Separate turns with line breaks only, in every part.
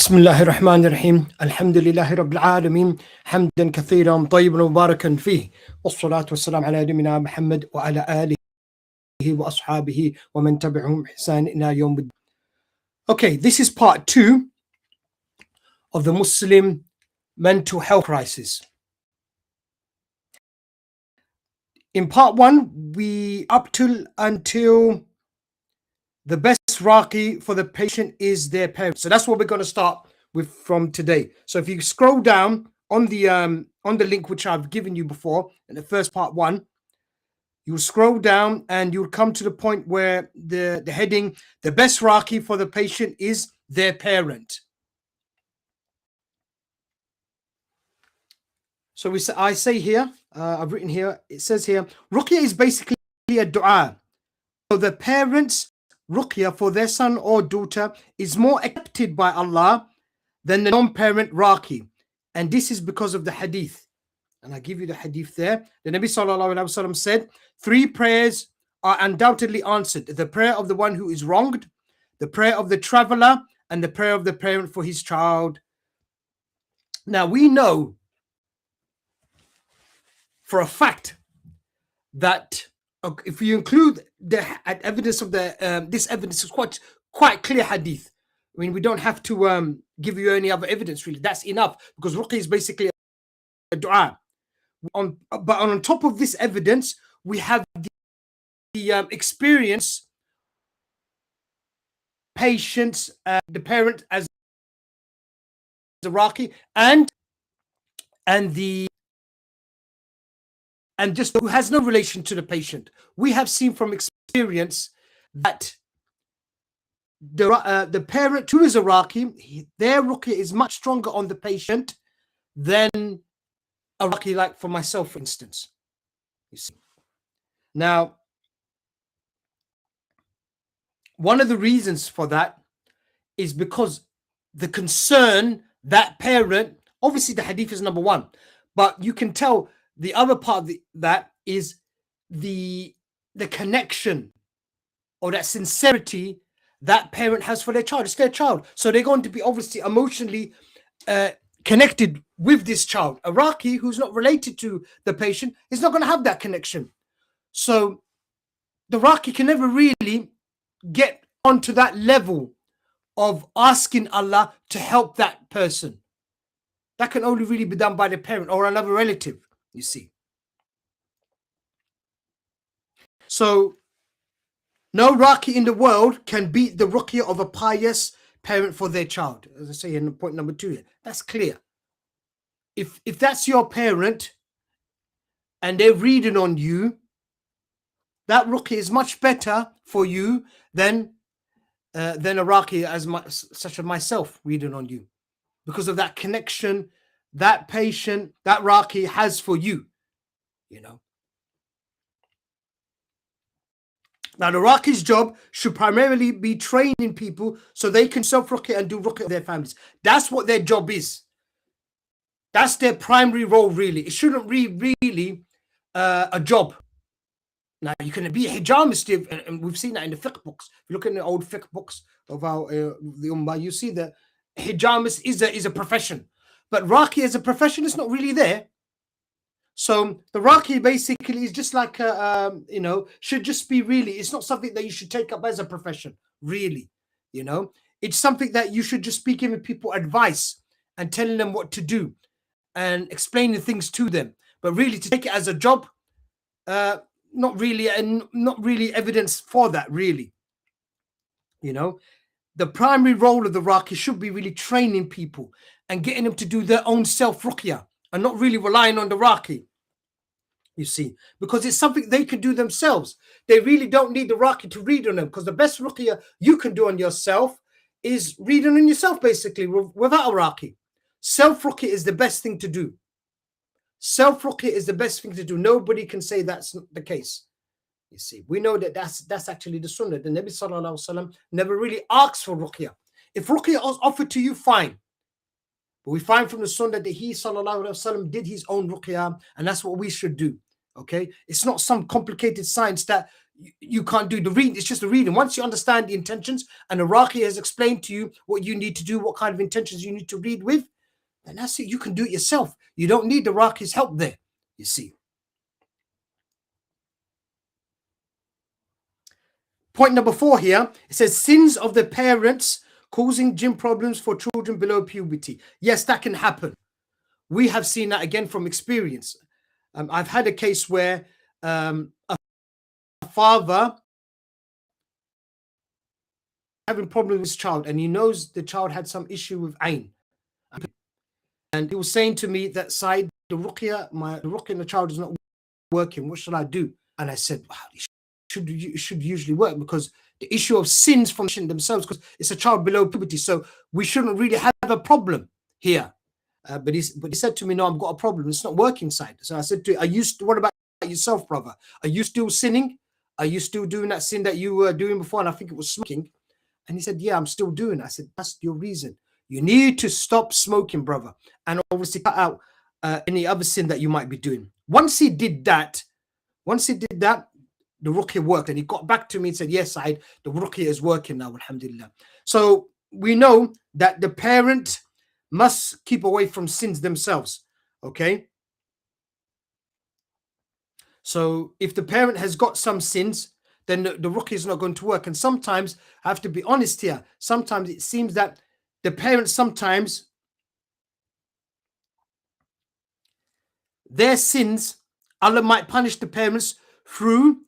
بسم الله الرحمن الرحيم الحمد لله رب العالمين حمدا كثيرا طيبا مباركا فيه والصلاة والسلام على نبينا محمد وعلى آله وأصحابه ومن تبعهم بإحسان إلى يوم الدين. Okay, this is part 2 of the Muslim mental health crisis. In part 1, we until the best Raaqi for the patient is their parents. So that's what we're going to start with from today. So if you scroll down on the link which I've given you before in the first part 1, you'll scroll down and you'll come to the point where the heading, the best Raaqi for the patient is their parent. So I say here, I've written here, it says here, Ruqya is basically a dua. So the parents' Ruqya for their son or daughter is more accepted by Allah than the non-parent Raaqi. And this is because of the hadith. And I give you the hadith there. The Nabi Sallallahu Alaihi Wasallam said, 3 prayers are undoubtedly answered. The prayer of the one who is wronged, the prayer of the traveler, and the prayer of the parent for his child. Now we know for a fact that if you include the evidence of this evidence is quite clear hadith. I mean, we don't have to give you any other evidence really. That's enough because Ruqya is basically a dua. But on top of this evidence, we have the experience, patients, the parent as the Raaqi, and just who has no relation to the patient. We have seen from experience that the parent who is a Raaqi, their Ruqya is much stronger on the patient than a Raaqi, like for myself, for instance. You see. Now, one of the reasons for that is because the concern that parent, obviously the hadith is number 1, but you can tell the other part of that is the connection or that sincerity that parent has for their child. It's their child. So they're going to be obviously emotionally connected with this child. A Raaqi who's not related to the patient is not going to have that connection. So the Raaqi can never really get onto that level of asking Allah to help that person. That can only really be done by the parent or another relative, you see. So no Raaqi in the world can beat the Ruqya of a pious parent for their child. As I say in point number 2 here, that's clear. If that's your parent and they're reading on you, that Ruqya is much better for you than a Raaqi such as myself reading on you, because of that connection that patient, that Raaqi has for you, you know. Now, the Raaqi's job should primarily be training people so they can self-Ruqya and do Ruqya of their families. That's what their job is. That's their primary role, really. It shouldn't be really a job. Now, you can be a hijamist, and we've seen that in the fiqh books. If you look in the old fiqh books of our the Ummah, you see that hijamist is a profession. But Raaqi as a profession is not really there. So the Raaqi basically is just like should just be really, it's not something that you should take up as a profession, really. You know, it's something that you should just be giving people advice and telling them what to do and explaining things to them. But really to take it as a job, not really, and not really evidence for that, really. You know, the primary role of the Raaqi should be really training people and getting them to do their own self-Ruqya and not really relying on the Raaqi, you see, because it's something they can do themselves. They really don't need the Raaqi to read on them, because the best Ruqya you can do on yourself is reading on yourself, basically, without a Raaqi. Self-Ruqya is the best thing to do. Self-Ruqya is the best thing to do. Nobody can say that's not the case. You see, we know that that's actually the Sunnah. The Nabi Sallallahu Alaihi Wasallam never really asks for Ruqya. If Ruqya is offered to you, fine. But we find from the Sunnah that he Sallallahu Alaihi Wasallam did his own Ruqya, and that's what we should do. Okay, it's not some complicated science that you can't do the reading. It's just the reading. Once you understand the intentions and the Raaqi has explained to you what you need to do, what kind of intentions you need to read with, then that's it. You can do it yourself. You don't need the Raaqi's help there, you see. Point number 4 here, it says sins of the parents causing jinn problems for children below puberty. Yes, that can happen. We have seen that again from experience. I've had a case where a father having problems with his child, and he knows the child had some issue with Ain. And he was saying to me that Saeed, the ruqya in the child is not working. What should I do? And I said, wow, it should usually work, because the issue of sins from themselves, because it's a child below puberty, so we shouldn't really have a problem here. But he said to me, no, I've got a problem. It's not working, Saeed. So I said to him, what about yourself, brother? Are you still sinning? Are you still doing that sin that you were doing before? And I think it was smoking. And he said, yeah, I'm still doing it. I said, that's your reason. You need to stop smoking, brother. And obviously cut out any other sin that you might be doing. Once he did that, the ruqya worked. And he got back to me and said, yes, Saeed, the ruqya is working now, alhamdulillah. So we know that the parent must keep away from sins themselves, okay? So if the parent has got some sins, then the ruqya is not going to work. And sometimes, I have to be honest here, sometimes it seems that the parents, sometimes their sins, Allah might punish the parents through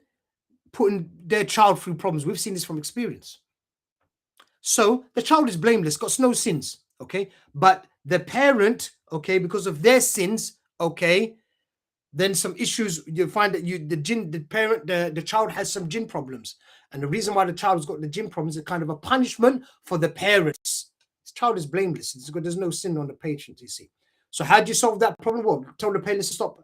putting their child through problems. We've seen this from experience. So the child is blameless, got no sins, okay? But the parent, okay, because of their sins, okay, then some issues, you find that the child has some jinn problems. And the reason why the child's got the jinn problems is kind of a punishment for the parents. This child is blameless. There's no sin on the patient, you see. So how do you solve that problem? Well, tell the parents to stop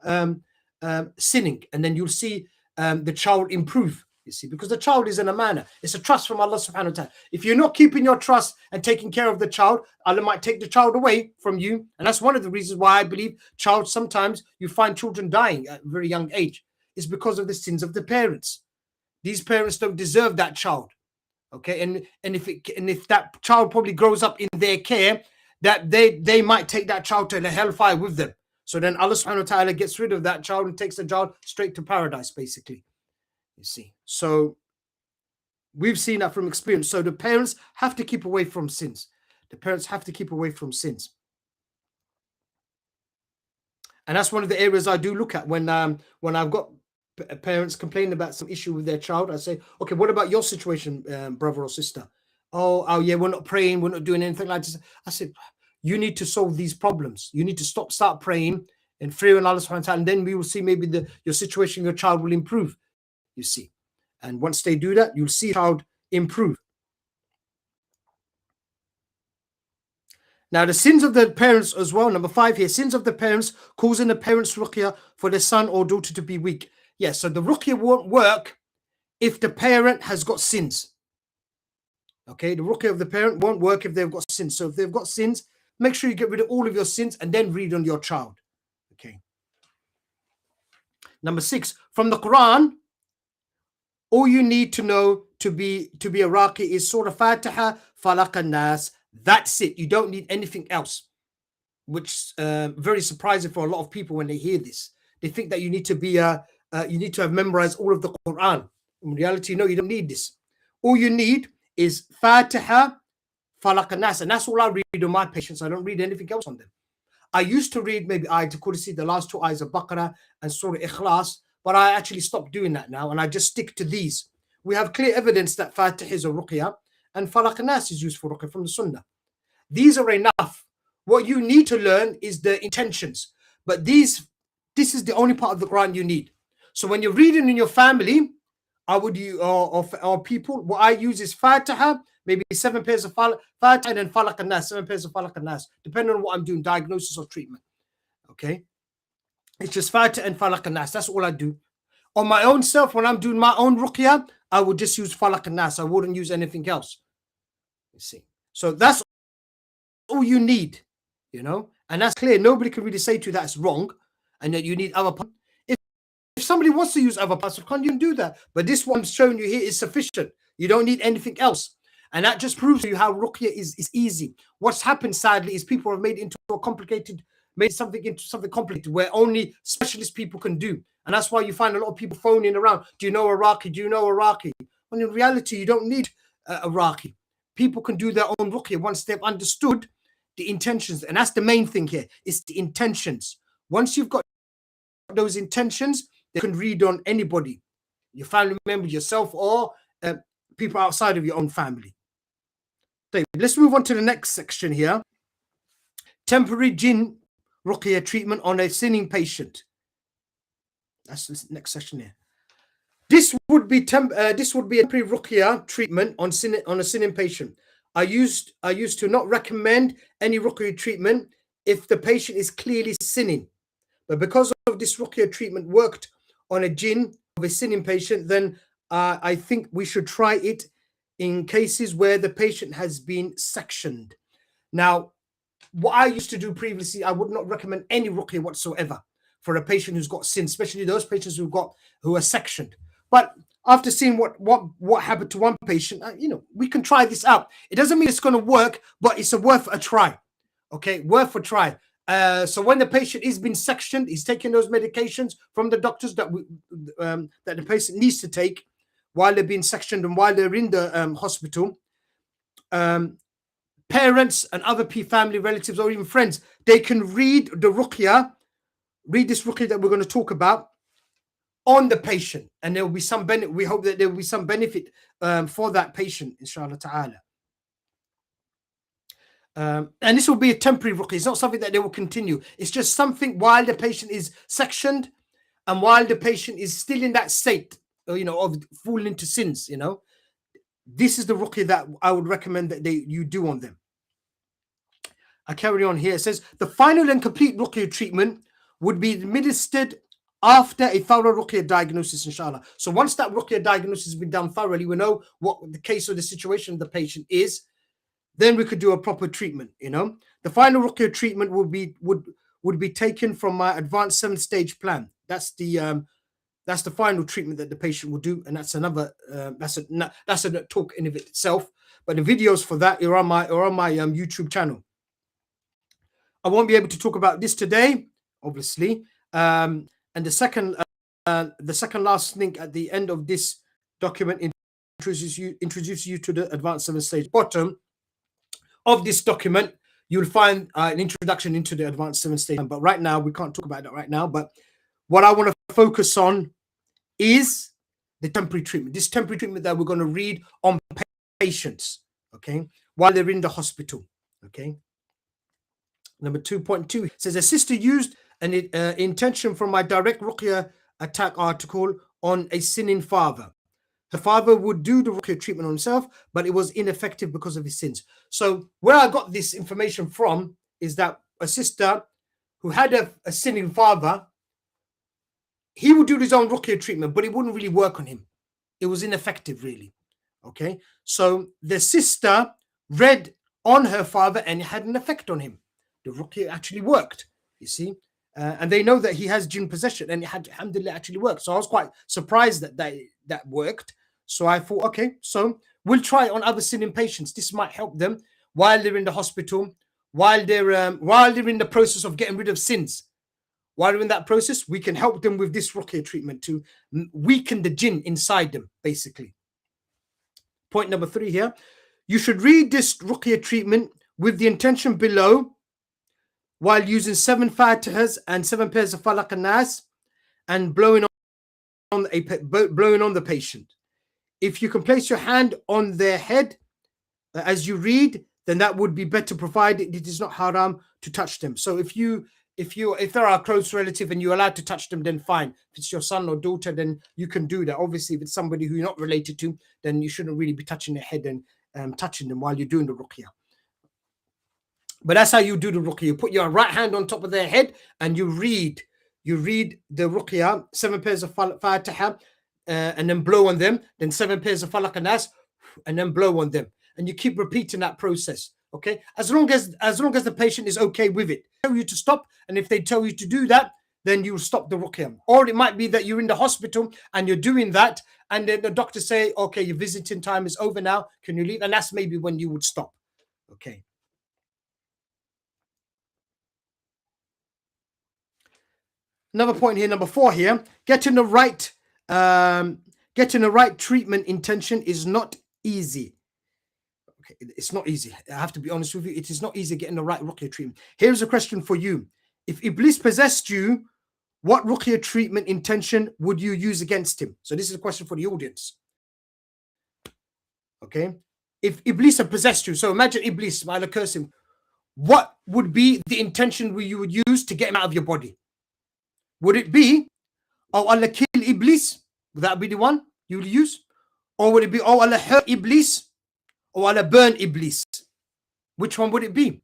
sinning, and then you'll see the child improve, you see, because the child is in a manner. It's a trust from Allah subhanahu wa ta'ala. If you're not keeping your trust and taking care of the child, Allah might take the child away from you. And that's one of the reasons why I believe sometimes you find children dying at a very young age. It's because of the sins of the parents. These parents don't deserve that child. Okay, and if that child probably grows up in their care, that they might take that child to the hellfire with them. So then Allah subhanahu wa ta'ala gets rid of that child and takes the child straight to paradise, basically. You see. So we've seen that from experience. So the parents have to keep away from sins. The parents have to keep away from sins. And that's one of the areas I do look at when I've got parents complaining about some issue with their child. I say, okay, what about your situation, brother or sister? Oh yeah, we're not praying, we're not doing anything like this. I said, you need to solve these problems. You need to start praying and fearing Allah subhanahu wa ta'ala, and then we will see maybe your situation, your child will improve, you see. And once they do that, you'll see your child improve. Now, the sins of the parents as well, number 5 here, sins of the parents causing the parents' ruqya for their son or daughter to be weak. Yes, so the ruqya won't work if the parent has got sins. Okay, the ruqya of the parent won't work if they've got sins. So if they've got sins, make sure you get rid of all of your sins and then read on your child. Okay. Number 6, from the Quran, all you need to know to be a Raaqi is Surah Fatiha, Falaq and Nas. That's it. You don't need anything else, which very surprising for a lot of people when they hear this. They think that you need to have memorized all of the Quran. In reality, no, you don't need this. All you need is Fatiha, Falaq and Nas, and that's all I read on my patients. I don't read anything else on them. I used to read maybe Ayatul Kursi, the last 2 ayahs of Baqarah and Surah Ikhlas, but I actually stopped doing that now, and I just stick to these. We have clear evidence that Fatiha is a ruqya and Falaq and Nas is used for ruqya from the Sunnah. These are enough. What you need to learn is the intentions, but this is the only part of the Quran you need. So when you're reading in your family, I would or people, what I use is Fatiha, maybe 7 pairs of Fatiha, and then Falaq and Nas, 7 pairs of Falaq and Nas, depending on what I'm doing, diagnosis or treatment. Okay, it's just Fatiha and Falaq and Nas. That's all I do. On my own self, when I'm doing my own ruqya, I would just use Falaq and Nas. I wouldn't use anything else. You see, so that's all you need, and that's clear. Nobody can really say to you that's wrong, and that you need other. If somebody wants to use other parts of Quran, you can do that. But this one I'm showing you here is sufficient. You don't need anything else. And that just proves to you how ruqya is easy. What's happened, sadly, is people have made it into a complicated, made something into something complicated where only specialist people can do. And that's why you find a lot of people phoning around. Do you know a Raaqi? Do you know a Raaqi? When in reality, you don't need a Raaqi. People can do their own ruqya once they've understood the intentions. And that's the main thing here, is the intentions. Once you've got those intentions, they can read on anybody, your family member, yourself, or people outside of your own family. So let's move on to the next section here. Temporary jinn ruqya treatment on a sinning patient. That's the next section here. This would be a temporary ruqya treatment on a sinning patient. I used to not recommend any ruqya treatment if the patient is clearly sinning, but because of this ruqya treatment worked on a jinn of a sinning patient, then I think we should try it in cases where the patient has been sectioned. Now, what I used to do previously, I would not recommend any ruqya whatsoever for a patient who's got sin, especially those patients who are sectioned. But after seeing what happened to one patient, we can try this out. It doesn't mean it's going to work, but it's worth a try. Okay, worth a try. So when the patient is being sectioned, he's taking those medications from the doctors that the patient needs to take while they're being sectioned and while they're in the hospital. Parents and other family relatives or even friends, they can read the ruqya, read this ruqya that we're going to talk about on the patient, and there will be some benefit. We hope that there will be some benefit for that patient, inshallah ta'ala. And this will be a temporary ruqya. It's not something that they will continue. It's just something while the patient is sectioned and while the patient is still in that state, of falling into sins. This is the ruqya that I would recommend that you do on them. I carry on here. It says the final and complete ruqya treatment would be administered after a thorough ruqya diagnosis, inshallah. So once that ruqya diagnosis has been done thoroughly, we know what the case or the situation of the patient is, then we could do a proper treatment. The final ruqya treatment would be taken from my advanced 7-stage plan. That's the final treatment that the patient will do, and that's another that's a talk in of itself. But the videos for that are on my YouTube channel. I won't be able to talk about this today, obviously. And the second last link at the end of this document introduces you to the advanced 7-stage. Bottom of this document, you'll find an introduction into the advanced 7-stage. But right now, we can't talk about that right now. But what I want to focus on is the temporary treatment. This temporary treatment that we're going to read on patients, okay, while they're in the hospital, okay. Number 2.2 says a sister used an intention from my direct ruqya attack article on a sinning father. Her father would do the ruqya treatment on himself, but it was ineffective because of his sins. So where I got this information from is that a sister who had a sinning father, he would do his own ruqya treatment, but it wouldn't really work on him. It was ineffective, really. Okay, so the sister read on her father and it had an effect on him. The ruqya actually worked, you see. And they know that he has jinn possession, and it had, alhamdulillah, actually worked. So I was quite surprised that that worked. So I thought, okay, so we'll try it on other sinning patients. This might help them while they're in the hospital, while they're in the process of getting rid of sins. While they're in that process, we can help them with this ruqya treatment to weaken the jinn inside them, basically. Point number 3 here. You should read this ruqya treatment with the intention below, while using 7 fatihas and 7 pairs of falaq and nas, and blowing on the patient. If you can place your hand on their head as you read, then that would be better, provided it is not haram to touch them. So if they're a close relative and you're allowed to touch them, then fine. If it's your son or daughter, then you can do that. Obviously, if it's somebody who you're not related to, then you shouldn't really be touching their head and touching them while you're doing the ruqya. But that's how you do the ruqya. You put your right hand on top of their head and you read the ruqya, 7 pairs of fatiha, and then blow on them, then 7 pairs of falaq and nas, and then blow on them. And you keep repeating that process, okay? As long as the patient is okay with it. Tell you to stop, and if they tell you to do that, then you stop the ruqya. Or it might be that you're in the hospital and you're doing that, and then the doctor say, okay, your visiting time is over now, can you leave? And that's maybe when you would stop. Okay. Another point here, number 4 here, getting the right treatment intention is not easy. Okay, it's not easy. I have to be honest with you. It is not easy getting the right ruqya treatment. Here's a question for you. If Iblis possessed you, what ruqya treatment intention would you use against him? So this is a question for the audience. Okay. If Iblis had possessed you, so imagine Iblis, may Allah curse him, what would be the intention you would use to get him out of your body? Would it be, oh Allah kill Iblis? Would that be the one you would use? Or would it be, oh Allah hurt Iblis? Or Allah burn Iblis? Which one would it be?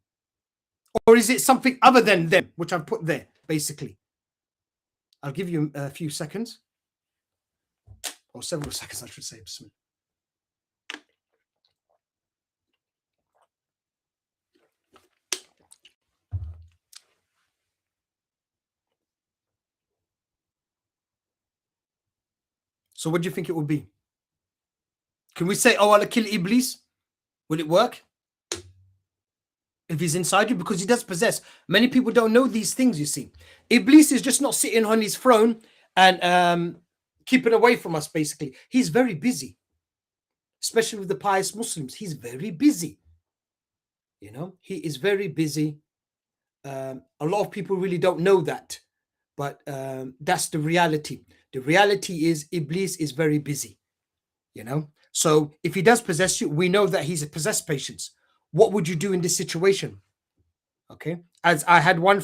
Or is it something other than them, which I've put there, basically? I'll give you a few seconds. Or several seconds, I should say. So what do you think it would be? Can we say, oh Allah kill Iblis? Will it work? If he's inside you, because he does possess. Many people don't know these things, you see. Iblis is just not sitting on his throne and keeping away from us, basically. He's very busy, especially with the pious Muslims. He's very busy. You know, he is very busy. A lot of people really don't know that, but that's the reality. The reality is Iblis is very busy, you know. So if he does possess you, we know that he's a possessed patient. What would you do in this situation? Okay, as I had one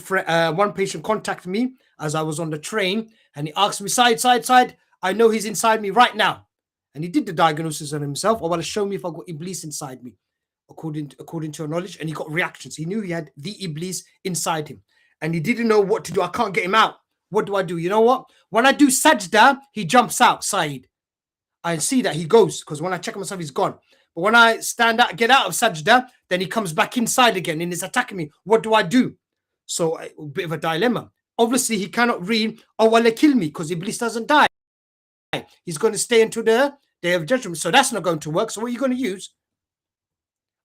patient contact me as I was on the train, and he asked me, Saeed, I know he's inside me right now. And he did the diagnosis on himself. Oh, well, show me if I've got Iblis inside me, according to your knowledge. And he got reactions. He knew he had the Iblis inside him. And he didn't know what to do. I can't get him out. What do I do? You know what? When I do sajda, he jumps out, Saeed. I see that he goes, because when I check myself, he's gone. But when I stand out, get out of sajda, then he comes back inside again and is attacking me. What do I do? So a bit of a dilemma. Obviously, he cannot read, oh, Allah kill me, because Iblis doesn't die. He's going to stay until the day of judgment. So that's not going to work. So what are you going to use?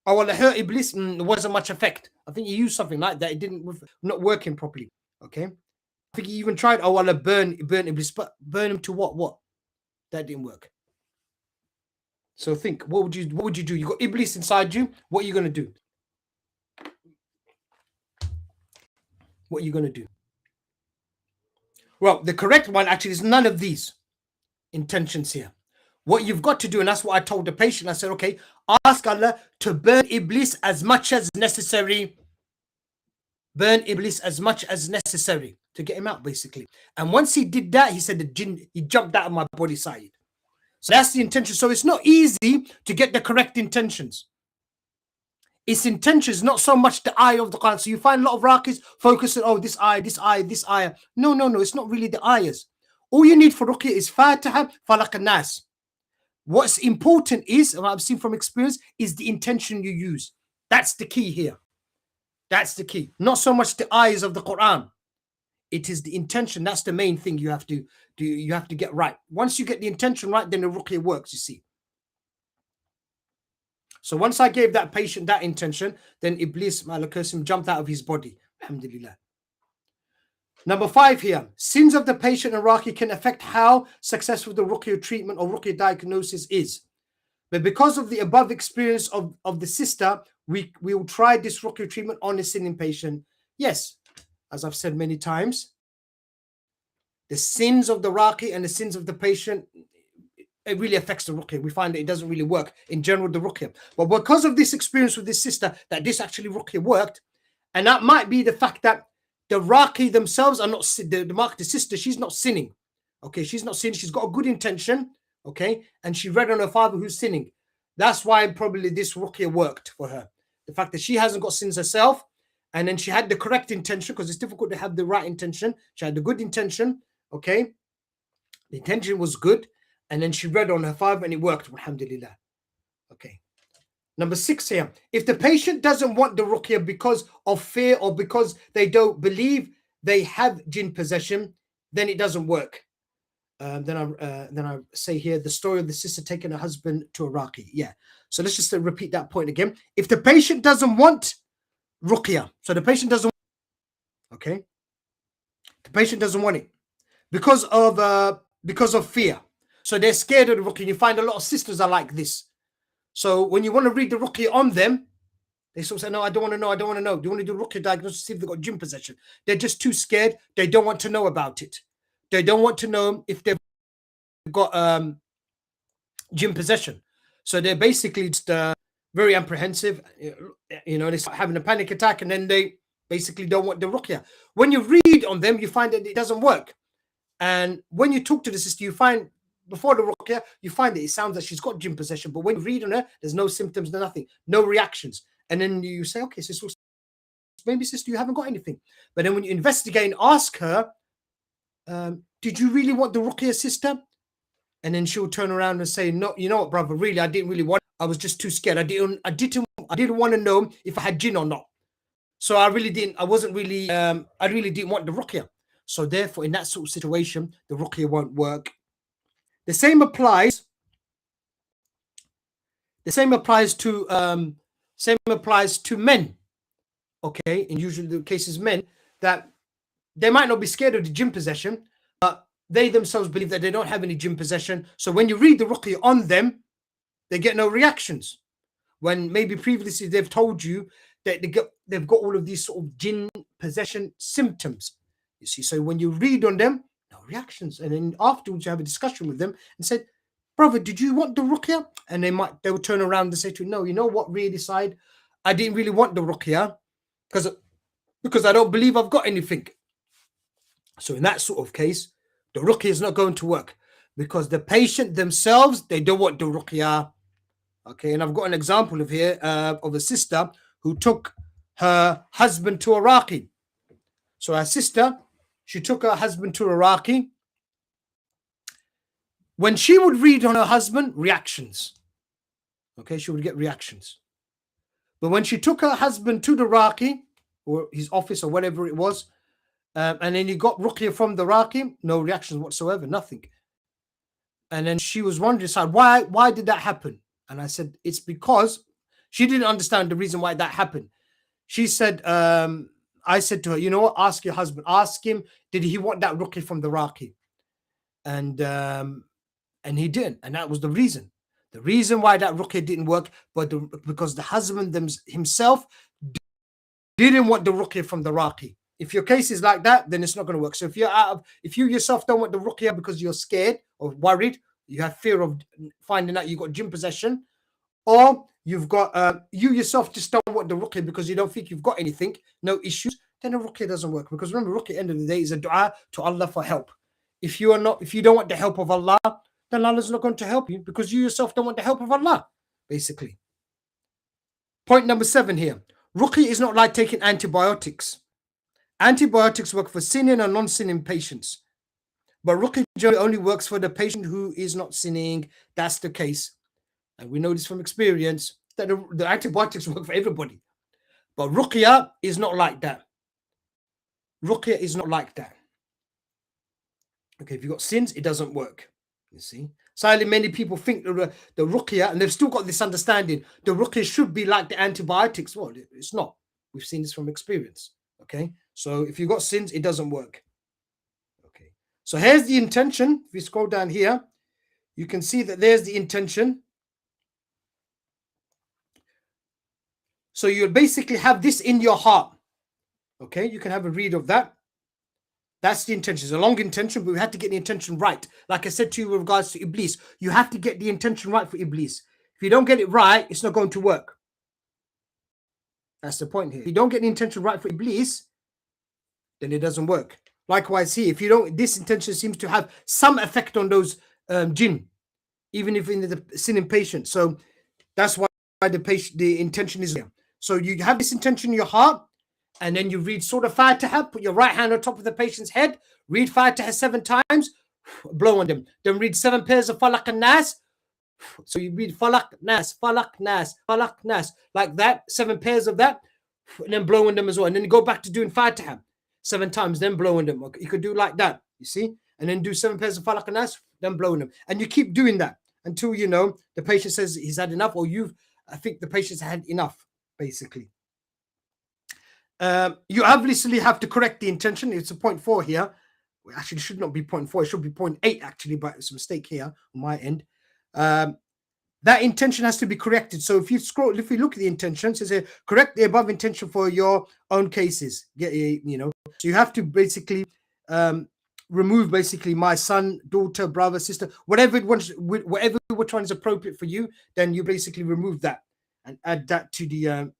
Oh, Allah hurt Iblis. There wasn't much effect. I think he used something like that. It didn't, not working properly. Okay. I think he even tried, oh, Allah burn Iblis, but burn him to what? What? That didn't work. So think, what would you do? You got Iblis inside you. What are you going to do? What are you going to do? Well, the correct one actually is none of these intentions here. What you've got to do, and that's what I told the patient, I said, okay, ask Allah to burn Iblis as much as necessary. Burn Iblis as much as necessary to get him out, basically. And once he did that, he said the jinn, he jumped out of my body side. So that's the intention. So it's not easy to get the correct intentions. Its intention is not so much the eye of the Quran. So you find a lot of Raaqis focusing, oh, this eye, this eye, this eye. No, it's not really the ayahs. All you need for Ruqya is Fatiha, Falaq and Nas. What's important is, and I've seen from experience, is the intention you use. That's the key here. That's the key. Not so much the ayahs of the Quran. It is the intention. That's the main thing you have to do. You have to get right. Once you get the intention right, then the ruqya works, you see. So once I gave that patient that intention, then Iblis, may Allah curse him, jumped out of his body. Alhamdulillah. Number 5 here. Sins of the patient and Raaqi can affect how successful the ruqya treatment or ruqya diagnosis is. But because of the above experience of the sister, we will try this ruqya treatment on a sinning patient. Yes, as I've said many times, the sins of the Raaqi and the sins of the patient, it really affects the ruqya. We find that it doesn't really work in general, the ruqya. But because of this experience with this sister, that this actually ruqya worked, and that might be the fact that the Raaqi themselves are not, the sister, she's not sinning. Okay, she's not sinning. She's got a good intention. Okay, and she read on her father who's sinning. That's why probably this ruqya worked for her. The fact that she hasn't got sins herself, and then she had the correct intention, because it's difficult to have the right intention. She had the good intention. Okay, the intention was good, and then she read on her father and it worked. Alhamdulillah. Okay. Number 6 here. If the patient doesn't want the ruqya because of fear or because they don't believe they have jinn possession, then it doesn't work. Then I say here the story of the sister taking her husband to a Raaqi. Yeah. So let's just repeat that point again. If the patient doesn't want ruqya, so the patient doesn't, okay, the patient doesn't want it because of fear. So they're scared of the ruqya. You find a lot of sisters are like this. So when you want to read the ruqya on them, they sort of say, no, I don't want to know. I don't want to know. Do you want to do ruqya diagnosis to see if they've got jinn possession? They're just too scared. They don't want to know about it. They don't want to know if they've got jinn possession. So they're basically just very apprehensive. You know, they start having a panic attack, and then they basically don't want the ruqya. When you read on them, you find that it doesn't work. And when you talk to the sister, you find before the ruqya, you find that it sounds like she's got jinn possession. But when you read on her, there's no symptoms, no nothing, no reactions. And then you say, okay, sister, maybe sister, you haven't got anything. But then when you investigate and ask her, did you really want the ruqya, sister? And then she'll turn around and say, no, you know what, brother, really, I didn't really want it. I was just too scared. I didn't want to know if I had jinn or not. So I really didn't want the ruqya. So therefore, in that sort of situation, the ruqya won't work. The same applies to men. Okay, in usually the cases, men, that they might not be scared of the jinn possession, but they themselves believe that they don't have any jinn possession. So when you read the ruqya on them, they get no reactions. When maybe previously they've told you that they've got all of these sort of jinn possession symptoms. You see, so when you read on them, no reactions. And then afterwards you have a discussion with them and said, brother, did you want the ruqya? And they will turn around and say to you, no, you know what, really, Saeed, I didn't really want the ruqya because I don't believe I've got anything. So in that sort of case, the ruqya is not going to work because the patient themselves, they don't want the ruqya. Okay, and I've got an example of here of a sister who took her husband to a Raaqi. So her sister, she took her husband to a Raaqi. When she would read on her husband, reactions. Okay, she would get reactions. But when she took her husband to the Raaqi, or his office or whatever it was, and then he got ruqya from the Raaqi, no reactions whatsoever, nothing. And then she was wondering, why did that happen? And I said, it's because she didn't understand the reason why that happened. She said, I said to her, you know what, ask your husband, ask him, did he want that ruqya from the Raaqi? And he didn't. And that was the reason. The reason why that ruqya didn't work, because the husband himself didn't want the ruqya from the Raaqi. If your case is like that, then it's not going to work. So if you yourself don't want the ruqya because you're scared or worried, you have fear of finding out you've got jinn possession, or you've got you yourself just don't want the ruqya because you don't think you've got anything, no issues, then the ruqya doesn't work. Because remember, ruqya at the end of the day is a dua to Allah for help. If you don't want the help of Allah, then Allah's not going to help you because you yourself don't want the help of Allah, basically. Point number 7 here. Ruqya is not like taking antibiotics. Antibiotics work for sinning and non-sinning patients. But ruqya generally only works for the patient who is not sinning. That's the case. And we know this from experience that the antibiotics work for everybody. But ruqya is not like that. Ruqya is not like that. Okay, if you've got sins, it doesn't work. You see? Sadly, many people think the ruqya, and they've still got this understanding, the ruqya should be like the antibiotics. Well, it's not. We've seen this from experience. Okay, so if you've got sins, it doesn't work. Okay, so here's the intention. If you scroll down here, you can see that there's the intention. So you'll basically have this in your heart. Okay, you can have a read of that. That's the intention. It's a long intention, but we have to get the intention right. Like I said to you with regards to Iblis, you have to get the intention right for Iblis. If you don't get it right, it's not going to work. That's the point here. If you don't get the intention right for Iblis, then it doesn't work. Likewise here, if you don't, this intention seems to have some effect on those jinn, even if in the sinning patient. So that's why the intention is there. So you have this intention in your heart, and then you read Surah Fatiha, put your right hand on top of the patient's head, read Fatiha 7 times, blow on them. Then read 7 pairs of Falaq and Nas. So you read Falaq, Nas, Falaq, Nas, Falaq, Nas, like that, 7 pairs of that, and then blow on them as well. And then you go back to doing Fatiha. 7 times, then blowing them. Okay? You could do like that, you see, and then do 7 pairs of falak and nas, then blowing them, and you keep doing that until the patient says he's had enough, or I think the patient's had enough, basically. You obviously have to correct the intention. It's a 0.4 here. Actually, it should not be 0.4. It should be 0.8 actually, but it's a mistake here on my end. That intention has to be corrected. So if you look at the intention, it says correct the above intention for your own cases. So you have to basically remove basically my son, daughter, brother, sister, whatever which one is appropriate for you. Then you basically remove that and add that to the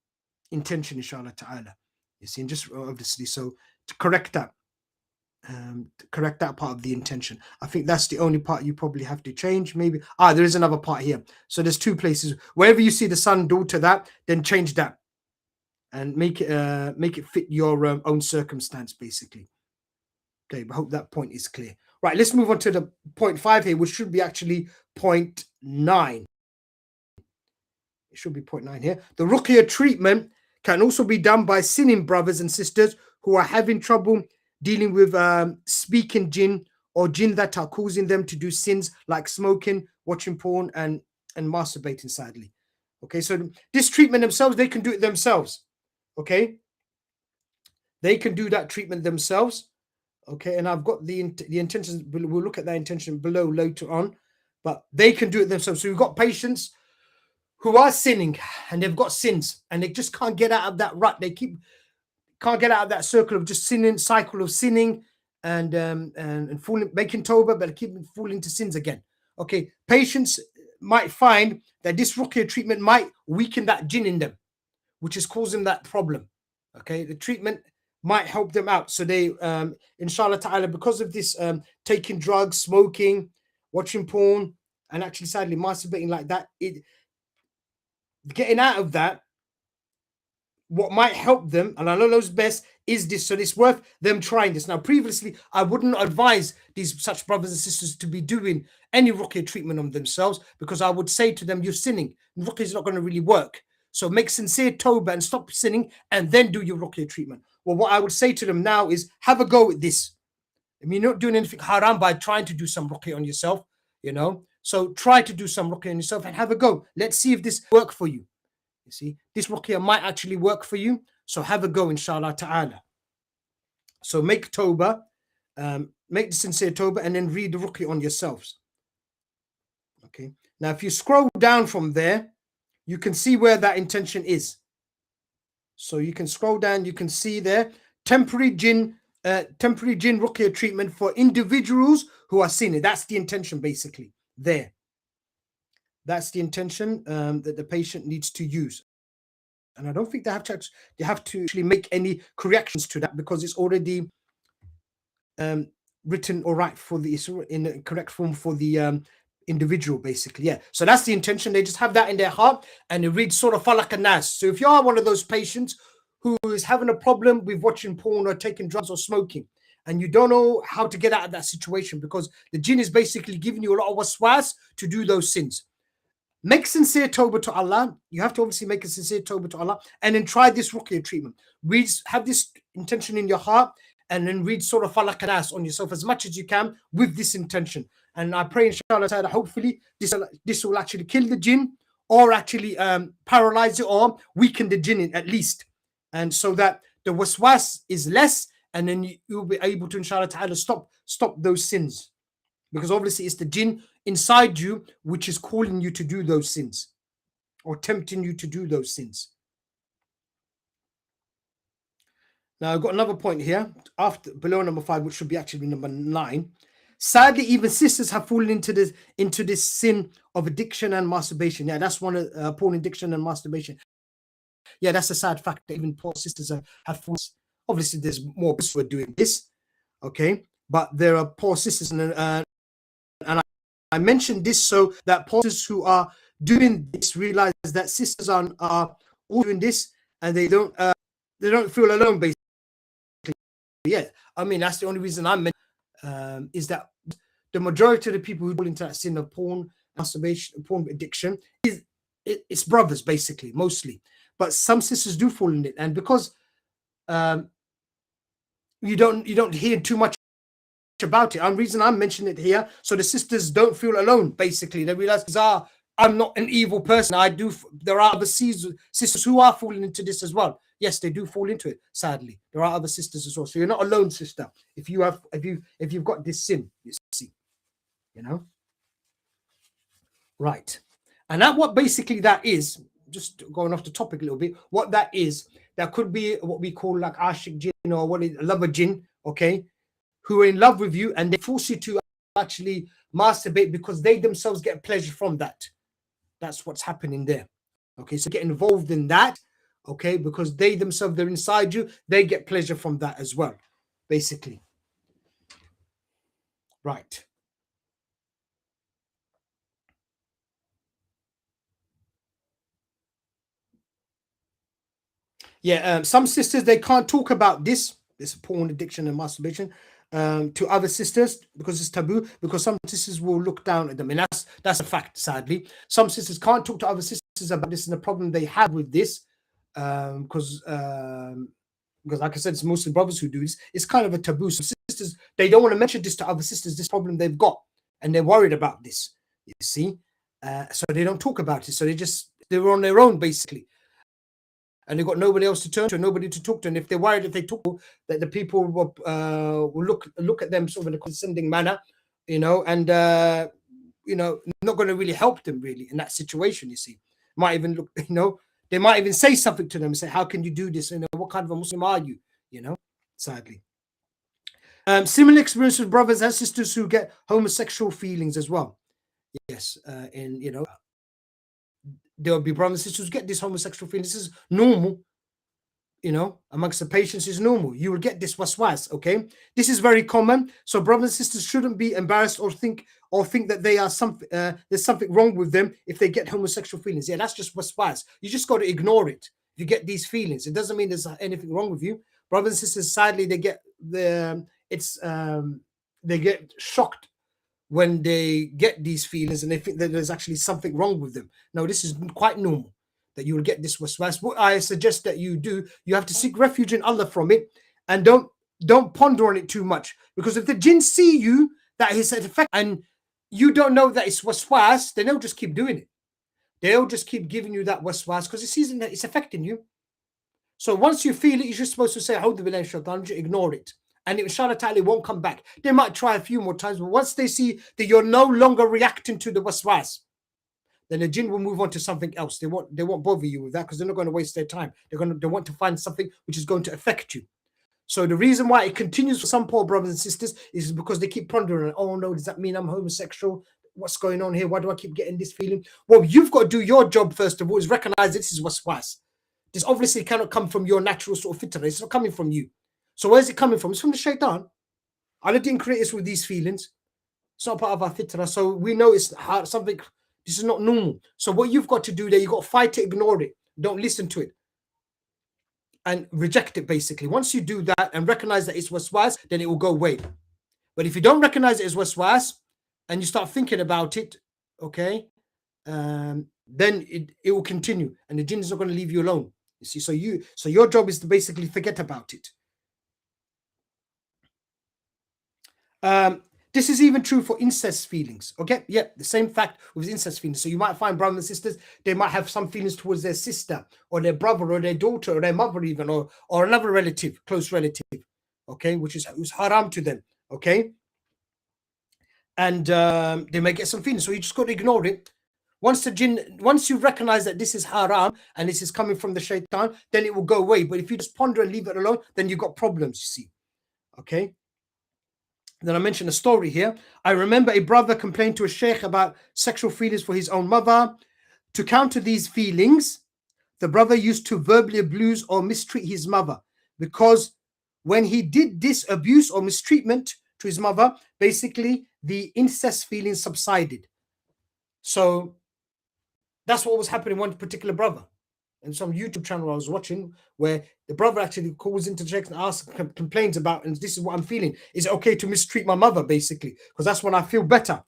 intention, inshallah ta'ala. You see, and just obviously, so to correct that part of the intention. I think that's the only part you probably have to change. Maybe there is another part here. So there's 2 places. Wherever you see the son, daughter, that, then change that and make it fit your own circumstance, basically. Okay, I hope that point is clear. Right, let's move on to the 0.5 here, which should be actually 0.9. It should be 0.9 here. The ruqya treatment can also be done by sinning brothers and sisters who are having trouble dealing with speaking jinn or jinn that are causing them to do sins like smoking, watching porn, and masturbating, sadly. Okay, so this treatment themselves, they can do it themselves. Okay, they can do that treatment themselves. Okay, and I've got the intentions. We'll look at that intention below later on, but they can do it themselves. So we've got patients who are sinning and they've got sins and they just can't get out of that rut. They can't get out of that cycle of sinning and falling, making tawbah, but keep falling into sins again. Okay, patients might find that this ruqya treatment might weaken that jinn in them, which is causing that problem. Okay, the treatment might help them out. So they, inshallah ta'ala, because of this taking drugs, smoking, watching porn, and actually sadly masturbating like that, getting out of that, what might help them, and I know those best, is this. So it's worth them trying this. Now, previously, I wouldn't advise such brothers and sisters to be doing any ruqya treatment on themselves, because I would say to them, you're sinning. Ruqya is not going to really work. So make sincere tawbah and stop sinning, and then do your ruqya treatment. Well, what I would say to them now is have a go with this. I mean, you're not doing anything haram by trying to do some ruqya on yourself, So try to do some ruqya on yourself and have a go. Let's see if this works for you. You see, this ruqya might actually work for you. So have a go, inshallah ta'ala. So make tawbah, make the sincere tawbah, and then read the ruqya on yourselves. Okay. Now, if you scroll down from there, you can see where that intention is. So you can scroll down, you can see there, temporary jinn ruqya treatment for individuals who are sinning. That's the intention, basically, there. That's the intention that the patient needs to use. And I don't think they have to actually make any corrections to that, because it's already written all right in the correct form for the individual, basically. Yeah. So that's the intention. They just have that in their heart and they read Surah Falaq and Nas. So if you are one of those patients who is having a problem with watching porn or taking drugs or smoking, and you don't know how to get out of that situation because the jinn is basically giving you a lot of waswas to do those sins, make sincere tawbah to Allah. You have to obviously make a sincere tawbah to Allah, and then try this ruqya treatment. Have this intention in your heart, and then read Surah Falaq and Nas on yourself as much as you can with this intention. And I pray, inshallah ta'ala, hopefully this will actually kill the jinn, or actually paralyze it, or weaken the jinn at least. And so that the waswas is less, and then you'll be able to, inshallah ta'ala, stop those sins. Because obviously it's the jinn inside you which is calling you to do those sins, or tempting you to do those sins. Now I've got another point here below number 5, which should be actually number 9. Sadly, even sisters have fallen into this sin of addiction and masturbation. Yeah, that's one of porn addiction and masturbation. Yeah, that's a sad fact that even poor sisters have fallen. Obviously, there's more people who are doing this, okay? But there are poor sisters, and I mentioned this so that poor sisters who are doing this realize that sisters are all doing this, and they don't feel alone, basically. Yeah, I mean, that's the only reason I mentioned is that the majority of the people who fall into that sin of porn, masturbation, porn addiction, it's brothers, basically, mostly. But some sisters do fall in it, and because you don't hear too much about it. And the reason I'm mentioning it here, so the sisters don't feel alone. Basically, they realize, I'm not an evil person. I do. There are other sisters who are falling into this as well. Yes, they do fall into it. Sadly, there are other sisters as well. So you're not alone, sister. If you've got this sin, you see, you know, right. And that what basically that is. Just going off the topic a little bit, what that is, that could be what we call like ashik jinn, or what is lover jinn, okay, who are in love with you and they force you to actually masturbate because they themselves get pleasure from that. That's what's happening there. Okay, so get involved in that, okay, because they themselves, they're inside you, they get pleasure from that as well, basically. Right. Yeah, some sisters, they can't talk about this porn addiction and masturbation to other sisters because it's taboo, because some sisters will look down at them, and that's a fact. Sadly, some sisters can't talk to other sisters about this and the problem they have with this, because like I said, it's mostly brothers who do this. It's kind of a taboo. So sisters, they don't want to mention this to other sisters, this problem they've got, and they're worried about this, you see, so they don't talk about it. So they're on their own, basically, and they've got nobody else to turn to, nobody to talk to. And if they're worried, if they talk, that the people will look at them sort of in a condescending manner, and not going to really help them really in that situation. You see, might even look, they might even say something to them and say, "How can you do this? What kind of a Muslim are you?" Sadly. Similar experience with brothers and sisters who get homosexual feelings as well. Yes, and there will be brothers and sisters who get these homosexual feelings. This is normal, amongst the patients is normal. You will get this waswas, okay? This is very common. So brothers and sisters shouldn't be embarrassed or think that they are something, there's something wrong with them if they get homosexual feelings. Yeah, that's just waswas. You just got to ignore it. You get these feelings. It doesn't mean there's anything wrong with you. Brothers and sisters, sadly, they get they get shocked when they get these feelings and they think that there's actually something wrong with them. No, this is quite normal that you will get this waswas. What I suggest that you do, you have to seek refuge in Allah from it, and don't ponder on it too much, because if the jinn see you that is an effect and you don't know that it's waswas, then they'll just keep doing it. They'll just keep giving you that waswas because it sees that it's affecting you. So once you feel it, you're just supposed to say, "A'udhu billahi minash shaitanir rajim," ignore it. And inshallah ta'ala, it won't come back. They might try a few more times, but once they see that you're no longer reacting to the waswas, then the jinn will move on to something else. They won't bother you with that because they're not going to waste their time. They want to find something which is going to affect you. So the reason why it continues for some poor brothers and sisters is because they keep pondering, "Oh no, does that mean I'm homosexual? What's going on here? Why do I keep getting this feeling?" Well, you've got to do your job first of all, is recognize this is waswas. This obviously cannot come from your natural sort of fitrah. It's not coming from you. So where's it coming from? It's from the shaitan. Allah didn't create us with these feelings. It's not part of our fitrah. So we know it's something, this is not normal. So what you've got to do there, you've got to fight it, ignore it. Don't listen to it. And reject it, basically. Once you do that and recognize that it's waswas, then it will go away. But if you don't recognize it as waswas and you start thinking about it, okay, then it will continue. And the jinn is not going to leave you alone. You see, so your job is to basically forget about it. This is even true for incest feelings. Okay, yeah, the same fact with incest feelings. So you might find brothers and sisters, they might have some feelings towards their sister or their brother or their daughter or their mother even, or another relative, close relative, okay, which is haram to them, okay? And they may get some feelings, so you just got to ignore it. Once you recognize that this is haram and this is coming from the shaitan, then it will go away. But if you just ponder and leave it alone, then you've got problems, you see, okay? Then I mentioned a story here. I remember a brother complained to a sheikh about sexual feelings for his own mother. To counter these feelings, the brother used to verbally abuse or mistreat his mother, because when he did this abuse or mistreatment to his mother, basically the incest feelings subsided. So that's what was happening one particular brother. And some YouTube channel I was watching where the brother actually calls into the sheikh and asks, complains about, and this is what I'm feeling. Is it okay to mistreat my mother, basically? Because that's when I feel better.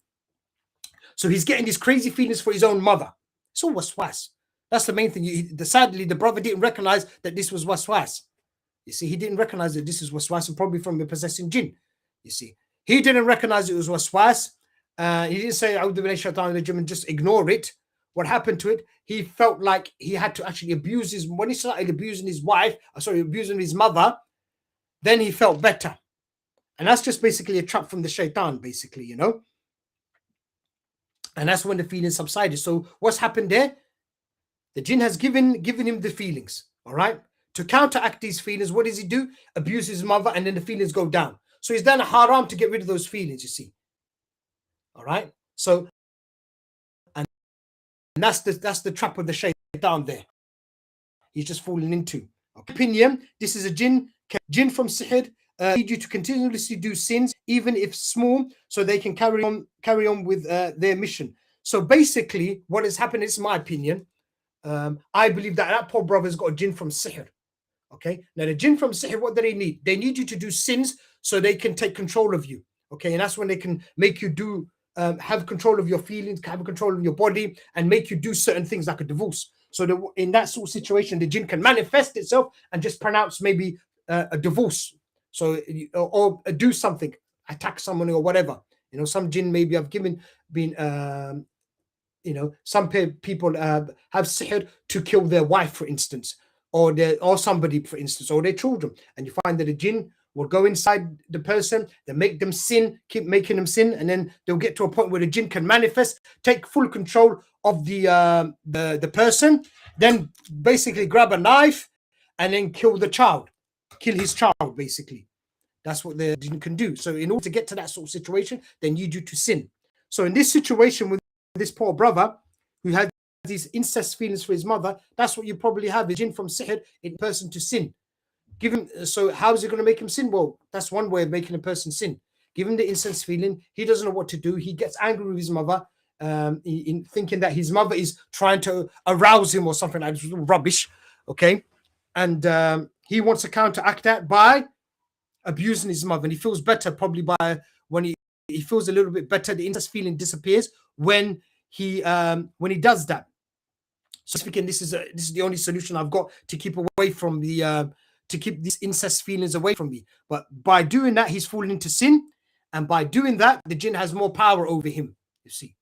So he's getting these crazy feelings for his own mother. It's all waswas. That's the main thing. Sadly, the brother didn't recognize that this was waswas. You see, he didn't recognize that this is waswas, and probably from the possessing jinn. You see, he didn't recognize it was waswas. He didn't say "A'udhu billahi shaitanir rajim" and just ignore it. What happened to it? He felt like he had to actually abuse his. When he started abusing his wife, abusing his mother, then he felt better. And that's just basically a trap from the shaitan, basically, you know. And that's when the feelings subsided. So what's happened there? The jinn has given him the feelings, all right? To counteract these feelings, what does he do? Abuse his mother, and then the feelings go down. So he's done a haram to get rid of those feelings, you see. All right? So, and that's the trap of the shaitan there. He's just falling into. Okay. Opinion, this is a jinn from sihr, need you to continuously do sins, even if small, so they can carry on with their mission. So basically, what has happened, is my opinion, I believe that poor brother's got a jinn from sihr. Okay, now the jinn from sihr, what do they need? They need you to do sins so they can take control of you. Okay, and that's when they can make you do have control of your feelings, have control of your body, and make you do certain things like a divorce. So in that sort of situation, the jinn can manifest itself and just pronounce maybe a divorce. So or do something, attack someone or whatever. You know, some jinn maybe have been you know, some people have sihr to kill their wife, for instance, or somebody, for instance, or their children. And you find that a jinn will go inside the person, they make them sin, keep making them sin, and then they'll get to a point where the jinn can manifest, take full control of the person, then basically grab a knife and then kill the child, kill his child, basically. That's what the jinn can do. So in order to get to that sort of situation, they need you to sin. So in this situation with this poor brother who had these incest feelings for his mother, that's what you probably have, a jinn from sihr in person to sin. So how is it going to make him sin? Well, that's one way of making a person sin. Give him the incest feeling. He doesn't know what to do. He gets angry with his mother, in thinking that his mother is trying to arouse him or something like this, rubbish. Okay, and he wants to counteract that by abusing his mother, and he feels better probably by when he feels a little bit better. The incest feeling disappears when he does that. So speaking, this is the only solution I've got to keep away from to keep these incest feelings away from me. But by doing that, he's fallen into sin, and by doing that, the jinn has more power over him. You see,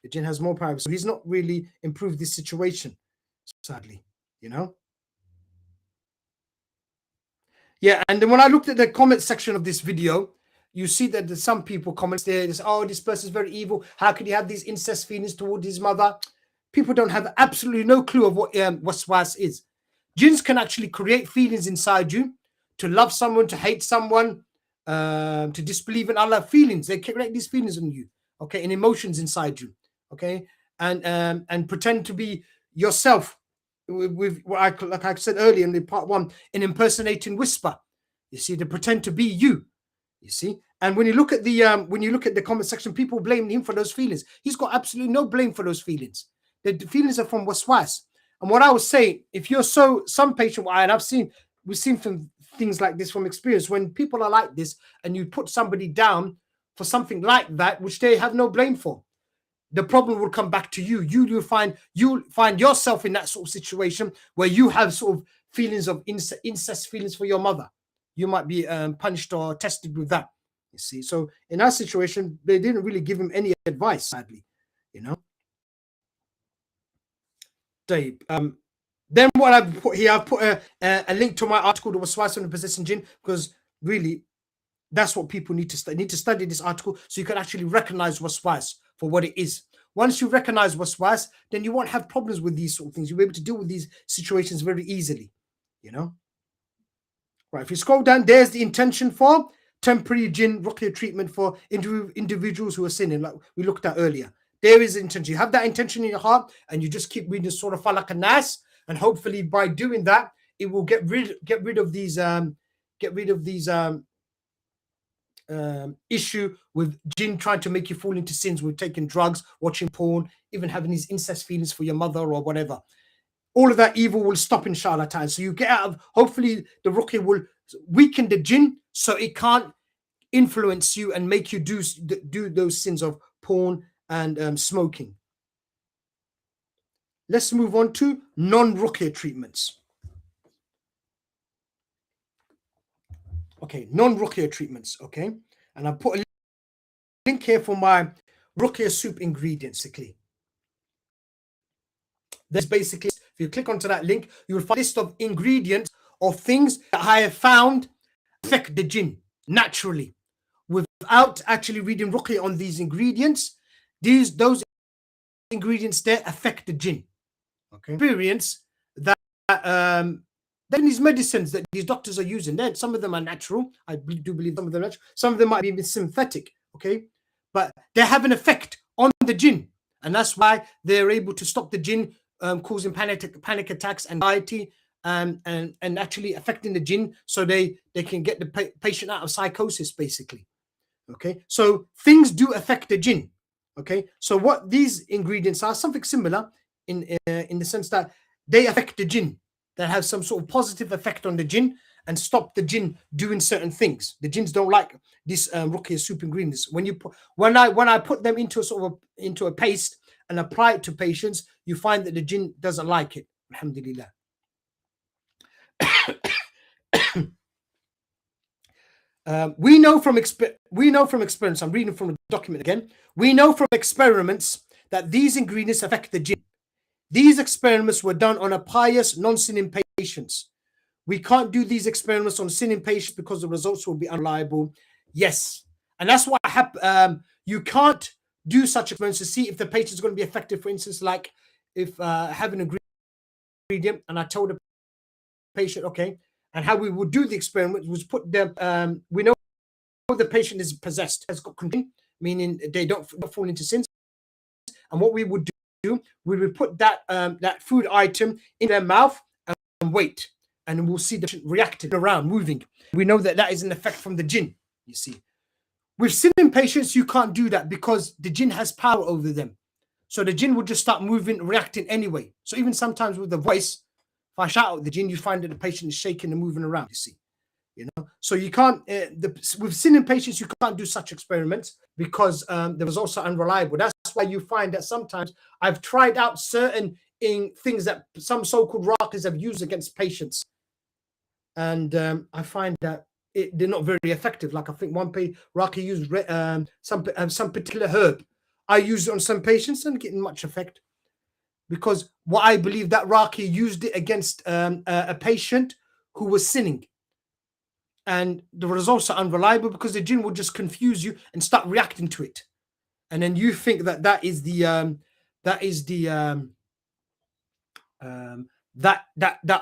the jinn has more power, so he's not really improved this situation, sadly. You know. Yeah, and then when I looked at the comment section of this video, you see that there's some people comment there, oh, this person's very evil. How could he have these incest feelings towards his mother? People don't have absolutely no clue of what waswas is. Jinns can actually create feelings inside you to love someone, to hate someone, to disbelieve in Allah. Feelings, they create these feelings in you, okay, and emotions inside you, okay, and pretend to be yourself with like I said earlier in the part one, an impersonating whisper. You see, to pretend to be you. You see, and when you look at the comment section, people blame him for those feelings. He's got absolutely no blame for those feelings. The feelings are from waswas. And what I was saying, if you're some patient, and we've seen from things like this from experience, when people are like this and you put somebody down for something like that, which they have no blame for, the problem will come back to you. You'll find yourself in that sort of situation where you have sort of feelings of incest feelings for your mother. You might be punished or tested with that. You see, so in that situation, they didn't really give him any advice, sadly. You know. Dave. Then what I've put here, I've put a link to my article, The Waswas and the Possessing Jinn, because really, that's what people need to study. Need to study this article so you can actually recognize waswas for what it is. Once you recognize waswas, then you won't have problems with these sort of things. You'll be able to deal with these situations very easily. You know. Right. If you scroll down, there's the intention for temporary jinn ruqya treatment for individuals who are sinning, like we looked at earlier. There is intention. You have that intention in your heart, and you just keep reading Surah Falaq and Nas, and hopefully by doing that, it will get rid of these issue with jinn trying to make you fall into sins with taking drugs, watching porn, even having these incest feelings for your mother or whatever. All of that evil will stop, inshallah ta'ala. So you get out of, hopefully the ruqya will weaken the jinn so it can't influence you and make you do those sins of porn and smoking. Let's move on to non-ruqya treatments. Okay, non-ruqya treatments. Okay, and I put a link here for my ruqya soup ingredients. Basically, there's basically, if you click onto that link, you will find a list of ingredients of things that I have found affect the jinn naturally, without actually reading ruqya on these ingredients. Those ingredients there affect the jinn. Okay, experience that then these medicines that these doctors are using, then some of them are natural. I do believe some of them are natural. Some of them might be synthetic. Okay, but they have an effect on the jinn, and that's why they're able to stop the jinn causing panic attacks, anxiety, and actually affecting the jinn, so they can get the patient out of psychosis, basically. Okay, so things do affect the jinn. Okay, so what these ingredients are, something similar in the sense that they affect the jinn, that have some sort of positive effect on the jinn and stop the jinn doing certain things. The jinns don't like this ruqya soup ingredients. When I put them into a paste and apply it to patients, you find that the jinn doesn't like it. Alhamdulillah. We know from experience. I'm reading from the document again. We know from experiments that these ingredients affect the jinn. These experiments were done on a pious, non-sinning patients. We can't do these experiments on sinning patients because the results will be unreliable. Yes, and that's what you can't do such experiments to see if the patient is going to be affected. For instance, like if having an ingredient, and I told the patient, okay, and how we would do the experiment was put them. We know the patient is possessed, has got control, meaning they don't fall into sins. And what we would do, we would put that food item in their mouth and wait, and we'll see the patient reacting around, moving. We know that is an effect from the jinn. You see, with sinning patients, you can't do that because the jinn has power over them. So the jinn will just start moving, reacting anyway. So even sometimes with the voice, if I shout out the jinn, you find that the patient is shaking and moving around. You see. So you can't with sinning patients, you can't do such experiments because the results are unreliable. That's why you find that sometimes I've tried out certain things that some so-called Raaqis have used against patients, and I find that they're not very effective. Like I think one Raaqi used some particular herb. I used it on some patients and getting much effect, because what I believe that Raaqi used it against a patient who was sinning. And the results are unreliable because the jinn will just confuse you and start reacting to it, and then you think that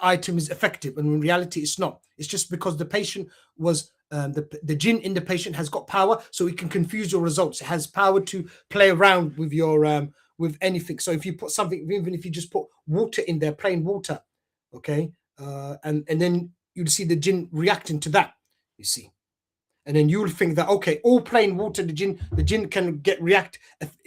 item is effective, and in reality it's not. It's just because the patient was the jinn in the patient has got power, so it can confuse your results. It has power to play around with your with anything. So if you put something, even if you just put water in there, plain water, okay, and then you'll see the jinn reacting to that, you see. And then you'll think that, okay, all plain water, the jinn can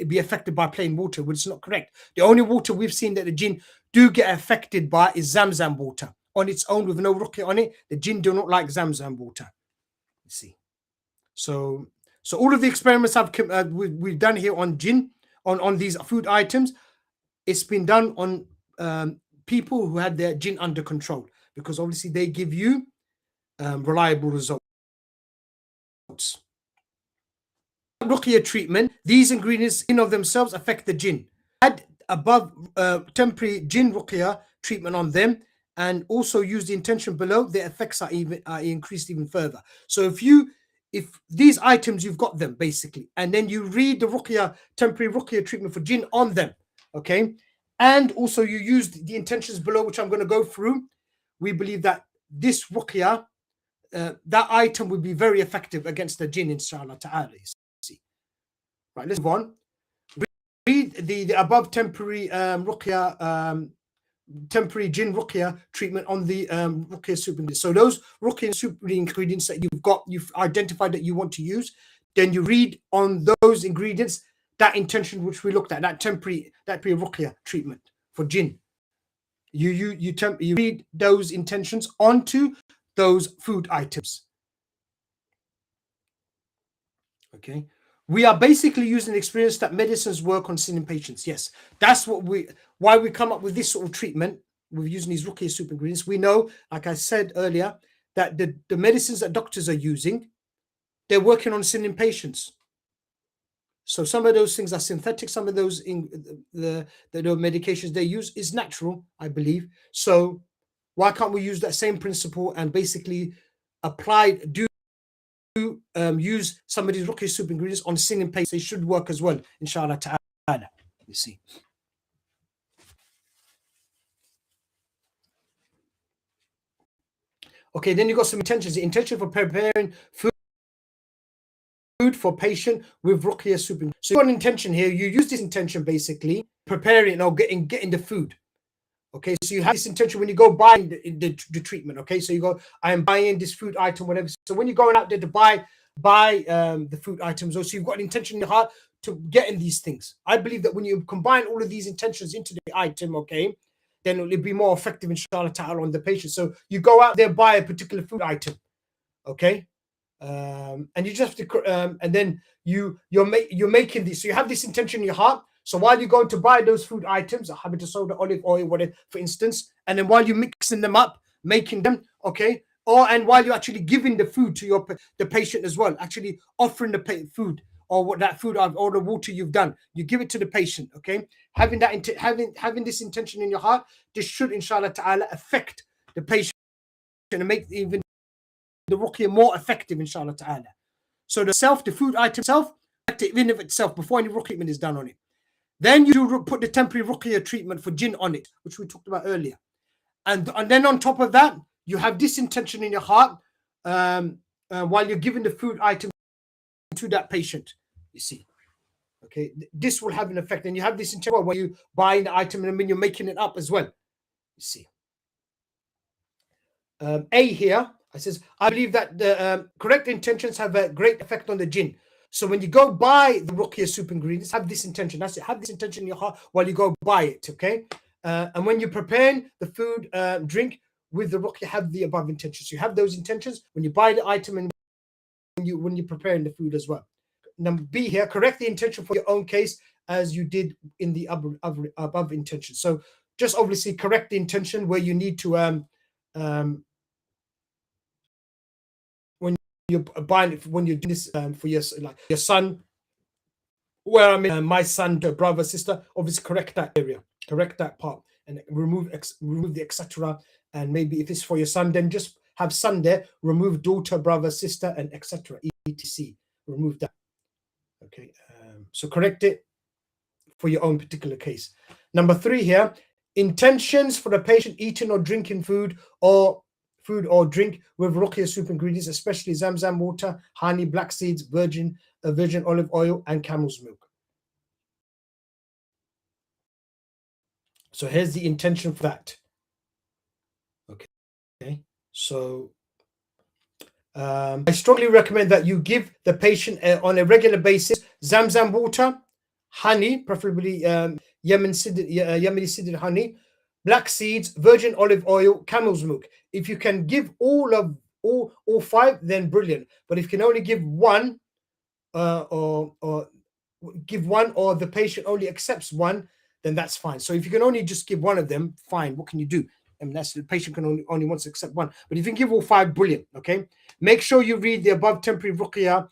be affected by plain water, which is not correct. The only water we've seen that the jinn do get affected by is Zamzam water. On its own, with no ruqya on it, the jinn do not like Zamzam water, you see. So all of the experiments we've done here on jinn, on these food items, it's been done on people who had their jinn under control, because obviously they give you reliable results. Ruqya treatment, these ingredients in of themselves affect the jinn. Add above temporary jinn ruqya treatment on them, and also use the intention below, the effects are increased even further. So if these items, you've got them basically, and then you read the temporary ruqya treatment for jinn on them, okay, and also you use the intentions below, which I'm going to go through, we believe that this ruqya, that item would be very effective against the jinn, inshallah ta'ala. See. Right, let's move on. Read the above temporary temporary jinn ruqya treatment on the ruqya soup ingredients. So those ruqya soup ingredients that you've identified that you want to use, then you read on those ingredients that intention which we looked at, that temporary ruqya treatment for jinn. You read those intentions onto those food items. Okay, we are basically using the experience that medicines work on sinning patients. Yes, that's why we come up with this sort of treatment. We're using these ruqya soup ingredients. We know, like I said earlier, that the medicines that doctors are using, they're working on sin in patients. So some of those things are synthetic. Some of those in the medications they use is natural, I believe. So why can't we use that same principle and basically use some of these Ruqya soup ingredients on sin in patients? They should work as well, inshallah ta'ala. You see. Okay, then you got some intentions. The intention for preparing food for patient with Ruqya soup. So you got an intention here. You use this intention basically preparing or getting the food. Okay, so you have this intention when you go buying the treatment. Okay, so you go, I am buying this food item, whatever. So when you're going out there to buy the food items, also you've got an intention in your heart to getting these things. I believe that when you combine all of these intentions into the item, okay, then it'll be more effective, inshallah ta'ala, on the patient. So you go out there, buy a particular food item, okay, and you just have to, and then you're making this. So you have this intention in your heart. So while you're going to buy those food items, habita soda, olive oil, whatever, for instance, and then while you're mixing them up, making them, okay, and while you're actually giving the food to the patient as well, actually offering the food or what that food or the water you've done, you give it to the patient, okay, having that having this intention in your heart, this should, inshallah ta'ala, affect the patient and make even the ruqya more effective, inshallah ta'ala. So the food item itself, in of itself, before any ruqya treatment is done on it. Then you put the temporary ruqya treatment for jinn on it, which we talked about earlier. And then on top of that, you have this intention in your heart while you're giving the food item to that patient, you see. Okay, this will have an effect. And you have this intention when you buy the item and when you're making it up as well, you see. A here, I says, I believe that the correct intentions have a great effect on the jinn. So when you go buy the ruqya soup ingredients, have this intention. That's it. Have this intention in your heart while you go buy it, okay? And when you're preparing the food, drink with the ruqya, have the above intentions. So you have those intentions when you buy the item and when you're preparing the food as well. Number B here, correct the intention for your own case as you did in the above intention. So just obviously correct the intention where you need to when you're buying it, when you're doing this for your son, where I mean my son, brother, sister, obviously correct that area, correct that part, and remove the etc. And maybe if it's for your son, then just have son there, remove daughter, brother, sister, and etc. etc. Remove that. Okay, so correct it for your own particular case. Number 3 here, intentions for the patient eating or drinking food or drink with ruqya soup ingredients, especially zamzam water, honey, black seeds, virgin olive oil, and camel's milk. So here's the intention for that. Okay, so I strongly recommend that you give the patient on a regular basis zamzam water, honey, preferably Yemeni seeded honey, black seeds, virgin olive oil, camel's milk. If you can give all 5, then brilliant. But if you can only give one, or the patient only accepts one, then that's fine. So if you can only just give one of them, fine. What can you do? I mean, that's the patient can only wants to accept one. But if you can give all 5, brilliant. Okay. Make sure you read the above temporary ruqya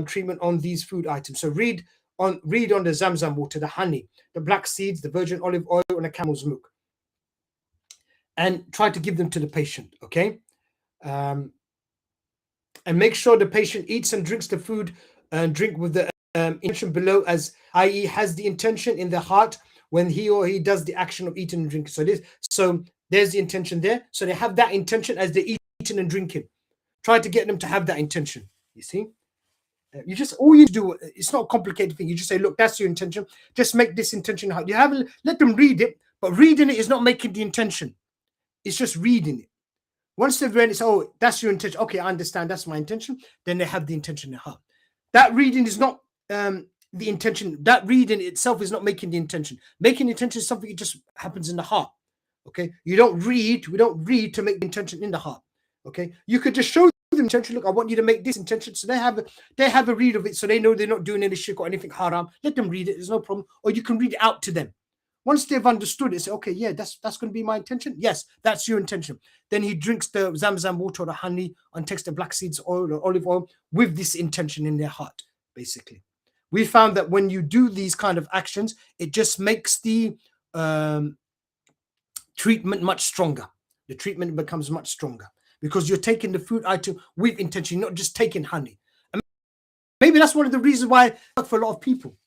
treatment on these food items. So read on the zamzam water, the honey, the black seeds, the virgin olive oil, and the camel's milk, and try to give them to the patient. Okay. And make sure the patient eats and drinks the food and drink with the intention below, as i.e. has the intention in their heart when he or he does the action of eating and drinking. So there's the intention there. So they have that intention as they're eating and drinking. Try to get them to have that intention. You see, you just, all you do, it's not a complicated thing. You just say, look, that's your intention. Just make this intention. You haven't let them read it, but reading it is not making the intention. It's just reading it. Once they've read it, it's, oh, that's your intention. Okay, I understand. That's my intention. Then they have the intention in their heart. That reading is not the intention. That reading itself is not making the intention. Making the intention is something that just happens in the heart. Okay, we don't read to make the intention in the heart. Okay, you could just show them intention. Look, I want you to make this intention. So they have a read of it, so they know they're not doing any shirk or anything haram. Let them read it. There's no problem. Or you can read it out to them. Once they've understood it, say, okay, yeah, that's going to be my intention. Yes, that's your intention. Then he drinks the zamzam water or the honey and takes the black seeds oil or olive oil with this intention in their heart, basically. We found that when you do these kind of actions, it just makes the treatment much stronger. The treatment becomes much stronger because you're taking the food item with intention, not just taking honey. And maybe that's one of the reasons why it works for a lot of people.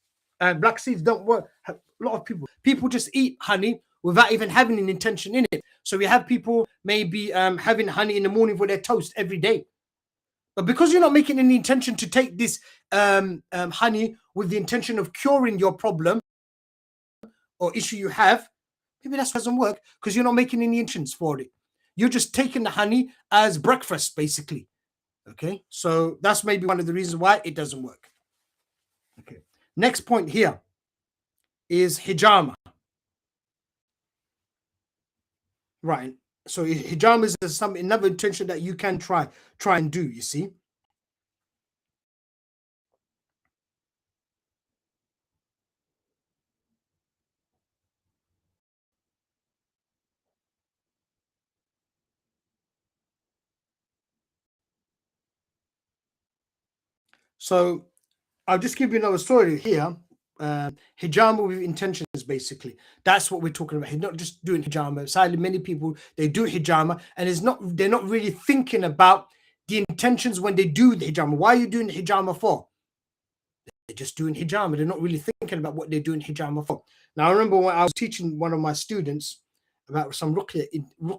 Black seeds don't work. A lot of people just eat honey without even having an intention in it. So we have people maybe having honey in the morning for their toast every day. But because you're not making any intention to take this honey with the intention of curing your problem or issue you have, maybe that doesn't work because you're not making any intentions for it. You're just taking the honey as breakfast, basically. Okay, so that's maybe one of the reasons why it doesn't work. Okay, next point here is hijama. Right. So hijama is another intention that you can try and do, you see. So I'll just give you another story here. Hijama with intentions, basically. That's what we're talking about. He's not just doing hijama. Sadly, many people, they do hijama and they're not really thinking about the intentions when they do the hijama. Why are you doing the hijama for? They're just doing hijama. They're not really thinking about what they're doing hijama for. Now, I remember when I was teaching one of my students about some ruqya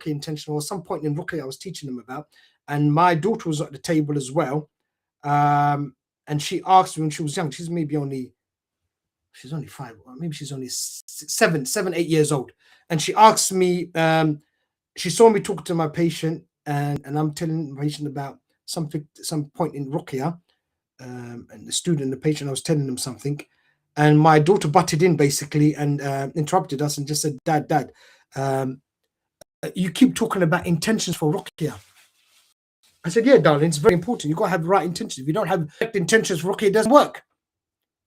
intention, or some point in ruqya I was teaching them about, and my daughter was at the table as well. And she asked me when she was young, she's only 5, or maybe she's only 7, 8 years old. And she asked me, she saw me talking to my patient, and I'm telling the patient about some point in ruqya, and the patient, I was telling them something, and my daughter butted in basically and interrupted us and just said, Dad, you keep talking about intentions for ruqya. I said, yeah, darling, it's very important. You've got to have the right intentions. If you don't have the intentions for ruqya, it doesn't work.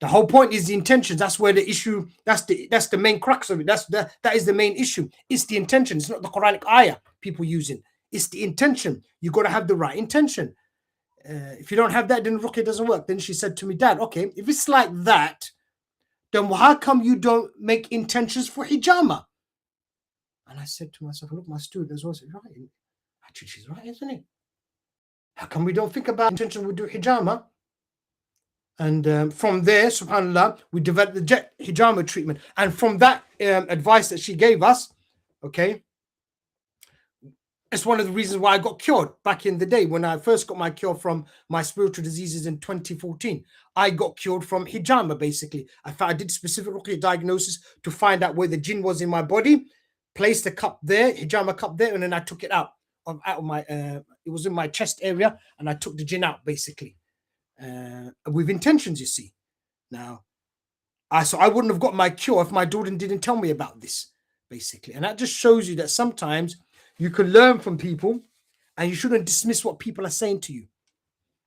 The whole point is the intentions. That's where the issue, that's the main crux of it. That is the main issue. It's the intention. It's not the Quranic ayah people using. It's the intention. You've got to have the right intention. If you don't have that, then ruqya doesn't work. Then she said to me, Dad, okay, if it's like that, then how come you don't make intentions for hijama? And I said to myself, look, my student as well said, right. Actually, she's right, isn't it? How come we don't think about intention we do hijama? And from there, subhanAllah, we developed the jet hijama treatment. And from that advice that she gave us, okay, it's one of the reasons why I got cured back in the day. When I first got my cure from my spiritual diseases in 2014, I got cured from hijama, basically. I did specific ruqya diagnosis to find out where the jinn was in my body, placed the cup there, hijama cup there, and then I took it out of my, it was in my chest area, and I took the jinn out, basically. With intentions, you see. Now, so I wouldn't have got my cure if my daughter didn't tell me about this, basically. And that just shows you that sometimes you can learn from people, and you shouldn't dismiss what people are saying to you.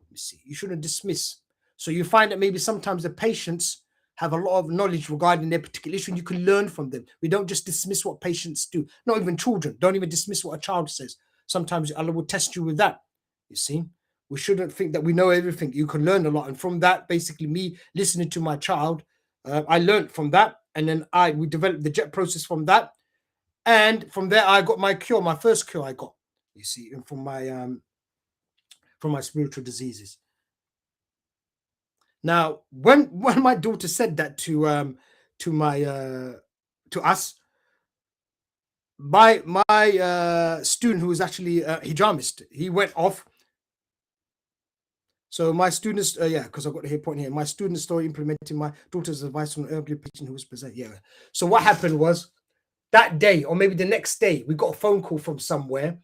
You see, you shouldn't dismiss. So you find that maybe sometimes the patients have a lot of knowledge regarding their particular issue, and you can learn from them. We don't just dismiss what patients do. Not even children. Don't even dismiss what a child says. Sometimes Allah will test you with that. You see, we shouldn't think that we know everything. You can learn a lot, and from that, basically, me listening to my child, I learned from that, and then we developed the jet process from that, and from there I got my cure, my first cure I got. You see, and from my spiritual diseases. Now, when my daughter said that to us, my student, who was actually a hijamist, he went off. So my students, because I've got the point here. My students started implementing my daughter's advice on an elderly patient who was present. Yeah. So what happened was that day, or maybe the next day, we got a phone call from somewhere.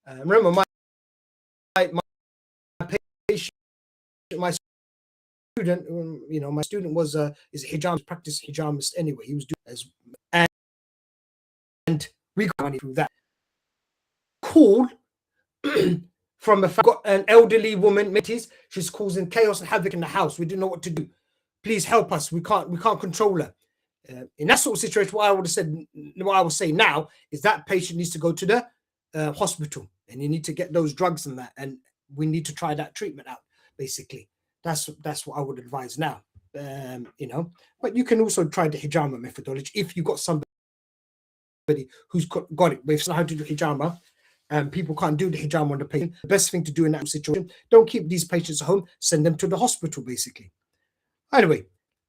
Remember, my patient, my student, my student was is a hijab practice hijamist anyway. He was doing as, and we got money through that. Call from an elderly woman. She's causing chaos and havoc in the house. We didn't know what to do. Please help us. We can't control her. In that sort of situation, what I would have said, what I would say now is that patient needs to go to the hospital, and you need to get those drugs and that, and we need to try that treatment out. Basically, that's what I would advise now. But you can also try the hijama methodology if you got somebody who's got it. But if it's not how to do hijama, and people can't do the hijama on the patient, the best thing to do in that situation, don't keep these patients at home, send them to the hospital, basically. Anyway,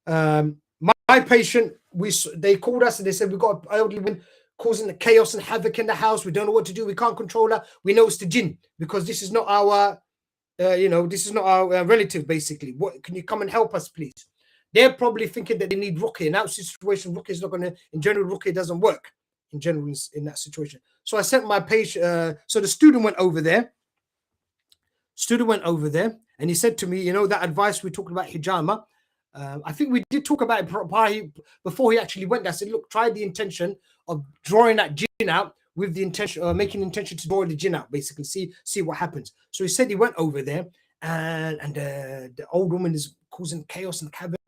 my patient, they called us and they said, we've got an elderly woman causing the chaos and havoc in the house. We don't know what to do. We can't control her. We know it's the jinn because this is not our, this is not our relative, basically. What can you come and help us, please? They're probably thinking that they need ruqyah. In that situation, ruqyah is not going to, in general, ruqyah doesn't work in general in that situation. So I sent my patient, so the student went over there. And he said to me, that advice we talked about hijama, I think we did talk about it before he actually went there. I said, look, try the intention of drawing that jinn out with the intention, making intention to draw the jinn out, basically, see what happens. So he said he went over there, and the old woman is causing chaos and havoc.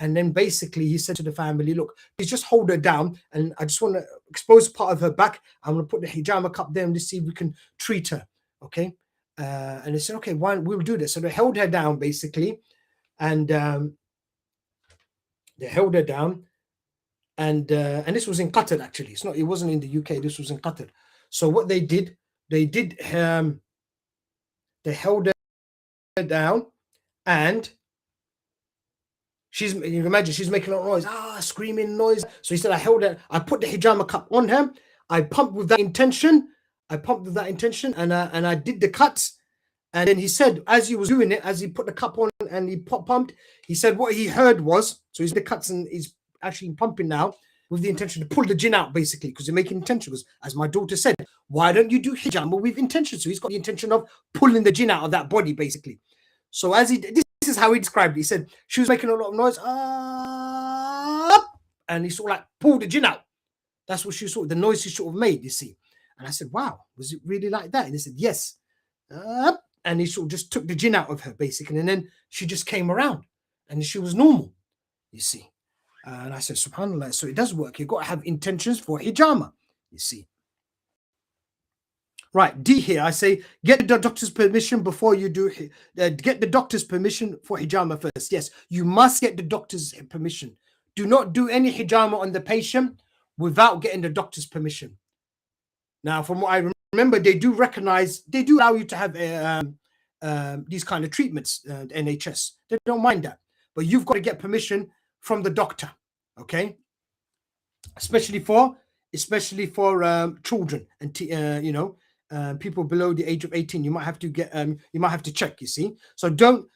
And then basically he said to the family, look, please just hold her down, and I just want to expose part of her back. I'm going to put the hijama cup there and just see if we can treat her, okay? And they said, okay, we'll do this. So they held her down, basically, and they held her down, and this was in Qatar, actually. It wasn't in the UK. This was in Qatar. So what they did, they held her down, and you can imagine she's making a lot of noise, screaming noise. So he said, I put the hijama cup on her. I pumped with that intention. And I did the cuts. And then he said, as he was doing it, as he put the cup on and he pumped, he said what he heard was, so he's the cuts and he's actually pumping now with the intention to pull the jinn out, basically, because they're making intention. Because as my daughter said, why don't you do hijama with intention? So he's got the intention of pulling the jinn out of that body, basically. So this is how he described it. He said she was making a lot of noise, and he sort of like pulled the jinn out. That's what the noise she sort of made, you see. And I said, wow, was it really like that? And he said, yes. And he sort of just took the jinn out of her, basically. And then she just came around and she was normal, you see. And I said, subhanAllah, so it does work. You've got to have intentions for hijama, you see. Right, D here, I say, get the doctor's permission before you do, get the doctor's permission for hijama first. Yes, you must get the doctor's permission. Do not do any hijama on the patient without getting the doctor's permission. Now, from what I remember, they do allow you to have these kind of treatments, NHS. They don't mind that. But you've got to get permission from the doctor, okay? Especially for children and people below the age of 18. You might have to check, you see. So don't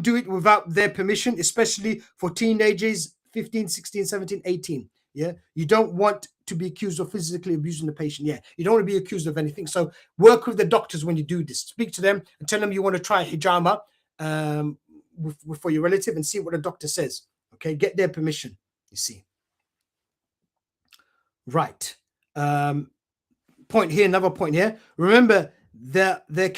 do it without their permission, especially for teenagers, 15, 16, 17, 18. Yeah, you don't want to be accused of physically abusing the patient. Yeah, you don't want to be accused of anything. So work with the doctors when you do this. Speak to them and tell them you want to try hijama for your relative and see what the doctor says. Okay, get their permission, you see. Right. Point here, another point here. Remember, there are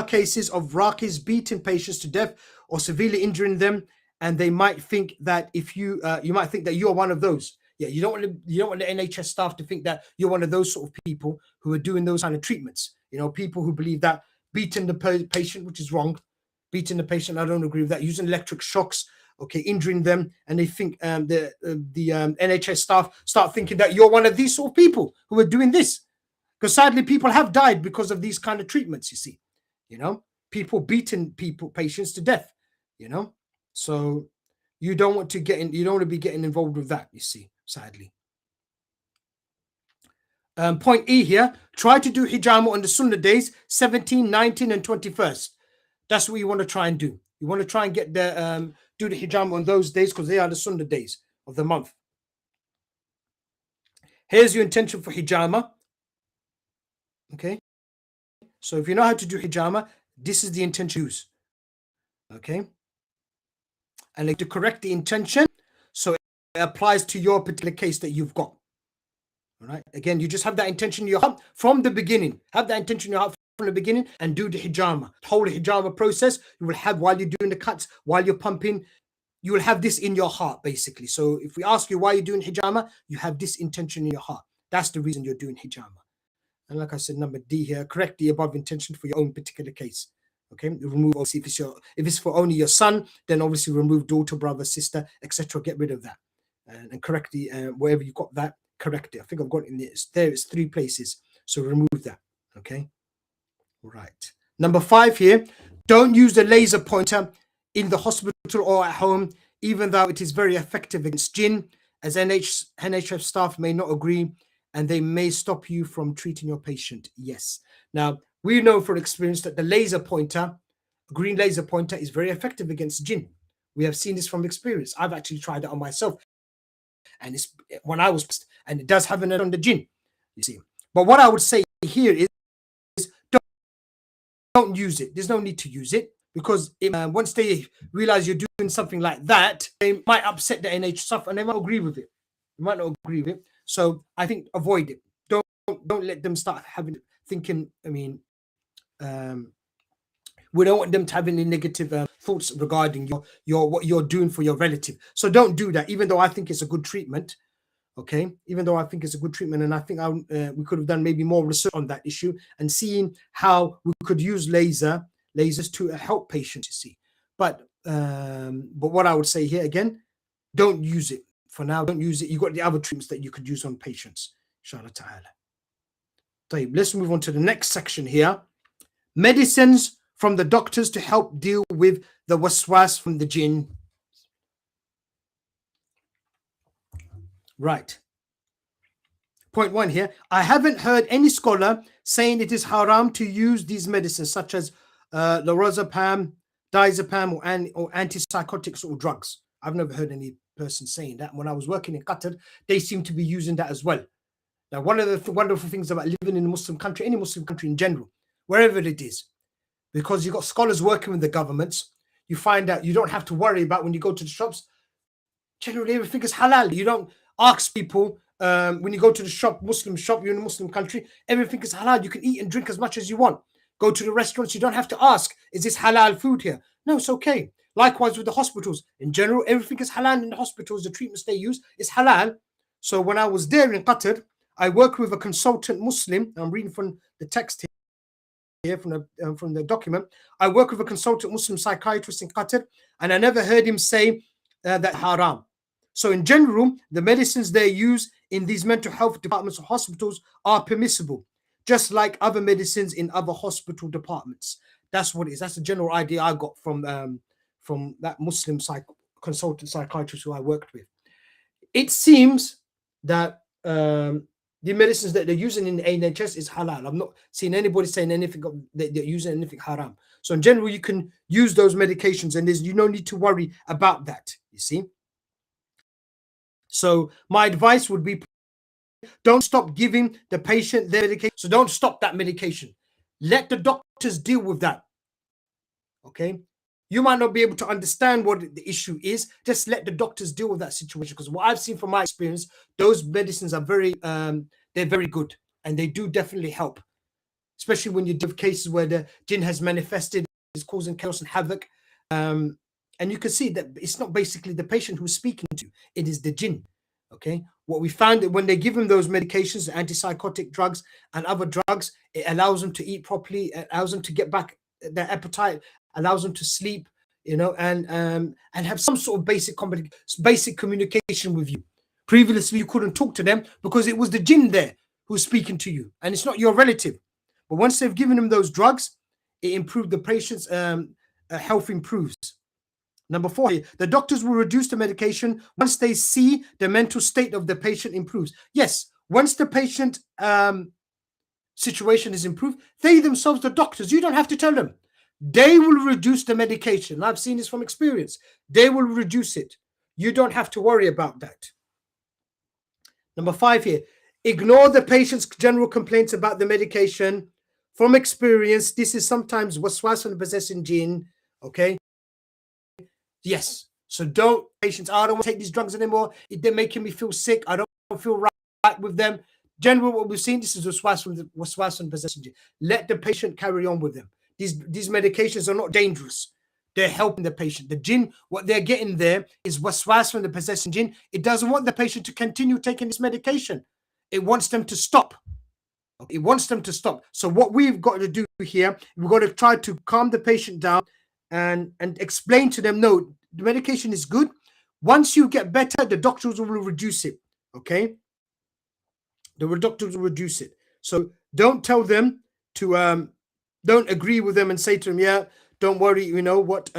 cases of Raaqis beating patients to death or severely injuring them, and they might think that if you might think that you're one of those. Yeah, you don't want the NHS staff to think that you're one of those sort of people who are doing those kind of treatments. People who believe that beating the patient, which is wrong, beating the patient, I don't agree with that. Using electric shocks, okay, injuring them, and they think the NHS staff start thinking that you're one of these sort of people who are doing this. Because sadly, people have died because of these kind of treatments. You see, people beating patients to death. So you don't want to be getting involved with that. You see, sadly. Point E here, try to do hijama on the Sunnah days, 17, 19, and 21st. That's what you want to try and do. You want to try and get do the hijama on those days because they are the Sunnah days of the month. Here's your intention for hijama. Okay. So if you know how to do hijama, this is the intention to use. Okay. And to correct the intention, so it applies to your particular case that you've got. All right. Again, you just have that intention in your heart from the beginning. Have that intention in your heart from the beginning and do the hijama. The whole hijama process you will have while you're doing the cuts, while you're pumping. you will have this in your heart, basically. So if we ask you why you're doing hijama, you have this intention in your heart. That's the reason you're doing hijama. And like I said, number D here, correct the above intention for your own particular case. Okay, remove, obviously, if it's for only your son, then obviously remove daughter, brother, sister, etc. Get rid of that, and correct the wherever you got that, correct it. I think I've got it in there. It's 3 places, so remove that. Okay, right. Number 5 here, don't use the laser pointer in the hospital or at home, even though it is very effective against jinn, as NHF staff may not agree, and they may stop you from treating your patient. Yes. Now, we know from experience that the laser pointer, green laser pointer, is very effective against jinn. We have seen this from experience. I've actually tried it on myself, and it's when I was, and it does have an effect on the jinn, you see. But what I would say here is don't use it. There's no need to use it, because once they realize you're doing something like that, they might upset the NHS staff and they might agree with it. They might not agree with it. So I think avoid it. Don't let them start thinking. I mean, we don't want them to have any negative thoughts regarding what you're doing for your relative. So don't do that. Even though I think it's a good treatment, okay. Even though I think it's a good treatment, and I think we could have done maybe more research on that issue and seeing how we could use lasers to help patients. You see, but what I would say here again, don't use it. For now, don't use it. You've got the other treatments that you could use on patients. Inshallah ta'ala. Let's move on to the next section here. Medicines from the doctors to help deal with the waswas from the jinn. Right. Point 1 here. I haven't heard any scholar saying it is haram to use these medicines such as lorazepam, diazepam, or antipsychotics or drugs. I've never heard any person saying that. When I was working in Qatar, they seem to be using that as well. Now, one of the wonderful things about living in a Muslim country, any Muslim country in general, wherever it is, because you've got scholars working with the governments, you find out you don't have to worry about when you go to the shops. Generally, everything is halal. You don't ask people when you go to the shop, Muslim shop, you're in a Muslim country, everything is halal. You can eat and drink as much as you want. Go to the restaurants, you don't have to ask, is this halal food here? No, it's okay. Likewise with the hospitals. In general, everything is halal in the hospitals. The treatments they use is halal. So when I was there in Qatar, I worked with a consultant Muslim. I'm reading from the text here from the document. I work with a consultant Muslim psychiatrist in Qatar, and I never heard him say that haram. So in general, the medicines they use in these mental health departments or hospitals are permissible, just like other medicines in other hospital departments. That's what it is. That's the general idea I got from that Muslim consultant psychiatrist who I worked with. It seems that the medicines that they're using in the NHS is halal. I'm not seeing anybody saying anything that they're using anything haram. So in general, you can use those medications, and there's no need to worry about that. You see. So my advice would be, don't stop giving the patient their medication. So don't stop that medication. Let the doctors deal with that. Okay. You might not be able to understand what the issue is. Just let the doctors deal with that situation. Because what I've seen from my experience, those medicines are they're very good, and they do definitely help. Especially when you do cases where the jinn has manifested, is causing chaos and havoc. And you can see that it's not basically the patient who's speaking to you, it is the jinn. Okay. What we found that when they give them those medications, antipsychotic drugs and other drugs, it allows them to eat properly, it allows them to get back their appetite, allows them to sleep, and have some sort of basic communication with you. Previously, you couldn't talk to them because it was the jinn there who's speaking to you, and it's not your relative. But once they've given them those drugs, it improved the patient's health improves. Number 4, the doctors will reduce the medication once they see the mental state of the patient improves. Yes, once the patient situation is improved, they themselves, the doctors, you don't have to tell them. They will reduce the medication. I've seen this from experience. They will reduce it. You don't have to worry about that. Number 5 here, ignore the patient's general complaints about the medication. From experience, this is sometimes waswas and possessing jinn. Okay. Yes. So don't, patients, I don't want to take these drugs anymore. They're making me feel sick. I don't feel right with them. Generally, what we've seen, this is waswas and possessing jinn. Let the patient carry on with them. These medications are not dangerous. they're helping the patient. The jinn, what they're getting there is waswas from the possessing jinn. It doesn't want the patient to continue taking this medication. It wants them to stop. It wants them to stop. So what we've got to do here, we've got to try to calm the patient down and explain to them, no, the medication is good. Once you get better, the doctors will reduce it. Okay? The doctors will reduce it. So don't tell them to don't agree with them and say to them, yeah, don't worry, you know what,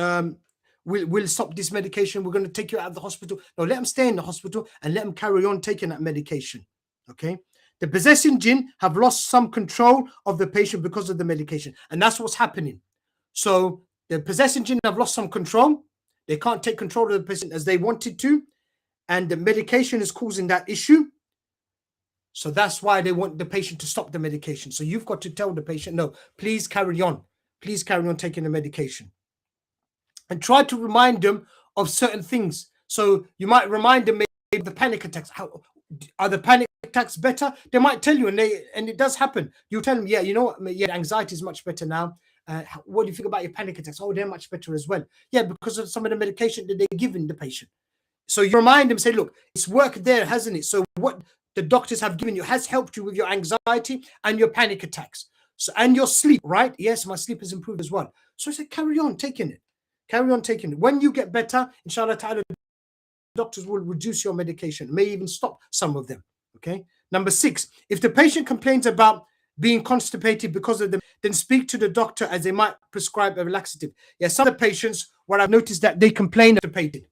we'll stop this medication, we're going to take you out of the hospital. No, let them stay in the hospital and let them carry on taking that medication. Okay? The possessing jinn have lost some control of the patient because of the medication, and that's what's happening. So the possessing jinn have lost some control. They can't take control of the patient as they wanted to, and the medication is causing that issue. So that's why they want the patient to stop the medication. So you've got to tell the patient, no, please carry on. Please carry on taking the medication. And try to remind them of certain things. So you might remind them maybe of the panic attacks. How are the panic attacks better? They might tell you, and it does happen. You tell them, yeah, you know what, yeah, anxiety is much better now. What do you think about your panic attacks? Oh, they're much better as well. Yeah, because of some of the medication that they're giving the patient. So you remind them, say, look, it's worked there, hasn't it? So what the doctors have given you has helped you with your anxiety and your panic attacks. So, and your sleep, right? Yes, my sleep has improved as well. So I said, carry on taking it. Carry on taking it. When you get better, inshallah ta'ala, doctors will reduce your medication, may even stop some of them. Okay. Number 6, if the patient complains about being constipated because of them, then speak to the doctor as they might prescribe a laxative. Yeah, some of the patients, what I've noticed that they complain constipated.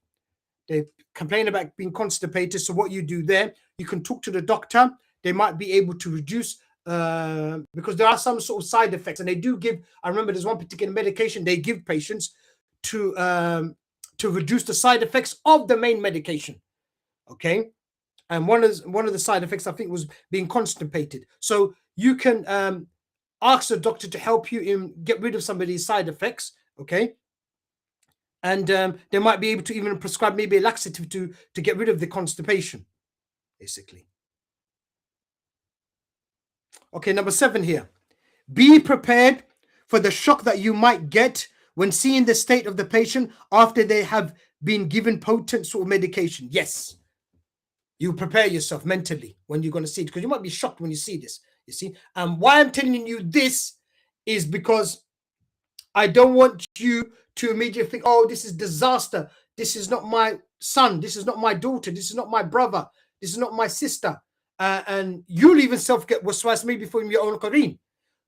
They complain about being constipated. So what you do there, you can talk to the doctor. They might be able to reduce because there are some sort of side effects, and they do give. I remember there's one particular medication they give patients to reduce the side effects of the main medication. Okay, and one of the side effects I think was being constipated. So you can ask the doctor to help you in get rid of some of these side effects. Okay. And they might be able to even prescribe maybe a laxative to get rid of the constipation, basically. Okay, number 7 here. Be prepared for the shock that you might get when seeing the state of the patient after they have been given potent sort of medication. Yes, you prepare yourself mentally when you're going to see it, because you might be shocked when you see this, you see. And why I'm telling you this is because I don't want you to immediately think, oh, this is disaster. This is not my son. This is not my daughter. This is not my brother. This is not my sister. And you'll even get waswas maybe from your own Qareen,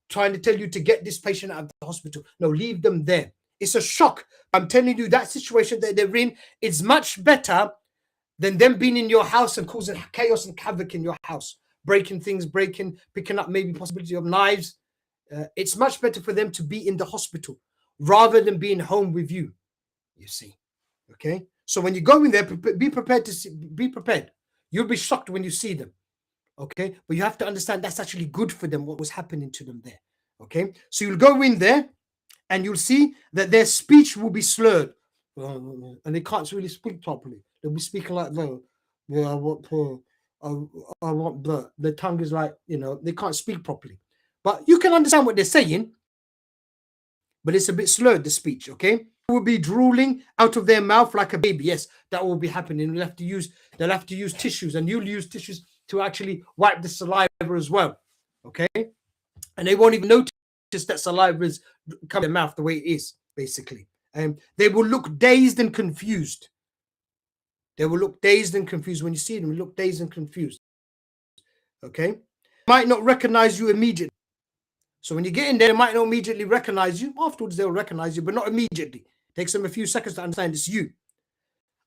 trying to tell you to get this patient out of the hospital. No, leave them there. It's a shock. I'm telling you, that situation that they're in is much better than them being in your house and causing chaos and havoc in your house, breaking things, picking up maybe possibility of knives. It's much better for them to be in the hospital rather than being home with you, you see. Okay, so when you go in there, be prepared to see, be prepared. You'll be shocked when you see them. Okay, but you have to understand that's actually good for them, what was happening to them there. Okay, so you'll go in there and you'll see that their speech will be slurred, and they can't really speak properly. They'll be speaking like, no, yeah, I want the tongue is like, you know, they can't speak properly. But you can understand what they're saying, but it's a bit slurred, the speech, okay? Will be drooling out of their mouth like a baby. Yes, that will be happening. They'll have to use tissues, and you'll use tissues to actually wipe the saliva as well, okay? And they won't even notice that saliva is coming in their mouth the way it is, basically. And they will look dazed and confused. They will look dazed and confused when you see them. They look dazed and confused, okay? Might not recognize you immediately. So when you get in there, they might not immediately recognize you. Afterwards, they'll recognize you, but not immediately. It takes them a few seconds to understand it's you.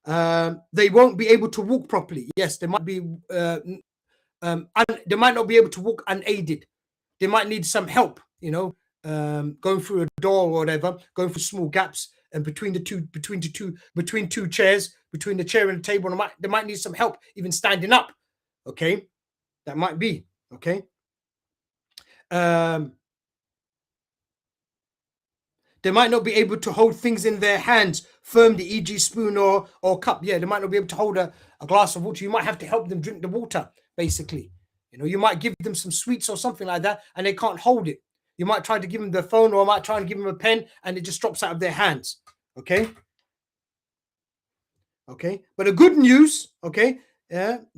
They won't be able to walk properly. Yes, they might be. They might not be able to walk unaided. They might need some help. You know, going through a door or whatever, going through small gaps, and between two chairs, between the chair and the table, they might need some help, even standing up. Okay, that might be okay. They might not be able to hold things in their hands firmly, e.g. spoon or cup. Yeah, they might not be able to hold a glass of water. You might have to help them drink the water, basically. You know, you might give them some sweets or something like that, and they can't hold it. You might try to give them the phone, or might try and give them a pen, and it just drops out of their hands. Okay. Okay. But the good news, okay,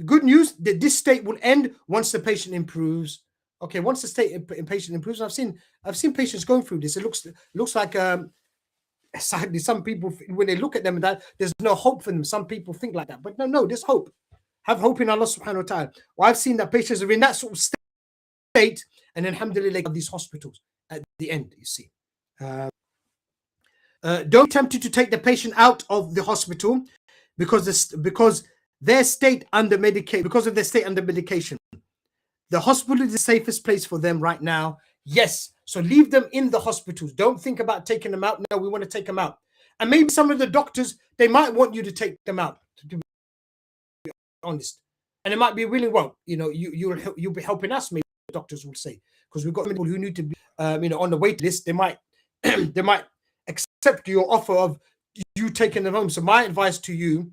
good news that this state will end once the patient improves. Okay, once the patient improves, I've seen patients going through this. It looks like sadly some people, when they look at them, that there's no hope for them. Some people think like that, but no, there's hope. Have hope in Allah subhanahu wa ta'ala. Well, I've seen that patients are in that sort of state, and then alhamdulillah, have these hospitals at the end, you see. Don't be tempted to take the patient out of the hospital because of their state under medication. The hospital is the safest place for them right now. Yes, so leave them in the hospitals. Don't think about taking them out. No, we want to take them out. And maybe some of the doctors, they might want you to take them out, to be honest. And it might be really well, you'll be helping us, maybe the doctors will say, because we've got people who need to be on the wait list. They might they might accept your offer of you taking them home. So my advice to you,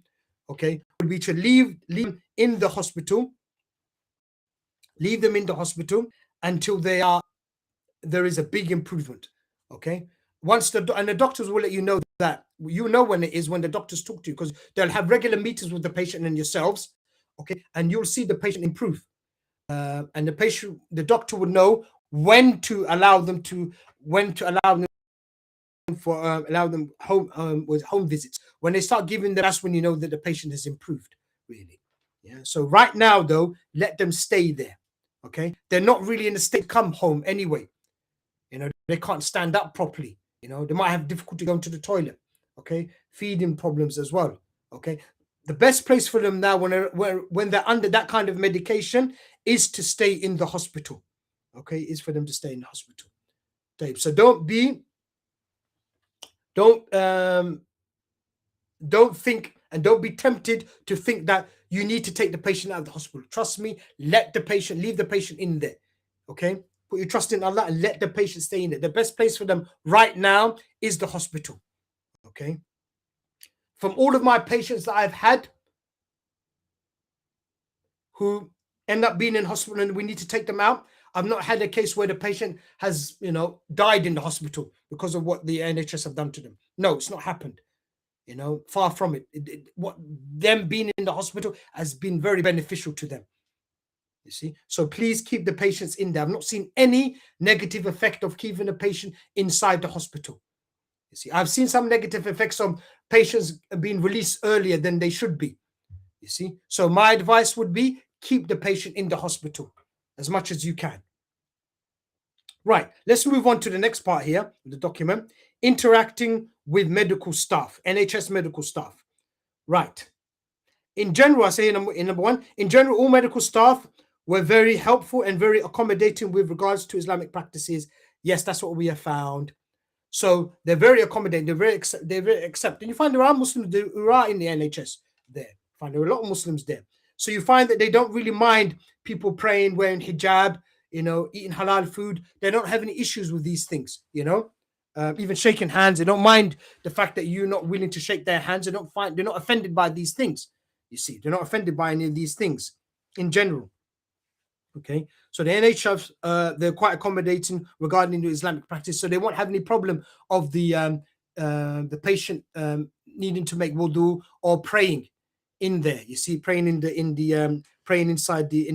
okay, would be to leave them in the hospital. Leave them in the hospital until there is a big improvement. Okay. And the doctors will let you know that. You know when it is, when the doctors talk to you, because they'll have regular meetings with the patient and yourselves. Okay. And you'll see the patient improve. And the doctor would know when to allow them home with home visits. When they start giving them, that's when you know that the patient has improved, really. Yeah. So right now, though, let them stay there. Okay. They're not really in a state to come home anyway. They can't stand up properly. They might have difficulty going to the toilet. Okay. Feeding problems as well. Okay. The best place for them now, when they're under that kind of medication, is to stay in the hospital. Okay. Is for them to stay in the hospital. So don't think, and don't be tempted to think that you need to take the patient out of the hospital. Trust me, leave the patient in there. Okay? Put your trust in Allah and let the patient stay in there. The best place for them right now is the hospital. Okay? From all of my patients that I've had who end up being in hospital and we need to take them out, I've not had a case where the patient has, died in the hospital because of what the NHS have done to them. No, it's not happened. Far from it. What them being in the hospital has been very beneficial to them. You see, so please keep the patients in there. I've not seen any negative effect of keeping a patient inside the hospital. You see, I've seen some negative effects of patients being released earlier than they should be. You see, so my advice would be keep the patient in the hospital as much as you can. Right, let's move on to the next part here, the document. Interacting with medical staff, NHS medical staff. Right. In general, I say in number one, in general, all medical staff were very helpful and very accommodating with regards to Islamic practices. Yes, that's what we have found. So they're very accommodating, they're very accepting. You find there are Muslims who are in the NHS there. You find there are a lot of Muslims there. So you find that they don't really mind people praying, wearing hijab, eating halal food. They don't have any issues with these things, even shaking hands. They don't mind the fact that you're not willing to shake their hands. They're not offended by these things. You see, they're not offended by any of these things in general. Okay, so the NHS, they're quite accommodating regarding the Islamic practice, so they won't have any problem of the patient needing to make wudu or praying in there. You see, praying praying inside the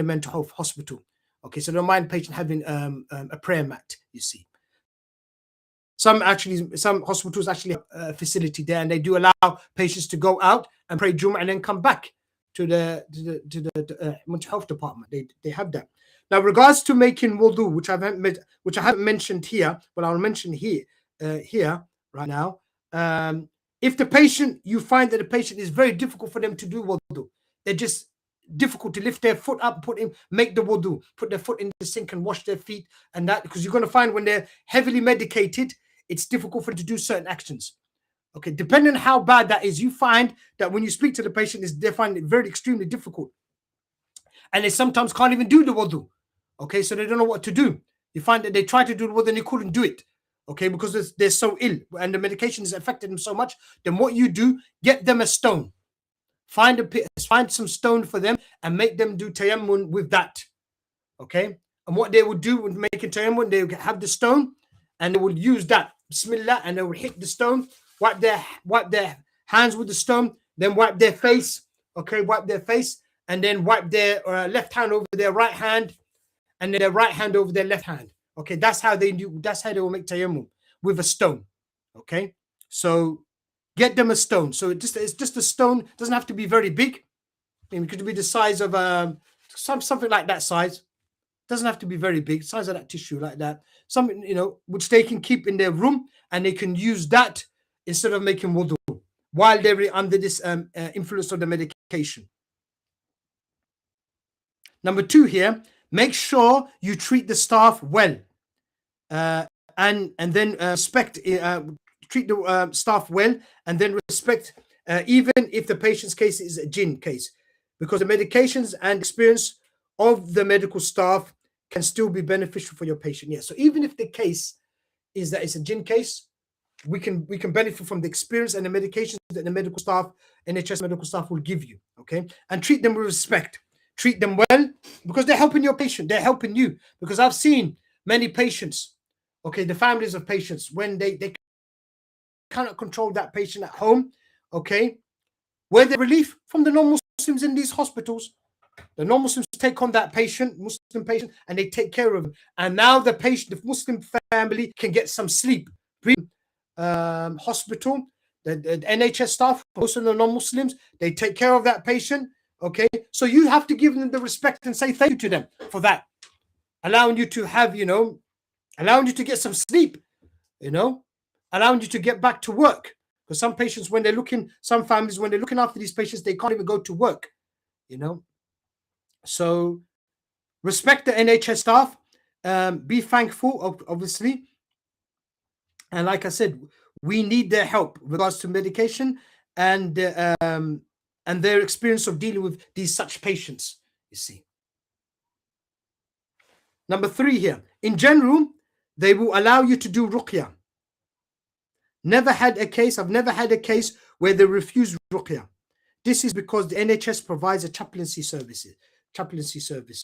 mental health hospital. Okay, so they don't mind patient having a prayer mat. You see, some hospitals actually have a facility there, and they do allow patients to go out and pray Jummah and then come back to the mental health department. They have that. Now, regards to making wudu, which I haven't mentioned here, but I'll mention here right now. If you find that the patient is very difficult for them to do wudu, they're just difficult to lift their foot up, make the wudu, put their foot in the sink and wash their feet, and that, because you're going to find when they're heavily medicated, it's difficult for them to do certain actions. Okay, depending on how bad that is, you find that when you speak to the patient, they find it very extremely difficult, and they sometimes can't even do the wudu. Okay, so they don't know what to do. You find that they try to do the wudu and they couldn't do it. Okay, because they're so ill and the medication has affected them so much. Then what you do, get them a stone. Find some stone for them and make them do tayammum with that. Okay, and what they would do with making tayammum, they would have the stone and they would use that Bismillah, and they will hit the stone, wipe their hands with the stone, then wipe their face. Okay, wipe their face, and then wipe their left hand over their right hand, and then their right hand over their left hand. Okay, that's how they do. That's how they will make tayammum, with a stone. Okay, so get them a stone. So it's just a stone. It doesn't have to be very big. I mean, it could be the size of something like that size. Doesn't have to be very big, size of that tissue like that. Something, which they can keep in their room, and they can use that instead of making wudu while they're under this influence of the medication. Number 2 here, make sure you treat the staff well, and then respect. Treat the staff well, and then respect, even if the patient's case is a jinn case, because the medications and experience of the medical staff can still be beneficial for your patient. Yeah. So even if the case is that it's a jinn case, we can benefit from the experience and the medications that the medical staff, NHS medical staff, will give you. Okay, and treat them with respect. Treat them well, because they're helping your patient. They're helping you. Because I've seen many patients, okay, the families of patients, when they cannot control that patient at home, okay, where they relief from the non-Muslims in these hospitals. The non-Muslims take on that Muslim patient, and they take care of him. And now the Muslim family can get some sleep. Hospital, the NHS staff, most of the non-Muslims, they take care of that patient. Okay, so you have to give them the respect and say thank you to them for that, allowing you to have, allowing you to get some sleep, allowing you to get back to work. Because some patients, some families, when they're looking after these patients, they can't even go to work, So respect the NHS staff, be thankful, obviously. And like I said, we need their help with regards to medication and their experience of dealing with these such patients, you see. Number 3 here. In general, they will allow you to do ruqya. I've never had a case where they refuse ruqya. This is because the NHS provides a chaplaincy service,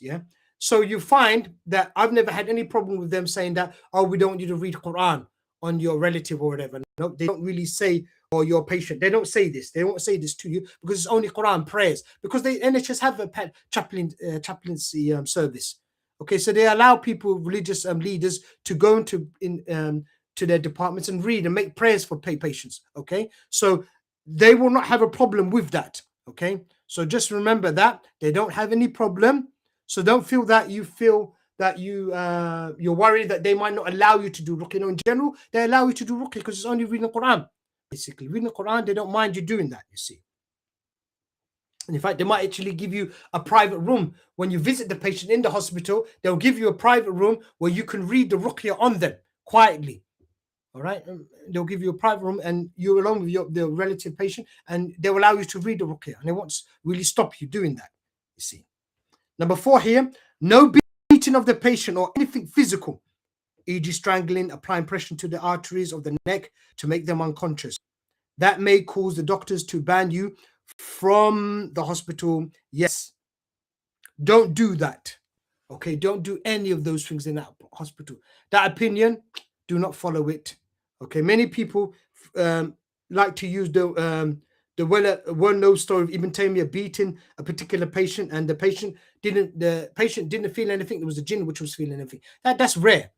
yeah. So you find that I've never had any problem with them saying that, we don't want you to read Quran on your relative or whatever. No, they don't really say, or your patient. They don't say this. They won't say this to you, because it's only Quran prayers. Because the NHS have a chaplaincy service. Okay, so they allow people, religious leaders, to go into to their departments and read and make prayers for patients. Okay, so they will not have a problem with that. Okay, so just remember that they don't have any problem. So don't feel that you're worried that they might not allow you to do ruqya. In general, they allow you to do ruqya because it's only reading the Quran. Basically, reading the Quran, they don't mind you doing that, you see. And in fact, they might actually give you a private room. When you visit the patient in the hospital, they'll give you a private room where you can read the ruqya on them quietly. All right, they'll give you a private room, and you're alone with the relative patient, and they will allow you to read the ruqya, and they won't really stop you doing that, you see. Number 4 here, no beating of the patient or anything physical, e.g. strangling, applying pressure to the arteries of the neck to make them unconscious. That may cause the doctors to ban you from the hospital. Yes, don't do that. Okay, don't do any of those things in that hospital. That opinion, do not follow it. Okay, many people like to use the well-known story of Ibn Taymiyyah beating a particular patient, and the patient didn't feel anything. It was the jinn which was feeling anything. That's rare.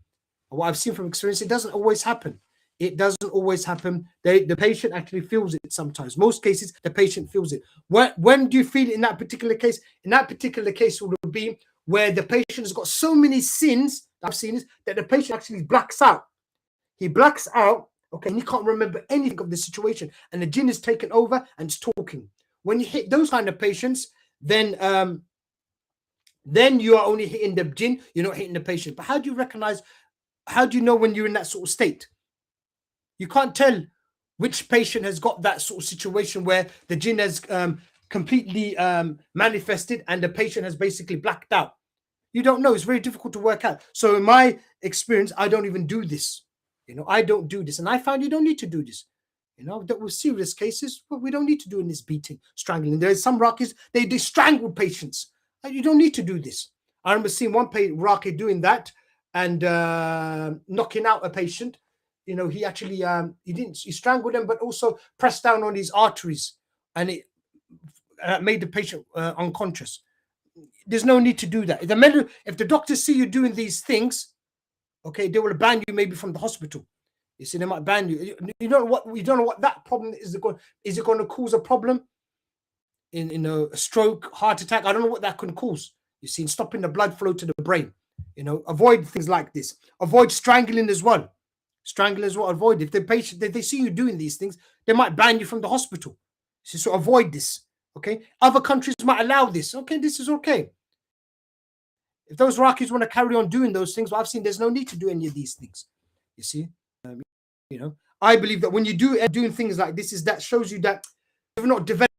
What I've seen from experience, it doesn't always happen. It doesn't always happen. The patient actually feels it sometimes. Most cases, the patient feels it. When do you feel it in that particular case? In that particular case, it would be where the patient has got so many sins, I've seen this, that the patient actually blacks out. He blacks out, okay, and he can't remember anything of the situation, and the jinn is taken over and it's talking. When you hit those kind of patients, then you are only hitting the jinn, you're not hitting the patient. But how do you know when you're in that sort of state? You can't tell which patient has got that sort of situation where the jinn has completely manifested and the patient has basically blacked out. You don't know. It's very difficult to work out. So in my experience, I don't even do this. I don't do this. And I found you don't need to do this. That with serious cases, but we don't need to do in this beating, strangling. There's some Raaqis, they strangle patients. You don't need to do this. I remember seeing one Raaqi doing that and knocking out a patient. he actually he strangled them, but also pressed down on his arteries, and it made the patient unconscious. There's no need to do that. If the doctors see you doing these things, okay, they will ban you maybe from the hospital. You see, they might ban you. You don't know what that problem is. Is it going to cause a problem in a stroke, heart attack? I don't know what that can cause. You see, in stopping the blood flow to the brain. Avoid things like this. Avoid strangling as well. Strangling as well. Avoid. If they see you doing these things, they might ban you from the hospital. So avoid this. Okay. Other countries might allow this. Okay, this is okay. If those Raaqis want to carry on doing those things, well, I've seen there's no need to do any of these things. You see, I believe that when you doing things like this, that shows you that you've not developed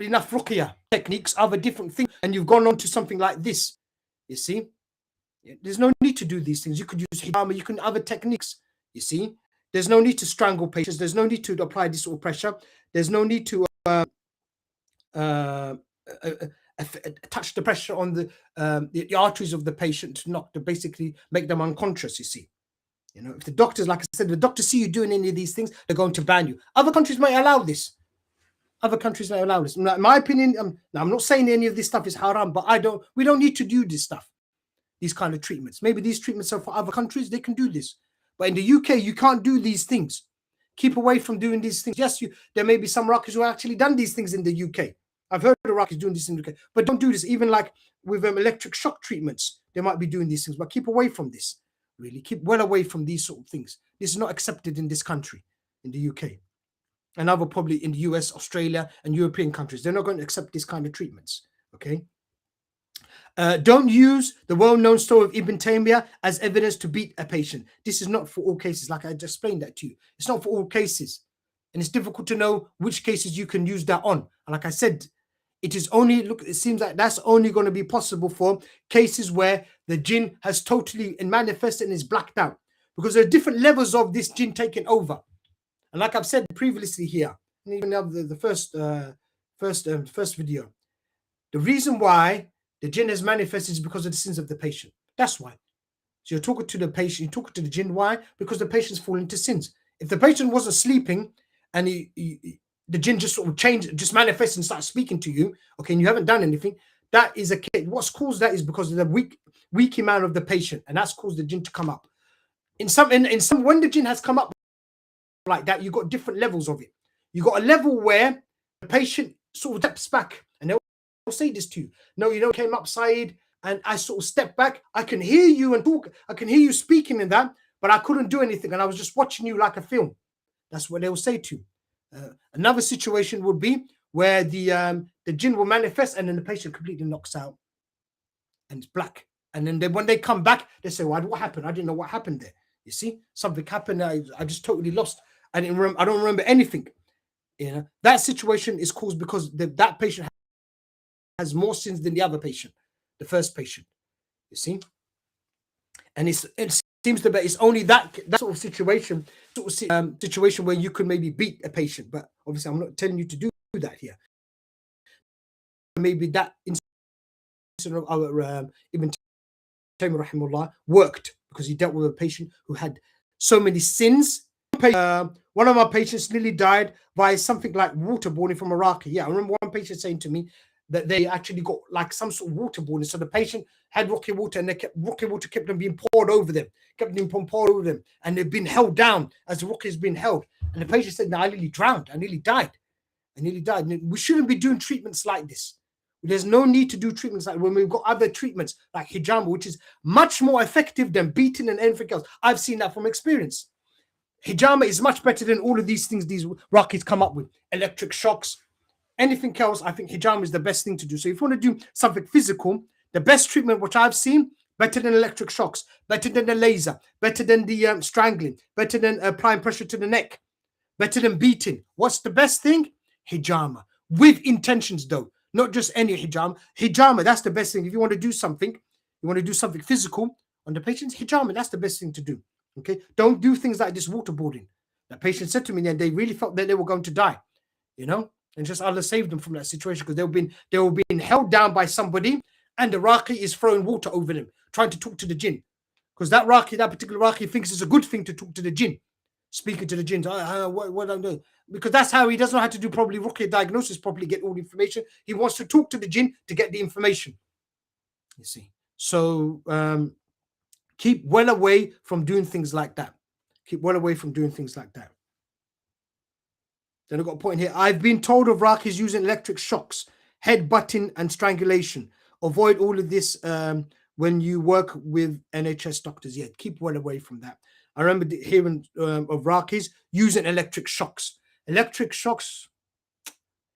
enough ruqya techniques, other different things, and you've gone on to something like this. You see, there's no need to do these things. You could use hijama, you can other techniques. You see, there's no need to strangle patients. There's no need to apply this sort of pressure. There's no need to touch the pressure on the arteries of the patient to basically make them unconscious. You see, if the doctors, like I said, the doctors see you doing any of these things, they're going to ban you. Other countries may allow this. Other countries may allow this. In my opinion, now I'm not saying any of this stuff is haram, but we don't need to do this stuff, these kind of treatments. Maybe these treatments are for other countries, they can do this. But in the UK, you can't do these things. Keep away from doing these things. Yes, there may be some Raaqis who have actually done these things in the UK. I've heard of Raaqis doing this in the UK, but don't do this. Even like with electric shock treatments, they might be doing these things, but keep away from this. Really, keep well away from these sort of things. This is not accepted in this country, in the UK. And other probably in the US, Australia, and European countries. They're not going to accept this kind of treatments, okay? Don't use the well-known story of Ibn Taymiyyah as evidence to beat a patient. This is not for all cases, like I just explained that to you. It's not for all cases. And it's difficult to know which cases you can use that on. And like I said, it seems like that's only going to be possible for cases where the jinn has totally manifested and is blacked out. Because there are different levels of this jinn taking over. And like I've said previously here, even the first video, the reason why the jinn has manifested is because of the sins of the patient. That's why. So you're talking to the patient, you're talking to the jinn. Why? Because the patient's fallen into sins. If the patient wasn't sleeping and the jinn just sort of just manifests and starts speaking to you, okay, and you haven't done anything, that is a case. What's caused that is because of the weak iman of the patient, and that's caused the jinn to come up. In some, when the jinn has come up like that, you've got different levels of it. You got a level where the patient sort of steps back, and they'll say this to you. No, came up, Saeed, and I sort of stepped back. I can hear you and talk. I can hear you speaking in that, but I couldn't do anything, and I was just watching you like a film. That's what they will say to you. Another situation would be where the jinn will manifest, and then the patient completely knocks out, and it's black. And then when they come back, they say, "Well, what happened? I didn't know what happened there. You see, something happened. I just totally lost. I don't remember anything." That situation is caused because that patient has more sins than the other patient, the first patient. You see, and it seems to be it's only that sort of situation, situation where you could maybe beat a patient. But obviously, I'm not telling you to do that here. Maybe that incident of our Ibn Taymiyyah rahimahullah worked because he dealt with a patient who had so many sins. One of my patients nearly died by something like waterboarding from Raaqi. Yeah, I remember one patient saying to me that they actually got like some sort of waterboarding. So the patient had Raaqi water, and Raaqi water kept on being poured over them, and they've been held down as the Raaqi has been held. And the patient said, "No, I nearly drowned. I nearly died. We shouldn't be doing treatments like this. There's no need to do treatments like when we've got other treatments like hijama, which is much more effective than beating and anything else. I've seen that from experience. Hijama is much better than all of these things these Raaqis come up with. Electric shocks, anything else. I think hijama is the best thing to do. So if you want to do something physical, the best treatment which I've seen, better than electric shocks, better than the laser, better than the strangling, better than applying pressure to the neck, better than beating. What's the best thing? Hijama. With intentions though, not just any hijama. Hijama, that's the best thing. If you want to do something, physical on the patients, hijama, that's the best thing to do. Okay, don't do things like this waterboarding. That patient said to me, and they really felt that they were going to die, and just Allah saved them from that situation because they were being held down by somebody, and the Raaqi is throwing water over them, trying to talk to the jinn, because that particular Raaqi thinks it's a good thing to talk to the jinn. speaking to the jinn. What I'm doing, because that's how he doesn't know how to do probably ruqya diagnosis properly, get all the information. He wants to talk to the jinn to get the information. You see, so keep well away from doing things like that. Keep well away from doing things like that. Then I've got a point here. I've been told of Raaqis using electric shocks, headbutting, and strangulation. Avoid all of this when you work with NHS doctors. Yeah, keep well away from that. I remember hearing of Raaqis using electric shocks. Electric shocks.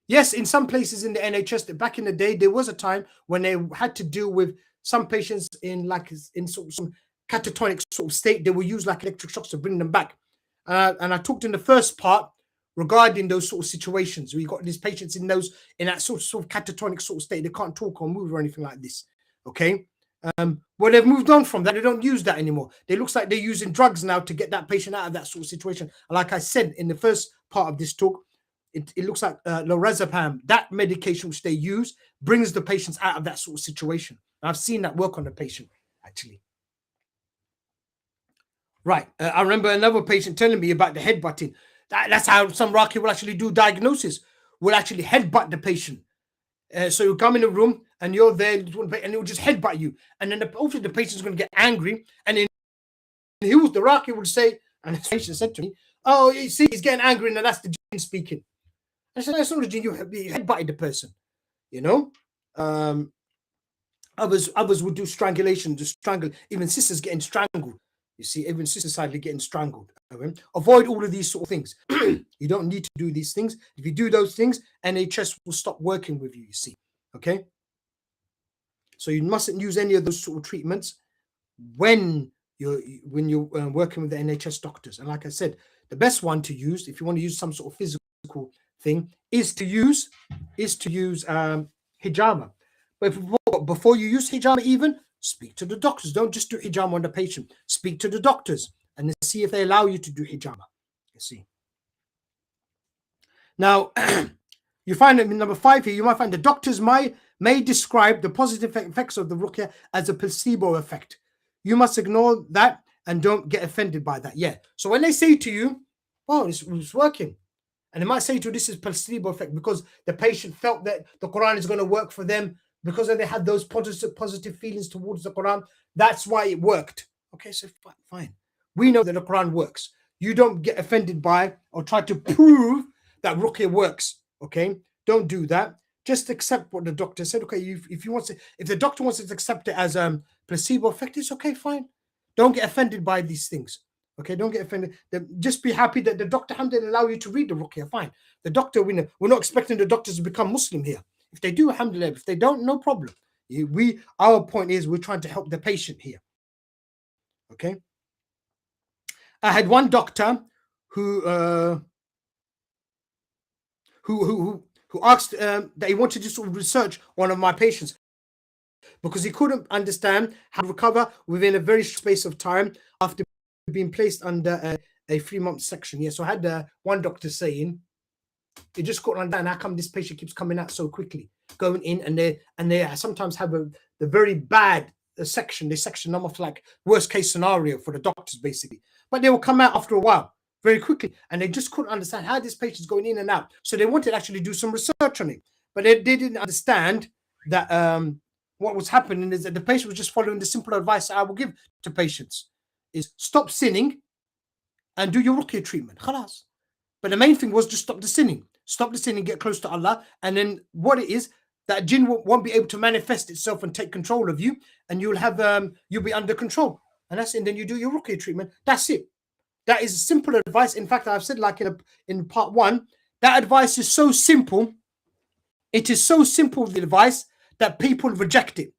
Yes, in some places in the NHS, back in the day, there was a time when they had to deal with some patients in sort of some catatonic sort of state. They will use like electric shocks to bring them back. And I talked in the first part regarding those sort of situations. We got these patients in that sort of catatonic sort of state. They can't talk or move or anything like this. Okay. Well, they've moved on from that. They don't use that anymore. It looks like they're using drugs now to get that patient out of that sort of situation. And like I said in the first part of this talk, it looks like lorazepam, that medication which they use, brings the patients out of that sort of situation. I've seen that work on the patient, actually. Right. I remember another patient telling me about the headbutting. That's how some Raaqi will actually do diagnosis, will actually headbutt the patient. So you come in a room and you're there and it will just headbutt you. And then obviously the patient's going to get angry. And then the Raaqi would say, and the patient said to me, oh, you see, he's getting angry and that's the jinn speaking. I said, that's not the jinn, you headbutted the person, you know. Others would do strangulation, to strangle, even sisters getting strangled. You see, even sisters sadly getting strangled. Okay? Avoid all of these sort of things. You don't need to do these things. If you do those things, NHS will stop working with you, you see. Okay? So you mustn't use any of those sort of treatments when you're working with the NHS doctors. And like I said, the best one to use, if you want to use some sort of physical thing, is to use hijama. But before you use hijama, even speak to the doctors. Don't just do hijama on the patient. Speak to the doctors and see if they allow you to do hijama. You see. Now, you find in number 5 here, you might find the doctors may describe the positive effects of the ruqya as a placebo effect. You must ignore that and don't get offended by that. Yeah. So when they say to you, oh, it's working. And they might say to you, this is placebo effect because the patient felt that the Quran is going to work for them because they had those positive feelings towards the Quran. That's why it worked. Okay, so fine. We know that the Quran works. You don't get offended by or try to prove that ruqya works. Okay, don't do that. Just accept what the doctor said. Okay, if the doctor wants to accept it as placebo effect, it's okay, fine. Don't get offended by these things. Okay, don't get offended. Just be happy that the doctor didn't allow you to read the ruqya. Fine. The doctor, we're not expecting the doctors to become Muslim here. If they do, alhamdulillah. If they don't, no problem. Our point is we're trying to help the patient here. Okay. I had one doctor who asked that he wanted to sort of research one of my patients because he couldn't understand how to recover within a very short space of time after being placed under a 3-month section. Yeah, so I had one doctor saying, they just couldn't understand how come this patient keeps coming out so quickly, going in, and they sometimes have the very bad section. They section them off like worst case scenario for the doctors, basically. But they will come out after a while, very quickly, and they just couldn't understand how this patient's going in and out. So they wanted to actually do some research on it, but they didn't understand that what was happening is that the patient was just following the simple advice I will give to patients: is stop sinning and do your ruqya treatment. Khalas. But the main thing was just stop the sinning. Stop the sinning, get close to Allah. And then what it is, that jinn won't be able to manifest itself and take control of you. And you'll be under control. And that's it. And then you do your ruqya treatment. That's it. That is simple advice. In fact, I've said like in part 1, that advice is so simple. It is so simple, the advice, that people reject it.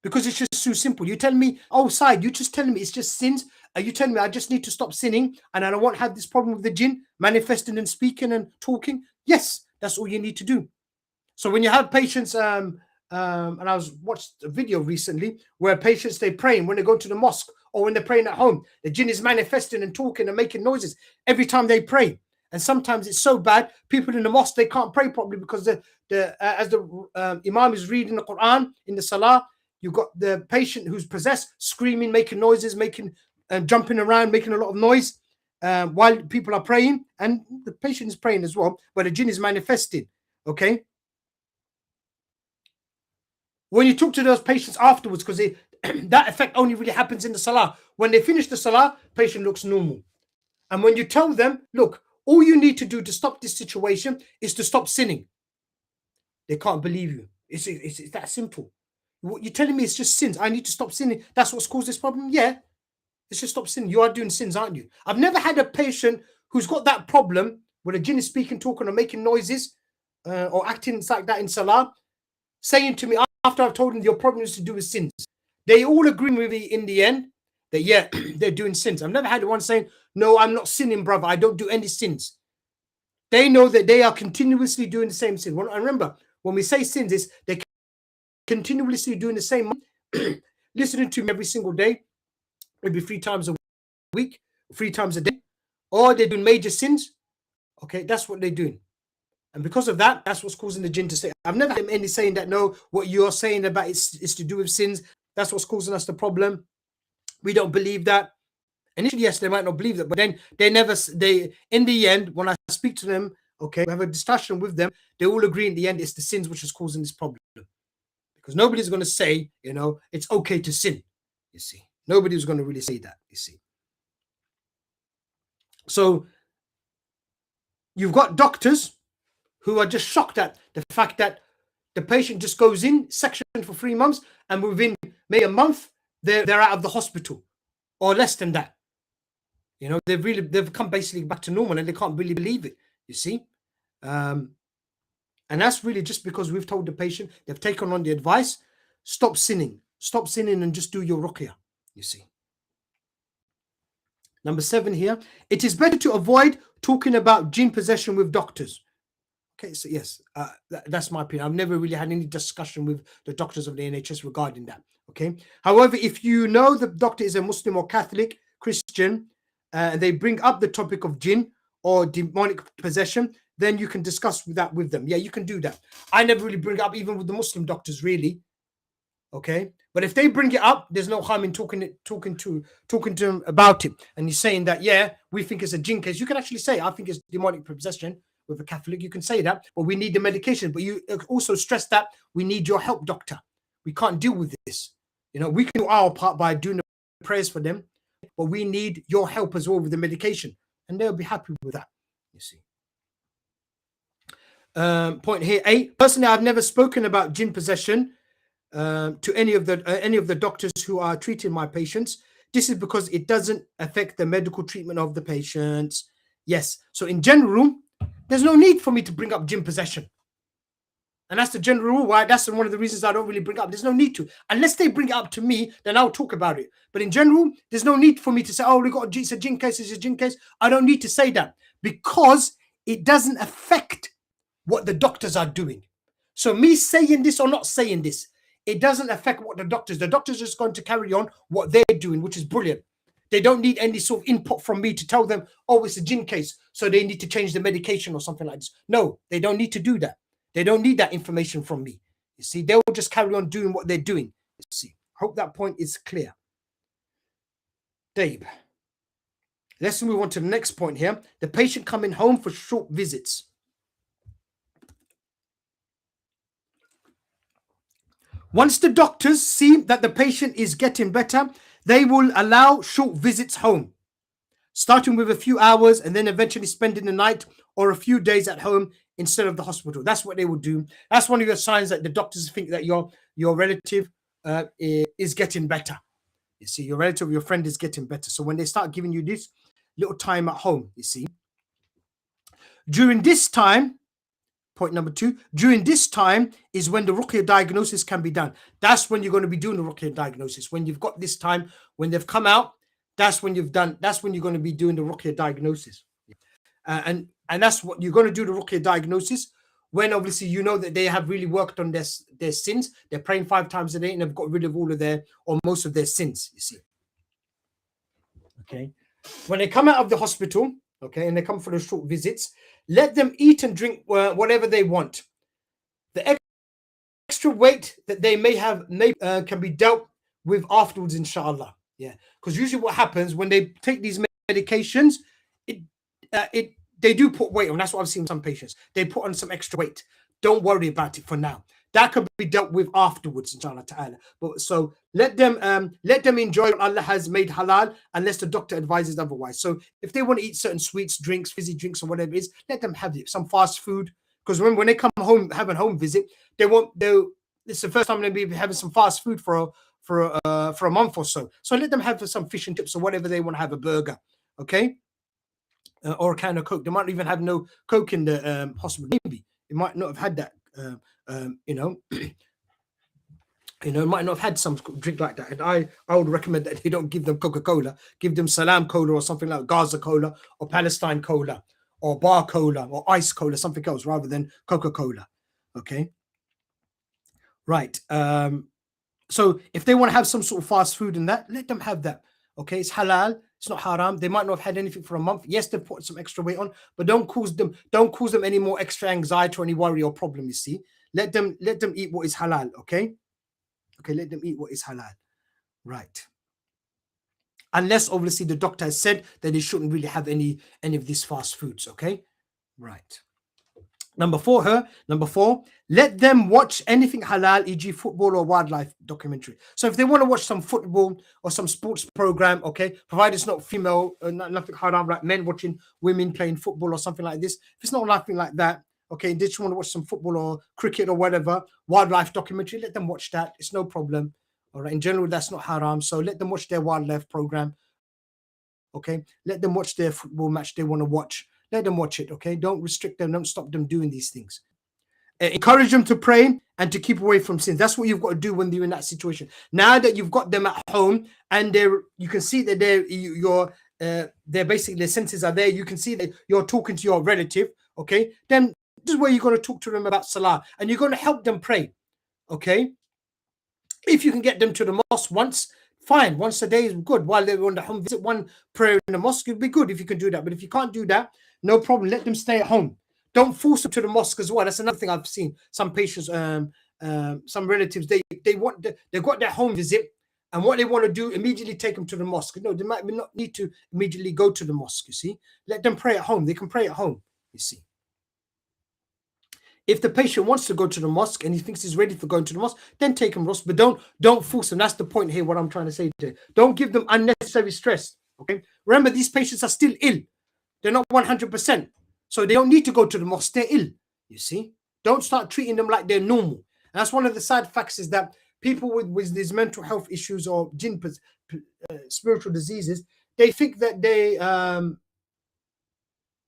Because it's just too simple. You tell me, oh, Saeed, you're just telling me it's just sins. Are you telling me I just need to stop sinning and I don't want to have this problem with the jinn manifesting and speaking and talking? Yes, that's all you need to do. So when you have patients, and I watched a video recently where patients, they praying when they go to the mosque or when they're praying at home, the jinn is manifesting and talking and making noises every time they pray. And sometimes it's so bad, people in the mosque, they can't pray properly because as the imam is reading the Quran in the salah, you've got the patient who's possessed screaming, making noises, jumping around, making a lot of noise. while people are praying, and the patient is praying as well, but the jinn is manifesting. Okay. When you talk to those patients afterwards, because that effect only really happens in the salah. When they finish the salah, patient looks normal. And when you tell them, look, all you need to do to stop this situation is to stop sinning, they can't believe you. It's that simple. What you're telling me is just sins. I need to stop sinning. That's what's caused this problem. Yeah, it's just stop sinning. You are doing sins, aren't you? I've never had a patient who's got that problem where the jinn is speaking, talking, or making noises, or acting like that in salah, saying to me after I've told them your problem is to do with sins. They all agree with me in the end that, yeah, they're doing sins. I've never had one saying, no, I'm not sinning, brother. I don't do any sins. They know that they are continuously doing the same sin. I remember when we say sins, is they're continuously doing the same, listening to me every single day, maybe 3 times a week, 3 times a day, or they're doing major sins. Okay, that's what they're doing. And because of that, that's what's causing the jinn to say. I've never had any saying that, no, what you're saying about is to do with sins. That's what's causing us the problem. We don't believe that. Initially, yes, they might not believe that, but then in the end, when I speak to them, okay, we have a discussion with them, they all agree in the end it's the sins which is causing this problem. Because nobody's going to say, it's okay to sin, you see. Nobody's going to really say that, you see. So you've got doctors who are just shocked at the fact that the patient just goes in section for 3 months, and within maybe a month, they're out of the hospital, or less than that. They've come basically back to normal, and they can't really believe it, you see. And that's really just because we've told the patient, they've taken on the advice, stop sinning and just do your ruqyah, you see. Number 7 here, it is better to avoid talking about jinn possession with doctors. Okay, so yes, that's my opinion. I've never really had any discussion with the doctors of the NHS regarding that. Okay. However, if you know the doctor is a Muslim or Catholic, Christian, and they bring up the topic of jinn or demonic possession, then you can discuss that with them. Yeah, you can do that. I never really bring it up even with the Muslim doctors, really. Okay, but if they bring it up, there's no harm in talking to them about it. And you're saying that, yeah, we think it's a jinn case. You can actually say, I think it's demonic possession with a Catholic. You can say that, but we need the medication. But you also stress that we need your help, doctor. We can't deal with this. We can do our part by doing the prayers for them, but we need your help as well with the medication, and they'll be happy with that, you see. Point here 8. Personally, I've never spoken about jinn possession to any of the doctors who are treating my patients. This is because it doesn't affect the medical treatment of the patients. Yes. So in general, there's no need for me to bring up jinn possession. And that's the general rule. Why? That's one of the reasons I don't really bring it up. There's no need to. Unless they bring it up to me, then I'll talk about it. But in general, there's no need for me to say, oh, it's a jinn case, it's a jinn case. I don't need to say that because it doesn't affect what the doctors are doing. So me saying this or not saying this, it doesn't affect what the doctors are just going to carry on what they're doing, which is brilliant. They don't need any sort of input from me to tell them, oh, it's a jinn case, so they need to change the medication or something like this. No, they don't need to do that. They don't need that information from me. You see, they'll just carry on doing what they're doing. You see, hope that point is clear. Dave, let's move on to the next point here. The patient coming home for short visits. Once the doctors see that the patient is getting better, they will allow short visits home, starting with a few hours and then eventually spending the night or a few days at home instead of the hospital. That's what they will do. That's one of your signs that the doctors think that your relative is getting better. You see, your relative, your friend is getting better. So when they start giving you this little time at home, you see, during this time, point number 2, during this time is when the ruqyah diagnosis can be done. That's when you're going to be doing the ruqyah diagnosis. When you've got this time, when they've come out, that's when you're going to be doing the ruqyah diagnosis. And that's what you're going to do, the ruqyah diagnosis, when obviously you know that they have really worked on their sins. They're praying 5 times a day and they've got rid of all of their, or most of their sins, you see. Okay. When they come out of the hospital, okay, and they come for the short visits, let them eat and drink whatever they want. The extra weight that they may have can be dealt with afterwards, inshallah. Yeah, because usually what happens when they take these medications, they do put weight on. That's what I've seen with some patients. They put on some extra weight. Don't worry about it for now. That could be dealt with afterwards, inshallah ta'ala. But so let them enjoy what Allah has made halal unless the doctor advises otherwise. So if they want to eat certain sweets, drinks, fizzy drinks, or whatever it is, let them have it. Some fast food. Because when they come home, have a home visit, it's the first time they'll be having some fast food for a month or so. So let them have some fish and chips or whatever they want to have, a burger, okay? Or a can of Coke. They might even have no Coke in the hospital. Maybe it might not have had that. Might not have had some drink like that. And I would recommend that they don't give them Coca-Cola. Give them Salam Cola or something like Gaza Cola or Palestine Cola or Bar Cola or Ice Cola, something else rather than Coca-Cola. Okay. Right. So if they want to have some sort of fast food and that, let them have that. Okay, it's halal. It's not haram. They might not have had anything for a month. Yes, they've put some extra weight on, but don't cause them any more extra anxiety or any worry or problem. You see, let them eat what is halal. Okay, let them eat what is halal. Right. Unless obviously the doctor has said that they shouldn't really have any of these fast foods. Okay, right. Number four, let them watch anything halal, e.g. football or wildlife documentary. So if they want to watch some football or some sports program, okay, provided it's not female, nothing haram, like men watching women playing football or something like this. If it's not nothing like that, okay, they just want to watch some football or cricket or whatever, wildlife documentary, let them watch that. It's no problem. All right, in general, that's not haram. So let them watch their wildlife program. Okay, let them watch their football match they want to watch. Let them watch it, okay? Don't restrict them. Don't stop them doing these things. Encourage them to pray and to keep away from sins. That's what you've got to do when you're in that situation. Now that you've got them at home and you can see that they're basically, their senses are there. You can see that you're talking to your relative, okay? Then this is where you're going to talk to them about salah and you're going to help them pray, okay? If you can get them to the mosque once, fine. Once a day is good. While they're on the home visit, one prayer in the mosque would be good if you can do that. But if you can't do that, no problem. Let them stay at home. Don't force them to the mosque as well. That's another thing I've seen. Some patients, some relatives, they've got their home visit, and what they want to do, immediately take them to the mosque. No, they might not need to immediately go to the mosque. You see, let them pray at home. They can pray at home. You see. If the patient wants to go to the mosque and he thinks he's ready for going to the mosque, then take him, Ross. But don't force them. That's the point here. What I'm trying to say today. Don't give them unnecessary stress. Okay. Remember, these patients are still ill. They're not 100%. So they don't need to go to the mosque. They're ill. You see? Don't start treating them like they're normal. And that's one of the side facts is that people with these mental health issues or jinn, spiritual diseases, they think that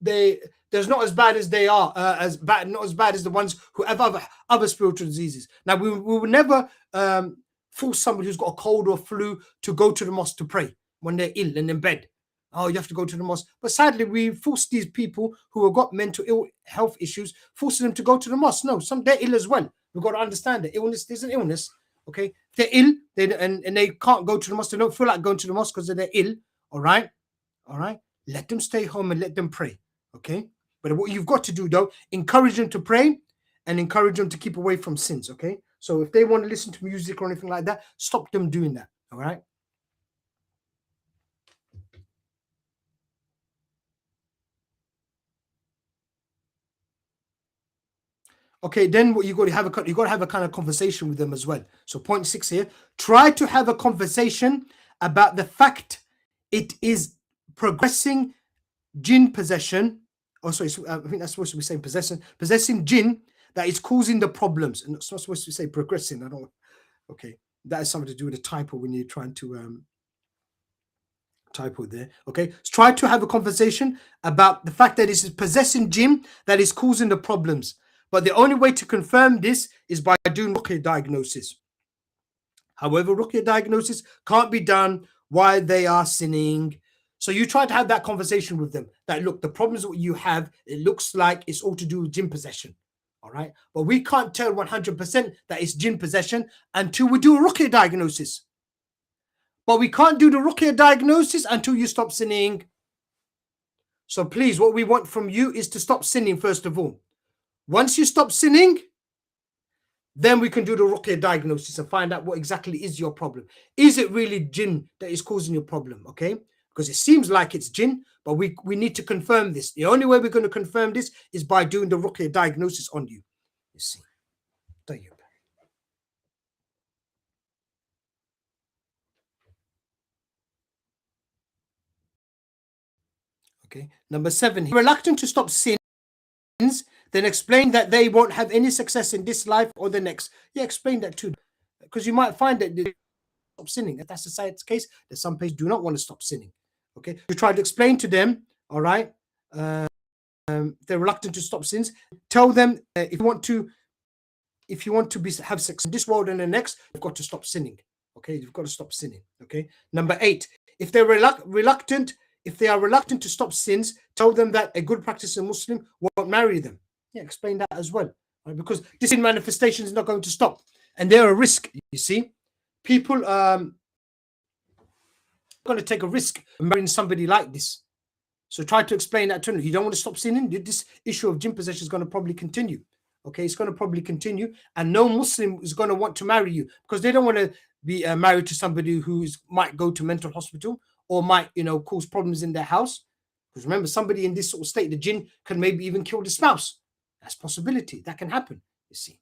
there's not as bad as they are, not as bad as the ones who have other spiritual diseases. Now, we will never force somebody who's got a cold or flu to go to the mosque to pray when they're ill and in bed. Oh, you have to go to the mosque. But sadly, we force these people who have got mental health issues, forcing them to go to the mosque. No, they're ill as well. We've got to understand that illness is an illness. Okay, if they're ill, and they can't go to the mosque. They don't feel like going to the mosque because they're ill. All right. Let them stay home and let them pray. Okay. But what you've got to do, though, encourage them to pray and encourage them to keep away from sins, okay? So if they want to listen to music or anything like that, stop them doing that, all right? Okay, then what you got to have a kind of conversation with them as well. So point 6 here, try to have a conversation about the fact it is progressing jinn possession. Oh, sorry, I think that's supposed to be saying possessing jinn that is causing the problems. And it's not supposed to say progressing. I don't. Okay, that is something to do with a typo when you're trying to typo there. Okay, so try to have a conversation about the fact that this is possessing jinn that is causing the problems. But the only way to confirm this is by doing ruqya diagnosis. However, ruqya diagnosis can't be done while they are sinning. So you try to have that conversation with them that, look, the problems that you have, it looks like it's all to do with jinn possession. All right. But we can't tell 100% that it's jinn possession until we do a ruqya diagnosis. But we can't do the ruqya diagnosis until you stop sinning. So please, what we want from you is to stop sinning first of all. Once you stop sinning, then we can do the ruqya diagnosis and find out what exactly is your problem. Is it really jinn that is causing your problem? Okay. because it seems like it's jinn, but we need to confirm this. The only way we're going to confirm this is by doing the ruqya diagnosis on you. You see. Tayyib. Okay. Number 7, reluctant to stop sins, then explain that they won't have any success in this life or the next. Yeah, explain that too, because you might find that they stop sinning. If that's the Saeed's case, that some patients do not want to stop sinning. Okay, you try to explain to them. All right, they're reluctant to stop sins. Tell them if you want to have success in this world and the next, you've got to stop sinning. Okay, you've got to stop sinning. Okay. Number 8, if they're reluctant. If they are reluctant to stop sins, tell them that a good practicing Muslim won't marry them. Yeah, explain that as well. Right? Because this sin manifestation is not going to stop. And they're a risk, you see. People going to take a risk marrying somebody like this. So try to explain that to them. You don't want to stop sinning. This issue of jinn possession is going to probably continue. Okay, it's going to probably continue. And no Muslim is going to want to marry you because they don't want to be married to somebody who might go to mental hospital or might, cause problems in their house. Because remember, somebody in this sort of state, the jinn can maybe even kill the spouse. That's a possibility. That can happen, you see.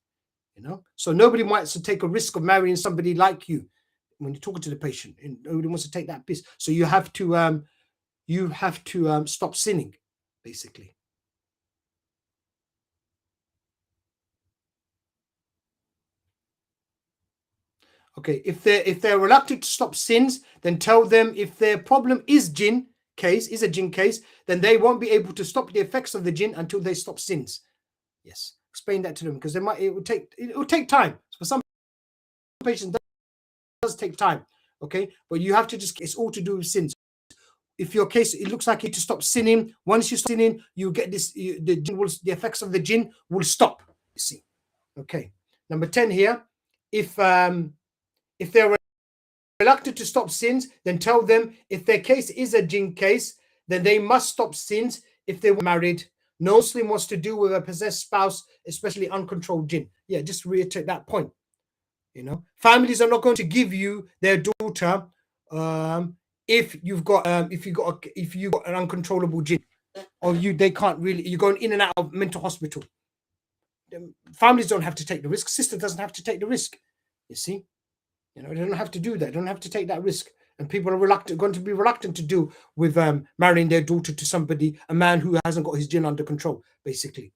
So nobody wants to take a risk of marrying somebody like you when you're talking to the patient. And nobody wants to take that piss. So you have to stop sinning, basically. Okay, if they're reluctant to stop sins, then tell them if their problem is a jinn case, then they won't be able to stop the effects of the jinn until they stop sins. Yes, explain that to them because it will take time. For some patients, it does take time. Okay, but you have to it's all to do with sins. If your case, it looks like you need to stop sinning. Once you stop sinning, you get this. The effects of the jinn will stop. You see. Okay. Number 10 here. If they're reluctant to stop sins, then tell them if their case is a jinn case, then they must stop sins if they were married. No Muslim wants to do with a possessed spouse, especially uncontrolled jinn. Yeah, just reiterate that point. Families are not going to give you their daughter if you've got an uncontrollable jinn, or they can't really. You're going in and out of mental hospital. Families don't have to take the risk. Sister doesn't have to take the risk. You see. They don't have to do that. They don't have to take that risk. And people are going to be reluctant to do with marrying their daughter to a man who hasn't got his jinn under control, basically.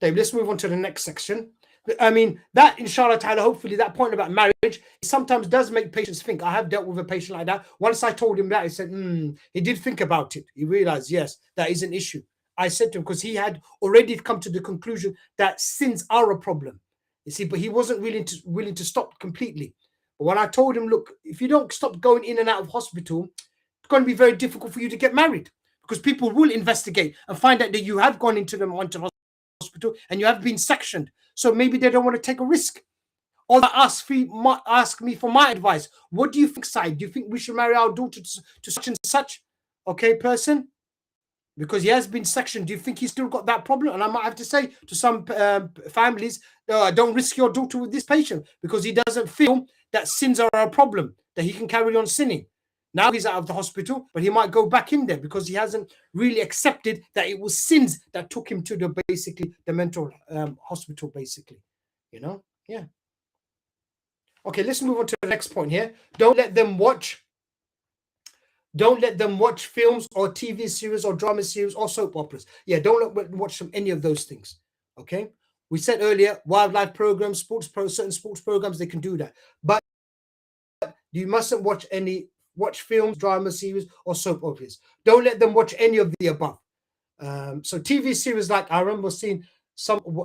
Dave, let's move on to the next section. I mean, that, inshallah ta'ala, hopefully that point about marriage sometimes does make patients think. I have dealt with a patient like that. Once I told him that, he said, he did think about it. He realized, yes, that is an issue. I said to him, because he had already come to the conclusion that sins are a problem. You see, but he wasn't willing to stop completely. But when I told him, look, if you don't stop going in and out of hospital, it's going to be very difficult for you to get married because people will investigate and find out that you have gone into the mental hospital and you have been sectioned. So maybe they don't want to take a risk. Or ask me for my advice. What do you think, Saeed? Do you think we should marry our daughter to such and such, person? Because he has been sectioned. Do you think he's still got that problem? And I might have to say to some families, don't risk your daughter with this patient because he doesn't feel that sins are a problem, that he can carry on sinning. Now he's out of the hospital, but he might go back in there because he hasn't really accepted that it was sins that took him to the mental hospital, basically. Yeah. Okay, let's move on to the next point here. Don't let them watch films or TV series or drama series or soap operas. Yeah, don't watch them, any of those things. Okay? We said earlier, wildlife programs, certain sports programs, they can do that. But you mustn't watch films, drama series, or soap operas. Don't let them watch any of the above. So TV series, like I remember seeing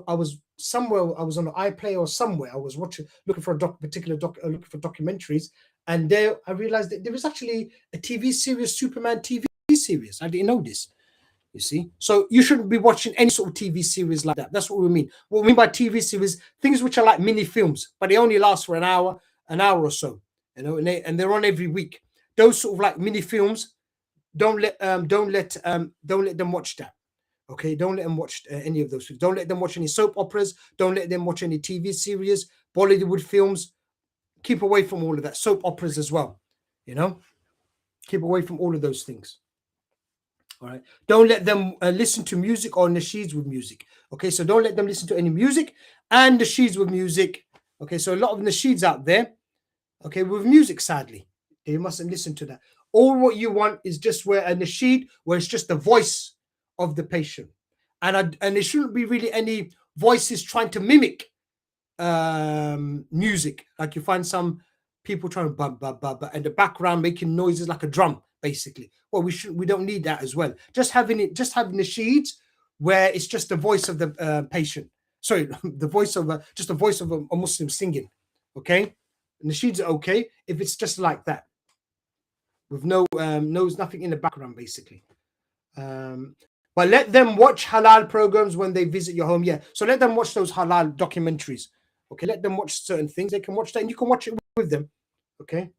I was on an iPlayer or somewhere. I was looking for looking for documentaries, and there I realized that there was actually a TV series, Superman TV series. I didn't know this. You see, so you shouldn't be watching any sort of TV series like that. That's what we mean. What we mean by TV series, things which are like mini films, but they only last for an hour or so. And they're on every week. Those sort of like mini films, don't let them watch that. Okay, don't let them watch any of those things. Don't let them watch any soap operas. Don't let them watch any TV series, Bollywood films. Keep away from all of that. Soap operas as well, Keep away from all of those things. All right. Don't let them listen to music or nasheeds with music. Okay. So don't let them listen to any music and nasheeds with music. Okay. So a lot of nasheeds out there, okay, with music, sadly, you mustn't listen to that. All what you want is just where a nasheed, where it's just the voice of the patient. And there shouldn't be really any voices trying to mimic music. Like you find some people trying to bum, bum, bum, bum, and the background making noises like a drum, basically. Well, we don't need that as well. Just having the sheets where it's just the voice of the patient. Sorry, the voice of just the voice of a Muslim singing. Okay, and the sheets are okay if it's just like that, with nothing in the background, basically. But let them watch halal programs when they visit your home. Yeah, so let them watch those halal documentaries. Okay, let them watch certain things. They can watch that, and you can watch it with them. Okay.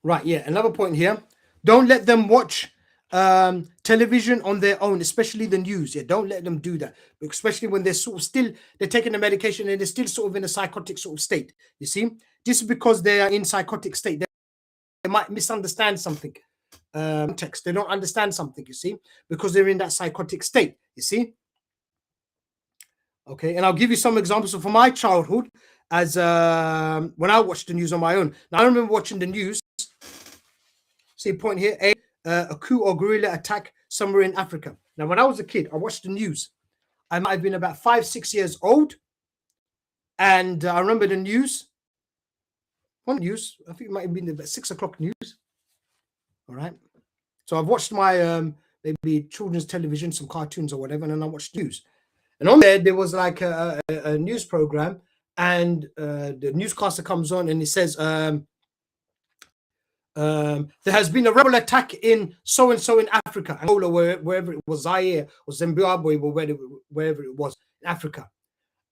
Right. Yeah. Another point here. Don't let them watch television on their own, especially the news. Yeah. Don't let them do that, especially when they're sort of they're taking the medication and they're still sort of in a psychotic sort of state. You see, this is because they are in psychotic state. They might misunderstand something. Text. They don't understand something. You see, because they're in that psychotic state. You see. Okay, and I'll give you some examples from my childhood as when I watched the news on my own. Now I remember watching the news. See point here, a coup or guerrilla attack somewhere in Africa. Now, when I was a kid, I watched the news. I might have been about 5-6 years old, and I remember the news. One news, I think it might have been about 6 o'clock news. All right, so I've watched my maybe children's television, some cartoons or whatever, and then I watched news. And on there was like a news program, and the newscaster comes on and he says, there has been a rebel attack in so and so in Africa, Angola, wherever it was, Zaire or Zimbabwe, or wherever it was in Africa,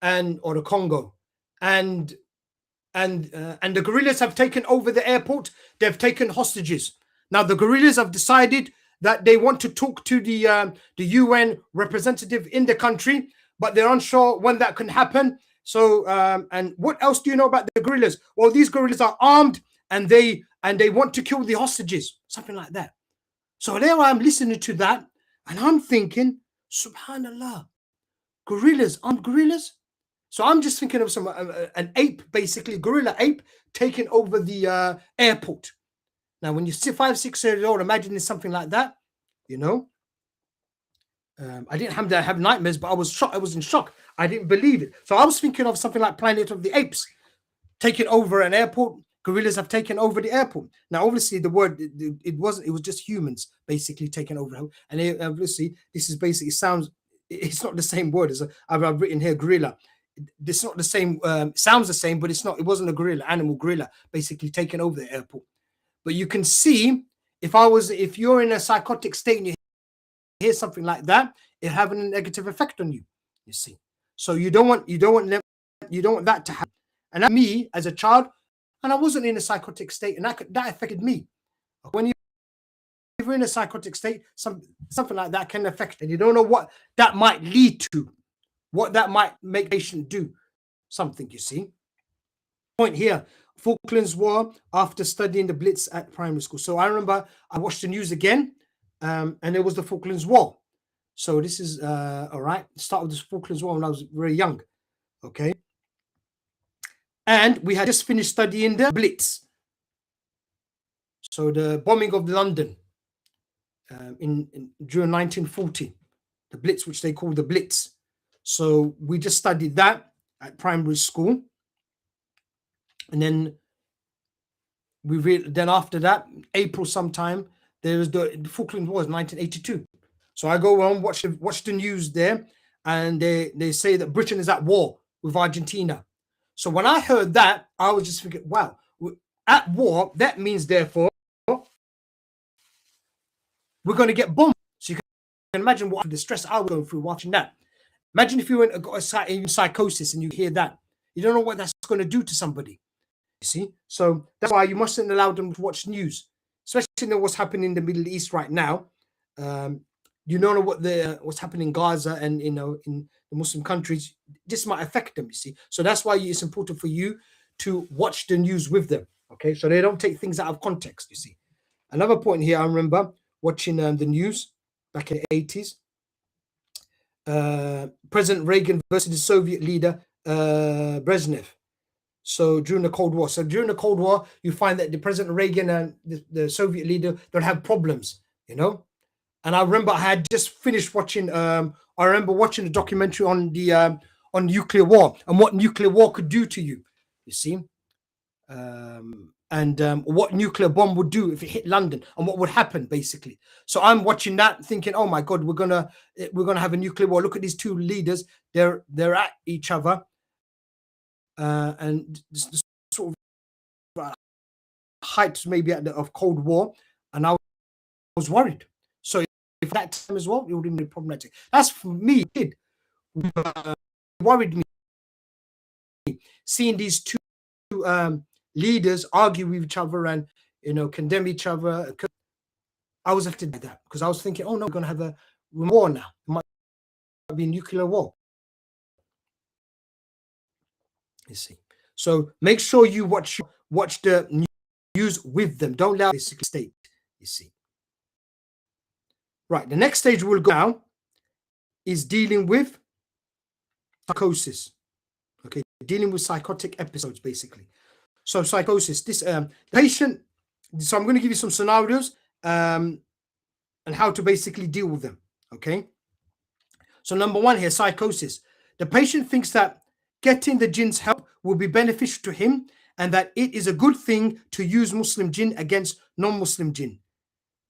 or the Congo, and the guerrillas have taken over the airport. They've taken hostages. Now the guerrillas have decided that they want to talk to the UN representative in the country, but they're unsure when that can happen. So, and what else do you know about the guerrillas? Well, these guerrillas are armed and they want to kill the hostages, something like that. So there I'm listening to that, and I'm thinking, Subhanallah, guerrillas, armed guerrillas. So I'm just thinking of an ape, basically, gorilla ape, taking over the airport. Now, when you're 5-6 years old, imagining something like that, you know. I didn't have nightmares, but I was shocked. I was in shock. I didn't believe it. So I was thinking of something like Planet of the Apes, taking over an airport. Gorillas have taken over the airport. Now, obviously, the word it wasn't. It was just humans basically taking over. And obviously, this is basically sounds. It's not the same word as I've written here. Gorilla. It's not the same. Sounds the same, but it's not. It wasn't a gorilla. Animal gorilla basically taking over the airport. But you can see if you're in a psychotic state and you hear something like that, it having a negative effect on you. You see, so you don't want that to happen. And me as a child, and I wasn't in a psychotic state, and that affected me. When you're in a psychotic state, something like that can affect, and you don't know what that might lead to, what that might make a patient do something. You see, point here. Falklands War after studying the Blitz at primary school. So I remember I watched the news again, and it was the Falklands War. So this is all right. Start with the Falklands War when I was very young. Okay. And we had just finished studying the Blitz. So the bombing of London during 1940, the Blitz, which they call the Blitz. So we just studied that at primary school. And then then after that, April sometime, there was the Falklands War, 1982. So I go on, watch the news there, and they say that Britain is at war with Argentina. So when I heard that, I was just thinking, wow, at war, that means therefore we're going to get bombed. So you can imagine what the stress I was going through watching that. Imagine if you got a psychosis and you hear that. You don't know what that's going to do to somebody. You see? So that's why you mustn't allow them to watch news, especially what's happening in the Middle East right now. You don't know what's happening in Gaza and in the Muslim countries. This might affect them, you see. So that's why it's important for you to watch the news with them, okay? So they don't take things out of context, you see. Another point here, I remember watching the news back in the 80s. President Reagan versus the Soviet leader Brezhnev. So during the Cold War. So during the Cold War, you find that the President Reagan and the Soviet leader don't have problems, you know. And I remember I had just finished watching. I remember watching a documentary on the on nuclear war and what nuclear war could do to you. You see, and what nuclear bomb would do if it hit London and what would happen basically. So I'm watching that, thinking, oh my God, we're gonna have a nuclear war. Look at these two leaders; they're at each other, and this sort of heights maybe of Cold War, and I was worried. So if that time as well, it wouldn't be problematic. That's for me, it worried me seeing these two leaders argue with each other and condemn each other. I was affected by that because I was thinking, oh no, we're going to have a war now. It might be a nuclear war. You see. So make sure you watch the news with them. Don't allow this state. You see. Right. The next stage we'll go down is dealing with psychosis. Okay, dealing with psychotic episodes, basically. So psychosis, this patient, so I'm going to give you some scenarios and how to basically deal with them, okay? So number one here, psychosis. The patient thinks that getting the jinn's help will be beneficial to him and that it is a good thing to use Muslim jinn against non-Muslim jinn.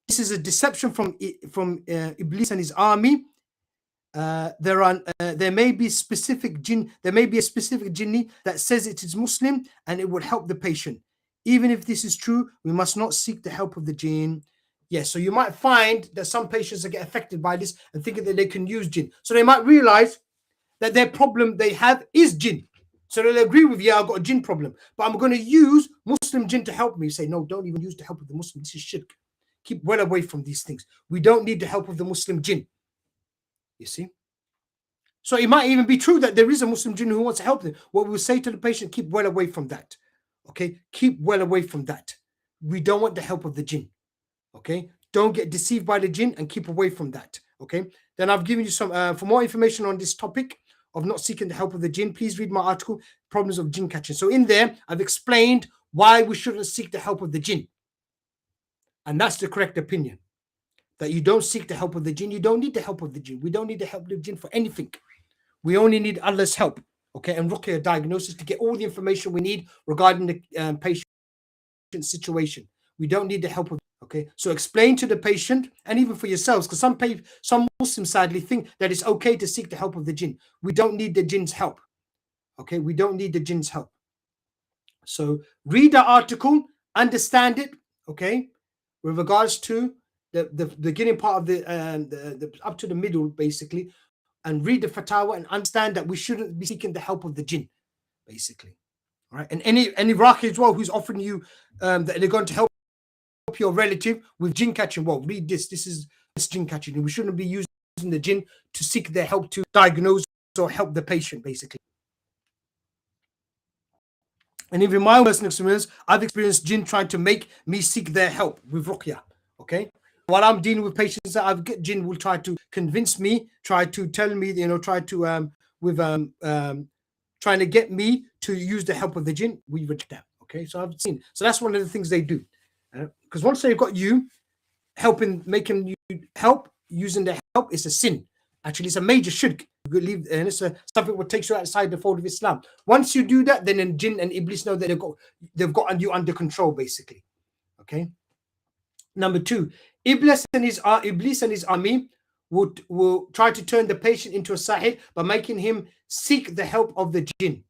This is a deception from Iblis and his army. There may be a specific jinni that says it is Muslim and it would help the patient. Even if this is true, we must not seek the help of the jinn. Yes, so you might find that some patients get affected by this and thinking that they can use jinn. So they might realize that their problem they have is jinn. So they'll agree with, yeah, I've got a jinn problem, but I'm going to use Muslim jinn to help me. You say, no, don't even use the help of the Muslim. This is shirk. Keep well away from these things. We don't need the help of the Muslim jinn. You see? So it might even be true that there is a Muslim jinn who wants to help them. What we'll say to the patient, keep well away from that. Okay? Keep well away from that. We don't want the help of the jinn. Okay? Don't get deceived by the jinn and keep away from that. Okay? Then I've given you some, for more information on this topic of not seeking the help of the jinn, please read my article, Problems of Jinn Catching. So in there, I've explained why we shouldn't seek the help of the jinn. And that's the correct opinion. That you don't seek the help of the jinn. You don't need the help of the jinn. We don't need the help of the jinn for anything. We only need Allah's help, okay, and Ruqya diagnosis to get all the information we need regarding the patient situation. We don't need the help of, okay. So explain to the patient and even for yourselves, because some Muslims sadly think that it's okay to seek the help of the jinn. We don't need the jinn's help, okay. We don't need the jinn's help. So read the article, understand it, okay, with regards to the beginning part of the up to the middle, basically. And read the fatwa and understand that we shouldn't be seeking the help of the jinn, basically. All right. And any Raaqi as well who's offering you that they're going to help your relative with jinn catching. Well, read this. This is jinn catching. We shouldn't be using the jinn to seek their help to diagnose or help the patient, basically. And even my personal experience, I've experienced jinn trying to make me seek their help with ruqya. Okay. While I'm dealing with patients that I've got, jinn will try to convince me, try to tell me, trying to get me to use the help of the jinn. We reject that. Okay, so I've seen. So that's one of the things they do. Because once they've got you helping, making you help, using their help, it's a sin. Actually, it's a major shirk. You leave, and it's something that takes you outside the fold of Islam. Once you do that, then jinn and Iblis know that they've gotten you under control, basically. Okay. Number two, Iblis and his army will try to turn the patient into a sahir by making him seek the help of the jinn.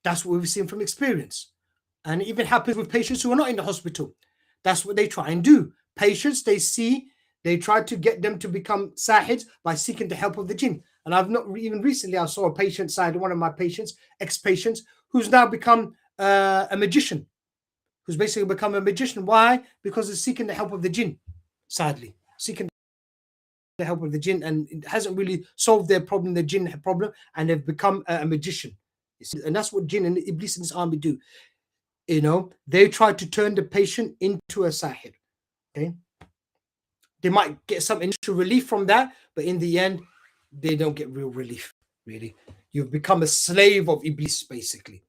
That's what we've seen from experience. And it even happens with patients who are not in the hospital. That's what they try and do. Patients, they try to get them to become sahids by seeking the help of the jinn. And I've not even recently, I saw a patient side, one of my patients, ex-patients, who's now become a magician. Who's basically become a magician. Why? Because he's seeking the help of the jinn, sadly. Seeking the help of the jinn, and it hasn't really solved their problem, the jinn problem, and they've become a magician. And that's what jinn and Iblis and his army do. They try to turn the patient into a sahir. Okay, they might get some initial relief from that, but in the end, they don't get real relief. Really, you've become a slave of Iblis, basically.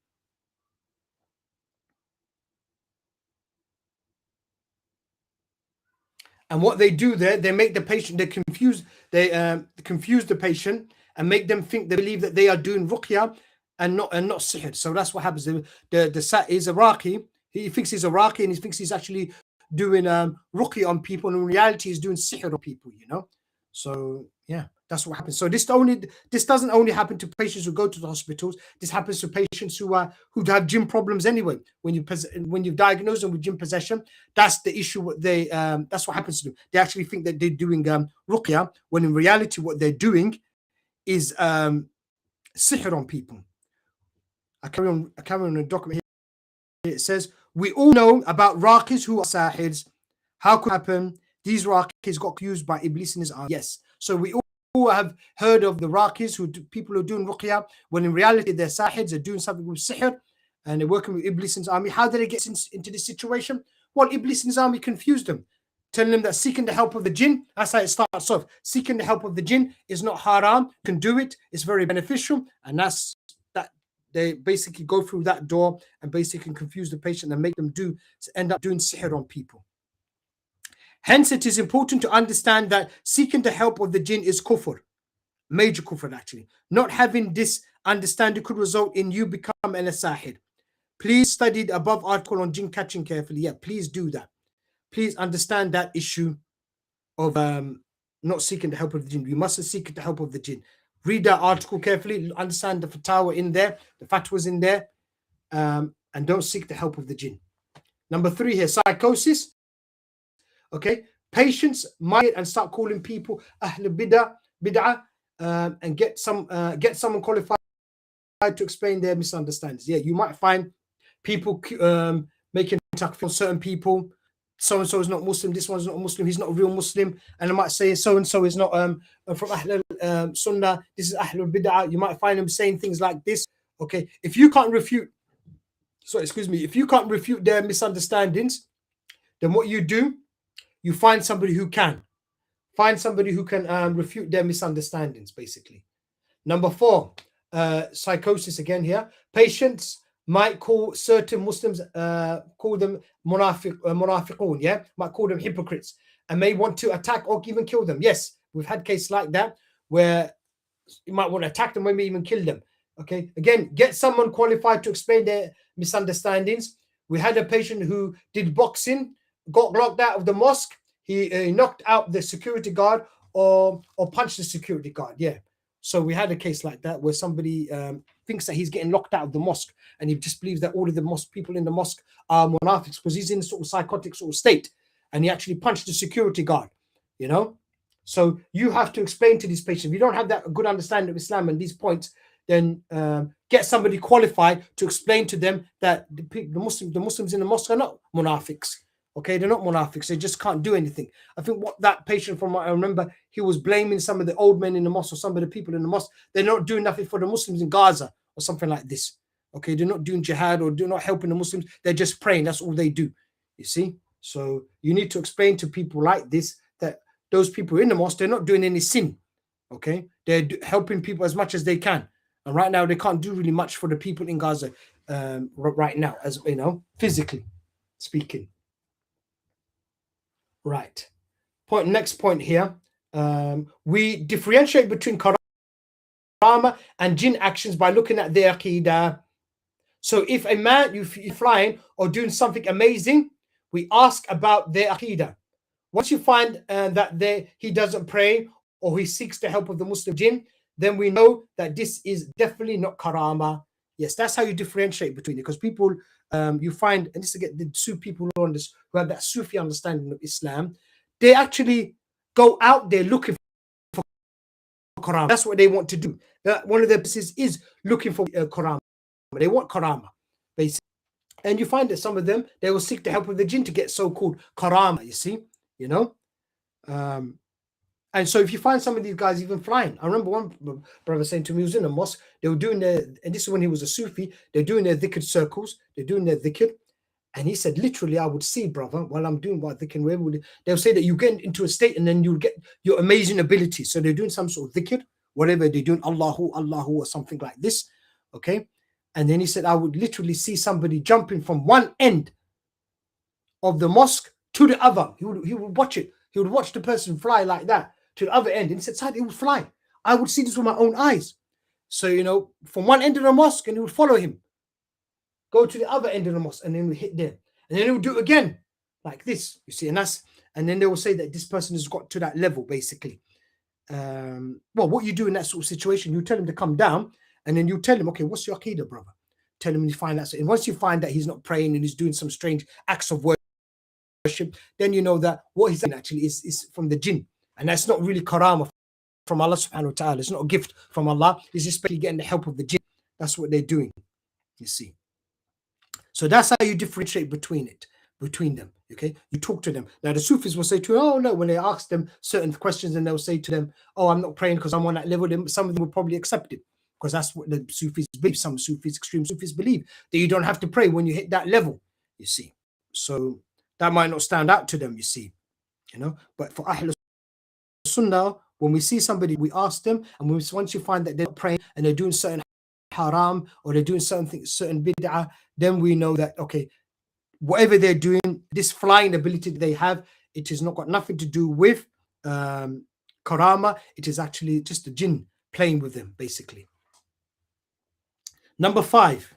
And what they do there, they make the patient, they confuse the patient and make them they believe that they are doing ruqya and not sihr. So that's what happens. The Saeed is a Raaqi. He thinks he's a Raaqi and he thinks he's actually doing ruqya on people, and in reality he's doing sihr on people, So yeah, that's what happens. So this doesn't only happen to patients who go to the hospitals. This happens to patients who have jinn problems anyway. When you diagnose them with jinn possession, that's the issue. That's what happens to them. They actually think that they're doing ruqya, when in reality what they're doing is sihr on people. I carry on a document here. It says, we all know about Raaqis who are sahirs. How could it happen? These Raaqis got accused by Iblis in his army. Yes. So we all have heard of the Raaqis, people who are doing ruqya, when in reality they're sahirs, they're doing something with sihr, and they're working with Iblis in his army. How did they get into this situation? Well, Iblis in his army confused them, telling them that seeking the help of the jinn, that's how it starts off. Seeking the help of the jinn is not haram. You can do it. It's very beneficial. And that's that. They basically go through that door and basically confuse the patient and make them end up doing sihr on people. Hence, it is important to understand that seeking the help of the jinn is kufr, major kufr actually. Not having this understanding could result in you become an sahir. Please study the above article on jinn catching carefully. Yeah, please do that. Please understand that issue of not seeking the help of the jinn. You mustn't seek the help of the jinn. Read that article carefully, understand the fatwa in there, the fatwas in there, and don't seek the help of the jinn. Number 3 here, psychosis. Okay, patients might and start calling people ahl bid'ah, and get someone qualified to explain their misunderstandings. Yeah, you might find people making takfir on certain people. So and so is not Muslim. This one's not Muslim. He's not a real Muslim. And I might say so and so is not from Ahl Sunnah. This is Ahl Bid'ah. You might find them saying things like this. Okay, if you can't refute their misunderstandings, then what you do, you find somebody who can. Refute their misunderstandings, basically. Number 4, psychosis again here. Patients might call certain Muslims, call them munafiqun, yeah? Might call them hypocrites, and may want to attack or even kill them. Yes, we've had cases like that where you might want to attack them, maybe even kill them. Okay, again, get someone qualified to explain their misunderstandings. We had a patient who did boxing, got locked out of the mosque. He knocked out the security guard or punched the security guard. Yeah. So we had a case like that where somebody thinks that he's getting locked out of the mosque, and he just believes that all of the mosque people in the mosque are munafiqs because he's in a sort of psychotic sort of state, and he actually punched the security guard. So you have to explain to these patients. If you don't have that good understanding of Islam and these points, then get somebody qualified to explain to them that the Muslims in the mosque are not munafiqs. Okay, they're not munafiqs. They just can't do anything. I think what that patient, from what I remember, he was blaming some of the old men in the mosque or some of the people in the mosque. They're not doing nothing for the Muslims in Gaza or something like this. Okay, they're not doing jihad or they're not helping the Muslims. They're just praying. That's all they do. You see? So you need to explain to people like this that those people in the mosque, they're not doing any sin. Okay, they're helping people as much as they can. And right now, they can't do really much for the people in Gaza right now, as you know, physically speaking. Right. Next point here. We differentiate between karama and jinn actions by looking at their aqidah. So if a man, you're flying or doing something amazing, we ask about their aqidah. Once you find that he doesn't pray or he seeks the help of the Muslim jinn, then we know that this is definitely not karama. Yes, that's how you differentiate between it. Because people, you find, and this is again, the people who have that Sufi understanding of Islam, they actually go out there looking for karama. That's what they want to do. One of their purposes is looking for karama. They want karama, basically. And you find that some of them, they will seek the help of the jinn to get so-called karama, you see, And so if you find some of these guys even flying, I remember one brother saying to me, he was in a mosque, they were doing their, and this is when he was a Sufi, they're doing their dhikr circles, they're doing their dhikr. And he said, literally, I would see, brother, while I'm doing what dhikr, wherever they'll say that you get into a state and then you'll get your amazing ability. So they're doing some sort of dhikr, whatever they're doing, Allahu, Allahu, or something like this. Okay. And then he said, I would literally see somebody jumping from one end of the mosque to the other. He would watch it. He would watch the person fly like that to the other end. And he said, Saeed, he would fly. I would see this with my own eyes. So, you know, from one end of the mosque, and he would follow him, go to the other end of the mosque, and then we hit there. And then he would do it again, like this, you see. And then they will say that this person has got to that level, basically. Well, what you do in that sort of situation, you tell him to come down, and then you tell him, okay, what's your aqidah, brother? Tell him, and you find that. And once you find that he's not praying and he's doing some strange acts of worship, then you know that what he's doing actually is from the jinn. And that's not really karama from Allah subhanahu wa ta'ala. It's not a gift from Allah. It's just basically getting the help of the jinn. That's what they're doing, you see. So that's how you differentiate between them. Okay, you talk to them. Now the Sufis will say to you, oh no, when they ask them certain questions, and they'll say to them, oh, I'm not praying because I'm on that level. Then some of them will probably accept it, because that's what the Sufis believe. Some Sufis, extreme Sufis, believe that you don't have to pray when you hit that level, you see. So that might not stand out to them, you see, you know. But for Ahlul Sunnah, when we see somebody, we ask them, and once you find that they're praying and they're doing certain haram or they're doing certain things, certain bid'ah, then we know that, okay, whatever they're doing, this flying ability that they have, it has not got nothing to do with karama. It is actually just the jinn playing with them, basically. Number 5,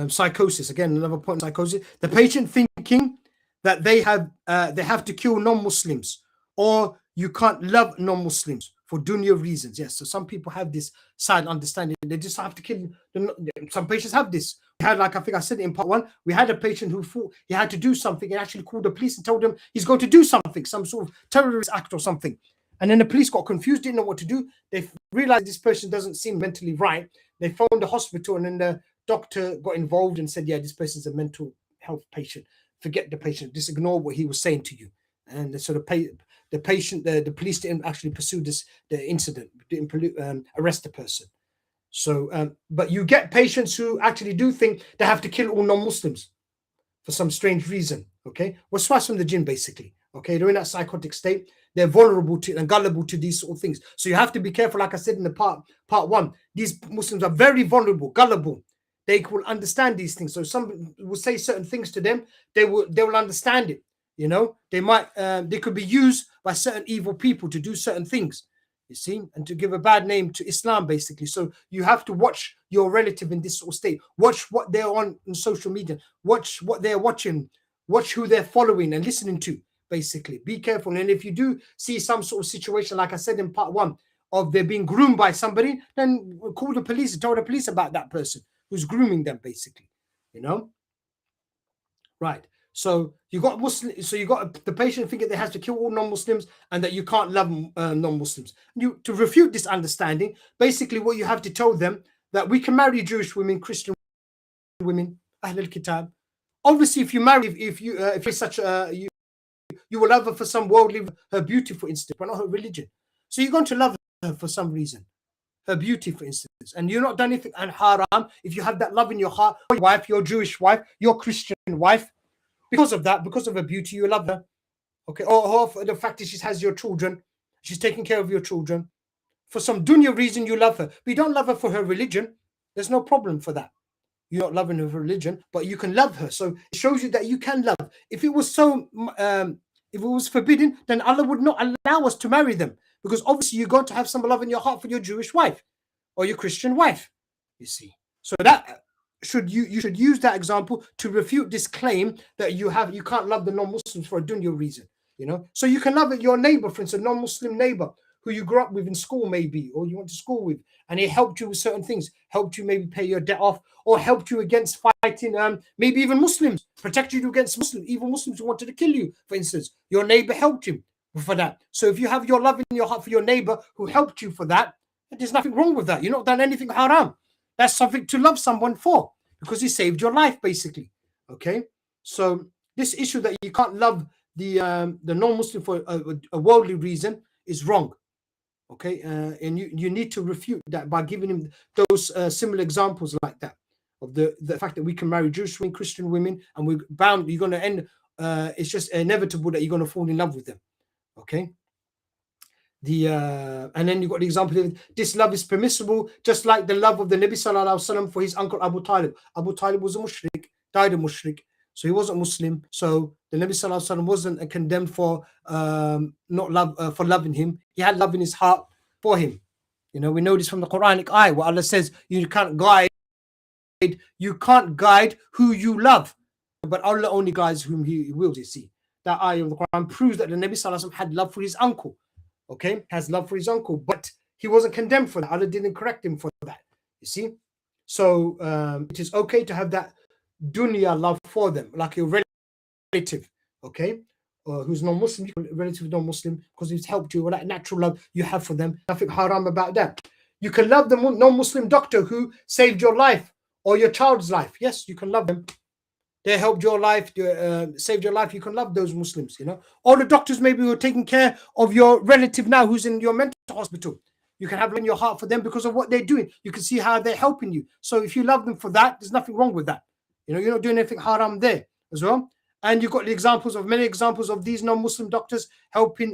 psychosis. Again, another point, psychosis. The patient thinking that they have to kill non-Muslims, or you can't love non-Muslims for dunya reasons. Yes, so some people have this side understanding. They just have to kill them. Some patients have this. We had, like I think I said it in part 1, we had a patient who thought he had to do something and actually called the police and told them he's going to do something, some sort of terrorist act or something. And then the police got confused, didn't know what to do. They realized this person doesn't seem mentally right. They phoned the hospital, and then the doctor got involved and said, yeah, this person's a mental health patient. Forget the patient. Just ignore what he was saying to you. And so the police didn't actually pursue the incident, didn't arrest the person. So, but you get patients who actually do think they have to kill all non-Muslims for some strange reason. Okay, waswas from the jinn, basically. Okay, they're in that psychotic state. They're vulnerable to and gullible to these sort of things. So you have to be careful. Like I said in the part 1, these Muslims are very vulnerable, gullible. They will understand these things. So some will say certain things to them. They will understand it. You know, they could be used by certain evil people to do certain things, you see, and to give a bad name to Islam, basically. So you have to watch your relative in this sort of state. Watch what they're on social media. Watch what they're watching. Watch who they're following and listening to, basically. Be careful. And if you do see some sort of situation, like I said in part 1, of they're being groomed by somebody, then call the police and tell the police about that person who's grooming them, basically, you know. Right. So you got Muslim. So you got the patient thinking they have to kill all non-Muslims and that you can't love non-Muslims. To refute this understanding, basically, what you have to tell them that we can marry Jewish women, Christian women, Ahl al-Kitab. Obviously, if you marry, if you're such you will love her for some worldly, her beauty, for instance, but not her religion. So you're going to love her for some reason, her beauty, for instance, and you're not done anything and haram. If you have that love in your heart, your wife, your Jewish wife, your Christian wife. Because of that, because of her beauty, you love her. Okay, or the fact that she has your children, she's taking care of your children. For some dunya reason, you love her. But you don't love her for her religion. There's no problem for that. You're not loving her for religion, but you can love her. So it shows you that you can love. If it was if it was forbidden, then Allah would not allow us to marry them. Because obviously you're going to have some love in your heart for your Jewish wife or your Christian wife, you see. So that you should use that example to refute this claim that you can't love the non-Muslims for a dunya reason, you know. So you can love your neighbor, for instance, a non-Muslim neighbor who you grew up with in school, maybe, or you went to school with, and he helped you with certain things, helped you maybe pay your debt off, or helped you against fighting maybe even Muslims, protected you against evil Muslims who wanted to kill you, for instance. Your neighbor helped him for that. So if you have your love in your heart for your neighbor who helped you for that, there's nothing wrong with that. You're not done anything haram. That's something to love someone for, because he saved your life, basically. Okay, so this issue that you can't love the non-Muslim for a worldly reason is wrong. Okay, and you need to refute that by giving him those similar examples like that of the fact that we can marry Jewish women, Christian women, and we're bound. You're going to end. It's just inevitable that you're going to fall in love with them. Okay. And then you got the example of this love is permissible, just like the love of the Nabi Sallallahu Alaihi Wasallam for his uncle Abu Talib. Abu Talib was a mushrik, died a mushrik, so he wasn't Muslim. So the Nabi Sallallahu Alaihi Wasallam wasn't condemned for not love for loving him. He had love in his heart for him. You know, we know this from the Quranic ayah where Allah says you can't guide who you love, but Allah only guides whom He wills. You see, that ayah of the Quran proves that the Nabi Sallallahu Alaihi Wasallam had love for his uncle. Okay, has love for his uncle, but he wasn't condemned for that. Allah didn't correct him for that. You see, so it is okay to have that dunya love for them, like your relative, okay, who's non-Muslim, relative non-Muslim, because he's helped you with that natural love you have for them. Nothing haram about that. You can love the non-Muslim doctor who saved your life or your child's life. Yes, you can love them. They helped your life, saved your life. You can love those Muslims, you know. All the doctors maybe who are taking care of your relative now who's in your mental hospital. You can have love in your heart for them because of what they're doing. You can see how they're helping you. So if you love them for that, there's nothing wrong with that. You know, you're not doing anything haram there as well. And you've got the examples of many examples of these non-Muslim doctors helping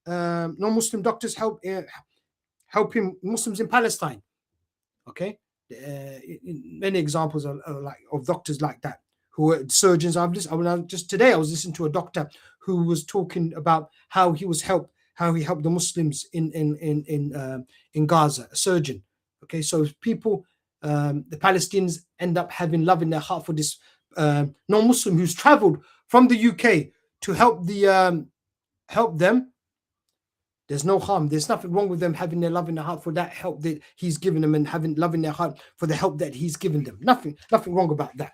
non-Muslim doctors helping Muslims in Palestine. Okay. Many examples of doctors like that who are surgeons. Just today I was listening to a doctor who was talking about how he helped the Muslims in Gaza, a surgeon. Okay, so people, the Palestinians end up having love in their heart for this non-Muslim who's traveled from the UK to help them. There's no harm. There's nothing wrong with them having their love in their heart for that help that he's given them and having love in their heart for the help that he's given them. Nothing wrong about that.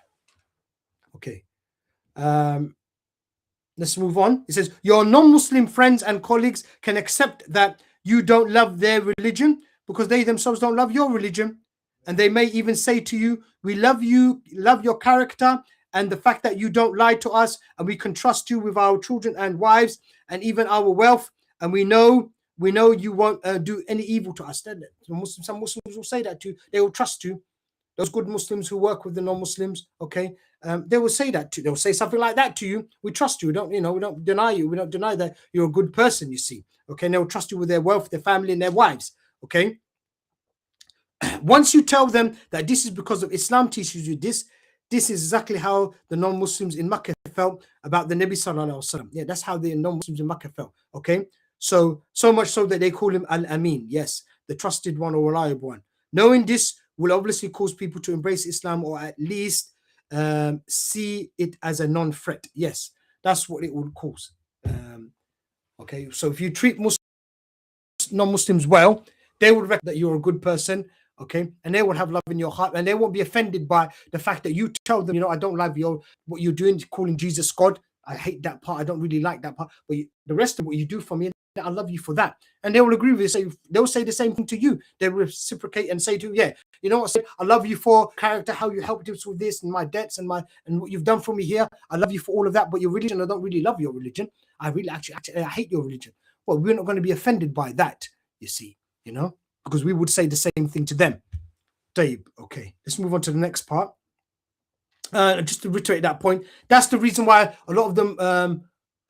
Okay. Let's move on. It says, your non-Muslim friends and colleagues can accept that you don't love their religion because they themselves don't love your religion. And they may even say to you, we love you, love your character and the fact that you don't lie to us, and we can trust you with our children and wives and even our wealth. And we know you won't do any evil to us. Some Muslims will say that to you. They will trust you. Those good Muslims who work with the non-Muslims, okay, they will say that to you. They'll say something like that to you. We trust you. We don't deny you. We don't deny that you're a good person, you see. Okay, and they will trust you with their wealth, their family, and their wives. Okay. Once you tell them that this is because of Islam teaches you this is exactly how the non-Muslims in Makkah felt about the Nabi Sallallahu Alaihi Wasallam. Yeah, that's how the non-Muslims in Makkah felt. Okay. So much so that they call him Al-Amin. Yes, the trusted one or reliable one. Knowing this will obviously cause people to embrace Islam or at least see it as a non-threat. Yes, that's what it will cause. Okay, so if you treat non-Muslims well, they will recognize that you're a good person. Okay, and they will have love in your heart, and they won't be offended by the fact that you tell them, I don't love what you're doing, calling Jesus God. I hate that part. I don't really like that part. But the rest of what you do for me, I love you for that. And they will agree with you. They'll say the same thing to you. They reciprocate and say to you, yeah, you know what? I love you for character, how you helped us with this and my debts and what you've done for me here. I love you for all of that. But your religion, I don't really love your religion. I really actually I hate your religion. Well, we're not going to be offended by that, you see, because we would say the same thing to them. Dave, okay, let's move on to the next part. Just to reiterate that point, that's the reason why a lot of them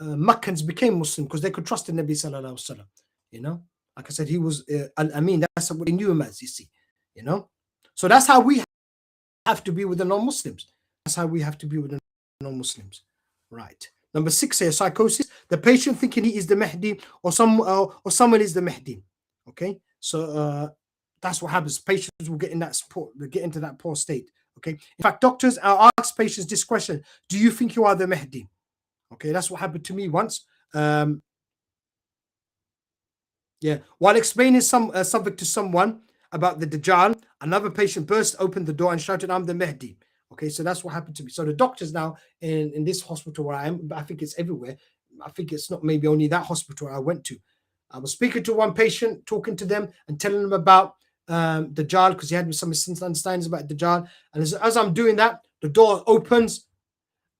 Makkans became Muslim, because they could trust the Nabi Sallallahu Alaihi Wasallam. Like I said, he was Al-Amin. That's what they knew him as, you see. So that's how we have to be with the non-Muslims. That's how we have to be with the non-Muslims. Right. Number 6 here, psychosis. The patient thinking he is the Mahdi or someone is the Mahdi. Okay. So that's what happens. Patients will get in that sport, they get into that poor state. Okay. In fact, doctors ask patients this question: do you think you are the Mahdi? Okay, that's what happened to me once. While explaining some subject to someone about the Dajjal, another patient burst open the door and shouted, I'm the Mahdi. Okay, so that's what happened to me. So the doctors now in this hospital where I am, but I think it's everywhere. I think it's not maybe only that hospital I went to. I was speaking to one patient, talking to them and telling them about Dajjal, because he had some misunderstandings about Dajjal. And as I'm doing that, the door opens,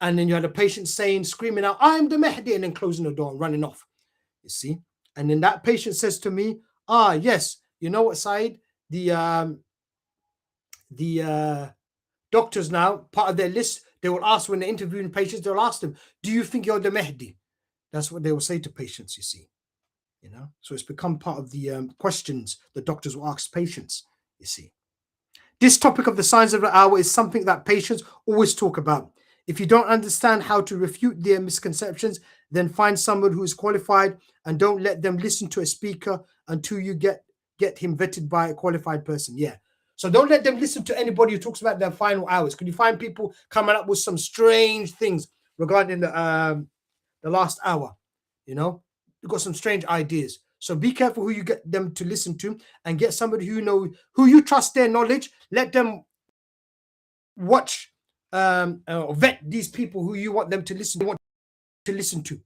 and then you had a patient screaming out, I'm the Mahdi, and then closing the door and running off. You see? And then that patient says to me, yes, you know what, Saeed, the doctors now, part of their list, they will ask when they're interviewing patients, they'll ask them, do you think you're the Mahdi? That's what they will say to patients, you see. So it's become part of the questions the doctors will ask patients, you see. This topic of the signs of the hour is something that patients always talk about. If you don't understand how to refute their misconceptions, then find someone who is qualified and don't let them listen to a speaker until you get him vetted by a qualified person. Yeah. So don't let them listen to anybody who talks about their final hours. Can you find people coming up with some strange things regarding the last hour? You've got some strange ideas. So be careful who you get them to listen to, and get somebody who you trust their knowledge. Let them watch or vet these people who you want them to listen to,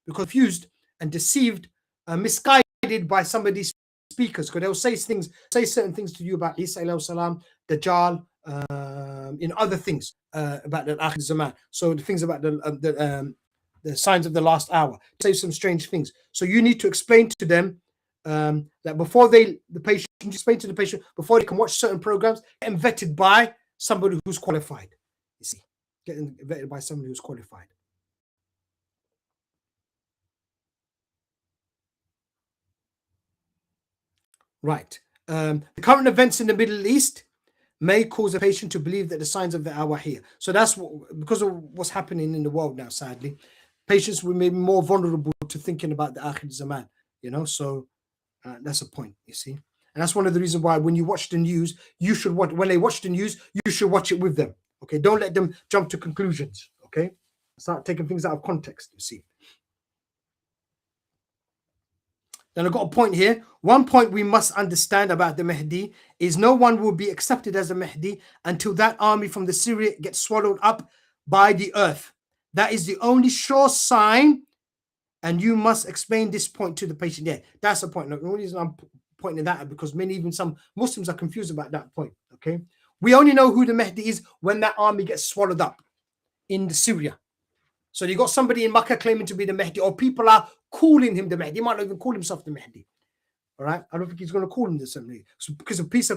because confused and deceived, misguided by some of these speakers, because they'll say certain things to you about Isa alayhi salam, Dajjal, other things about the Akhir Zaman. So the things about the signs of the last hour, say some strange things. So you need to explain to them that before the patient explain to the patient before they can watch certain programs, get them vetted by somebody who's qualified. You see, getting vetted by somebody who's qualified. Right. The current events in the Middle East may cause a patient to believe that the signs of the hour are here. So that's because of what's happening in the world now, sadly, patients will be more vulnerable to thinking about the Akhir Zaman, so that's a point, you see. And that's one of the reasons why when you watch the news, when they watch the news, you should watch it with them. Okay. Don't let them jump to conclusions. Okay. Start taking things out of context, you see. Then I've got a point here. One point we must understand about the Mahdi is no one will be accepted as a Mahdi until that army from the Syria gets swallowed up by the earth. That is the only sure sign, and you must explain this point to the patient. Yeah, that's the point. The only reason I'm pointing that out because even some Muslims are confused about that point. Okay, we only know who the Mahdi is when that army gets swallowed up in Syria. So you got somebody in Makkah claiming to be the Mahdi, or people are calling him the Mahdi. He might not even call himself the Mahdi. All right, I don't think he's going to call him this Mahdi. So because of people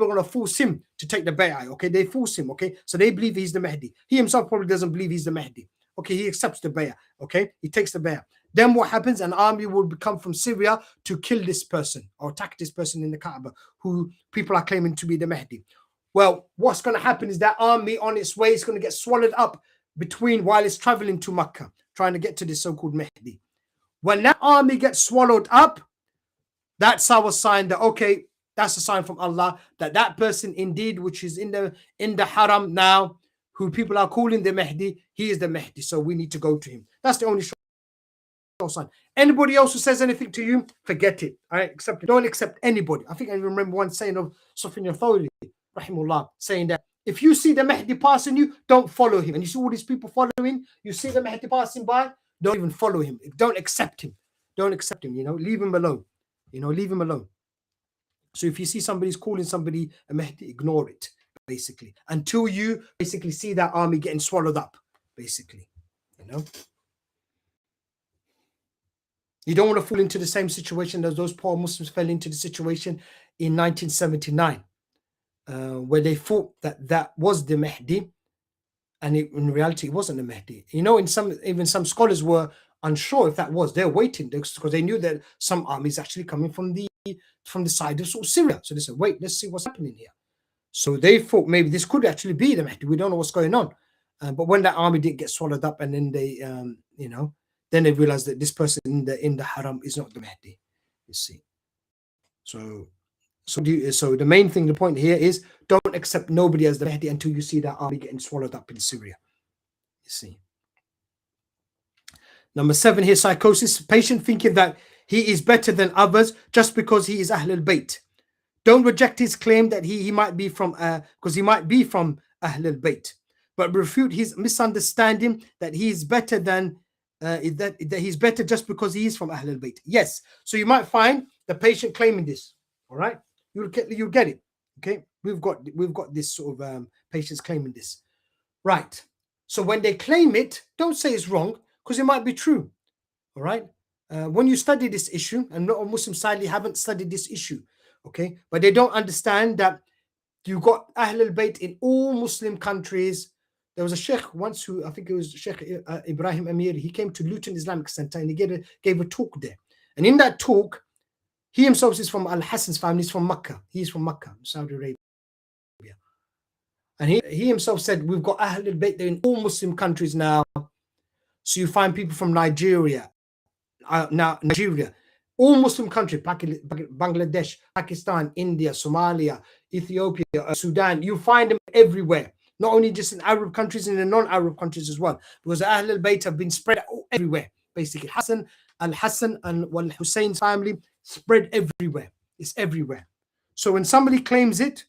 are going to force him to take the bay'ah. Okay, they force him. Okay, so they believe he's the Mahdi. He himself probably doesn't believe he's the Mahdi. Okay, he accepts the bay'ah. Okay, he takes the bay'ah. Then what happens? An army will come from Syria to kill this person or attack this person in the Kaaba, who people are claiming to be the Mahdi. Well, what's going to happen is that army on its way is going to get swallowed up while it's traveling to Makkah, trying to get to this so-called Mahdi. When that army gets swallowed up, that's our sign that, okay, that's a sign from Allah that person indeed, which is in the haram now, who people are calling the Mahdi, he is the Mahdi. So we need to go to him. That's the only sign. Anybody else who says anything to you, forget it. All right, don't accept anybody. I think I remember one saying of Sufyan al-Thawri, rahimullah, saying that if you see the Mahdi passing you, don't follow him. And you see all these people following, you see the Mahdi passing by, don't even follow him. Don't accept him. Don't accept him, leave him alone. Leave him alone. So if you see somebody's calling somebody a Mahdi, ignore it, basically, until you basically see that army getting swallowed up, basically, You don't want to fall into the same situation as those poor Muslims fell into the situation in 1979, where they thought that was the Mahdi, and in reality, it wasn't the Mahdi. Even some scholars were unsure if that was. They're waiting because they knew that some armies actually coming from the side of Syria. So they said, wait, let's see what's happening here. So they thought maybe this could actually be the Mahdi. We don't know what's going on. But when that army did get swallowed up, and then they, then they realized that this person in the haram is not the Mahdi. You see. So the main thing, the point here is, don't accept nobody as the Mahdi until you see that army getting swallowed up in Syria. You see. Number 7 here, psychosis. Patient thinking that he is better than others just because he is Ahlul Bayt. Don't reject his claim that he might be from because he might be from Ahlul Bayt, but refute his misunderstanding that he is better than that he's better just because he is from Ahlul Bayt. Yes. So you might find the patient claiming this. All right. You'll get it. Okay. We've got this sort of patients claiming this. Right. So when they claim it, don't say it's wrong, because it might be true. All right. When you study this issue, and not all Muslims sadly haven't studied this issue, okay, but they don't understand that you got Ahl al-Bayt in all Muslim countries. There was a sheikh once who, I think it was Sheikh Ibrahim Amir, he came to Luton Islamic Center and he gave a talk there. And in that talk, he himself is from Al-Hassan's family, he's from Makkah. He's from Makkah, Saudi Arabia. And he himself said, we've got Ahl al-Bayt there in all Muslim countries now. So you find people from Nigeria, all Muslim countries, Bangladesh, Pakistan, India, Somalia, Ethiopia, Sudan, you find them everywhere. Not only just in Arab countries, in the non-Arab countries as well. Because Ahl al-Bayt have been spread everywhere. Basically, Al-Hassan and Hussein's family spread everywhere. It's everywhere. So when somebody claims it,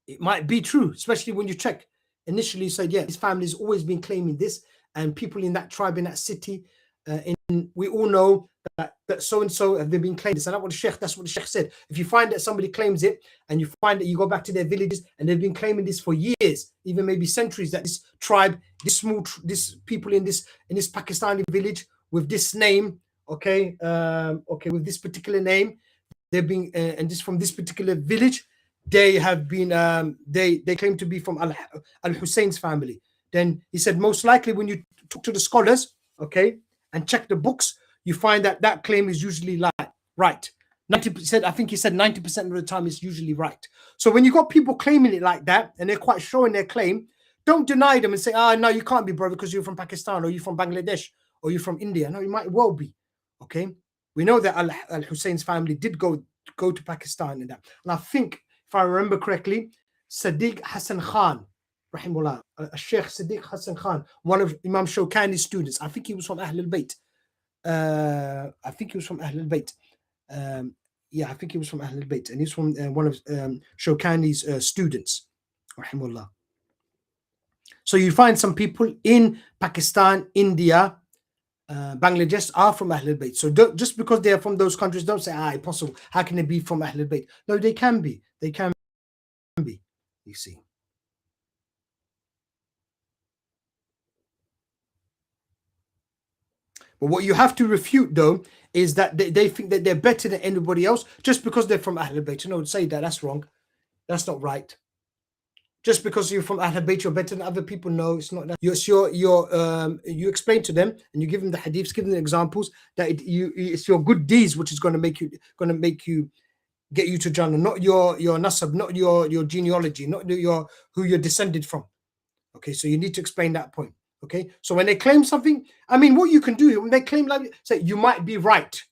it might be true, especially when you check. Initially, you said, yeah, his family's always been claiming this, and people in that tribe, in that city, we all know that so-and-so have been claiming this. And that's what the Sheikh said. If you find that somebody claims it, and you find that you go back to their villages, and they've been claiming this for years, even maybe centuries, that this tribe, this people in this Pakistani village with this name, with this particular name, they've been, and this from this particular village, they have been, they claim to be from Al-Hussein's family. Then he said, most likely when you talk to the scholars, okay, and check the books, you find that that claim is usually right. 90%, I think he said 90% of the time it's usually right. So when you got people claiming it like that, and they're quite sure in their claim, don't deny them and say, no, you can't be, brother, because you're from Pakistan, or you're from Bangladesh, or you're from India. No, you might well be, okay? We know that Al-Hussein's family did go to Pakistan and that. And I think, if I remember correctly, Sadiq Hassan Khan, rahimullah, Sheikh Sadiq Hassan Khan, one of Imam Shawkani's students. I think he was from Ahl al-Bayt. I think he was from Ahl al-Bayt. I think he was from Ahl al-Bayt, and he's from one of Shawkani's students, rahimullah. So you find some people in Pakistan, India, Bangladesh are from Ahl al-Bayt. So just because they are from those countries, don't say, impossible. How can they be from Ahl al-Bayt? No, they can be. They can be, you see. But what you have to refute, though, is that they think that they're better than anybody else just because they're from Ahl al-Bayt. No, say that. That's wrong. That's not right. Just because you're from Ahl al-Bayt, you're better than other people. No, it's not that. You explain to them and you give them the hadiths, give them the examples that it's your good deeds which is going to make you get you to Jannah, not your nasab, not your genealogy, not who you're descended from. Okay, so you need to explain that point. Okay, so when they claim something, I mean, what you can do when they claim, like, say, you might be right.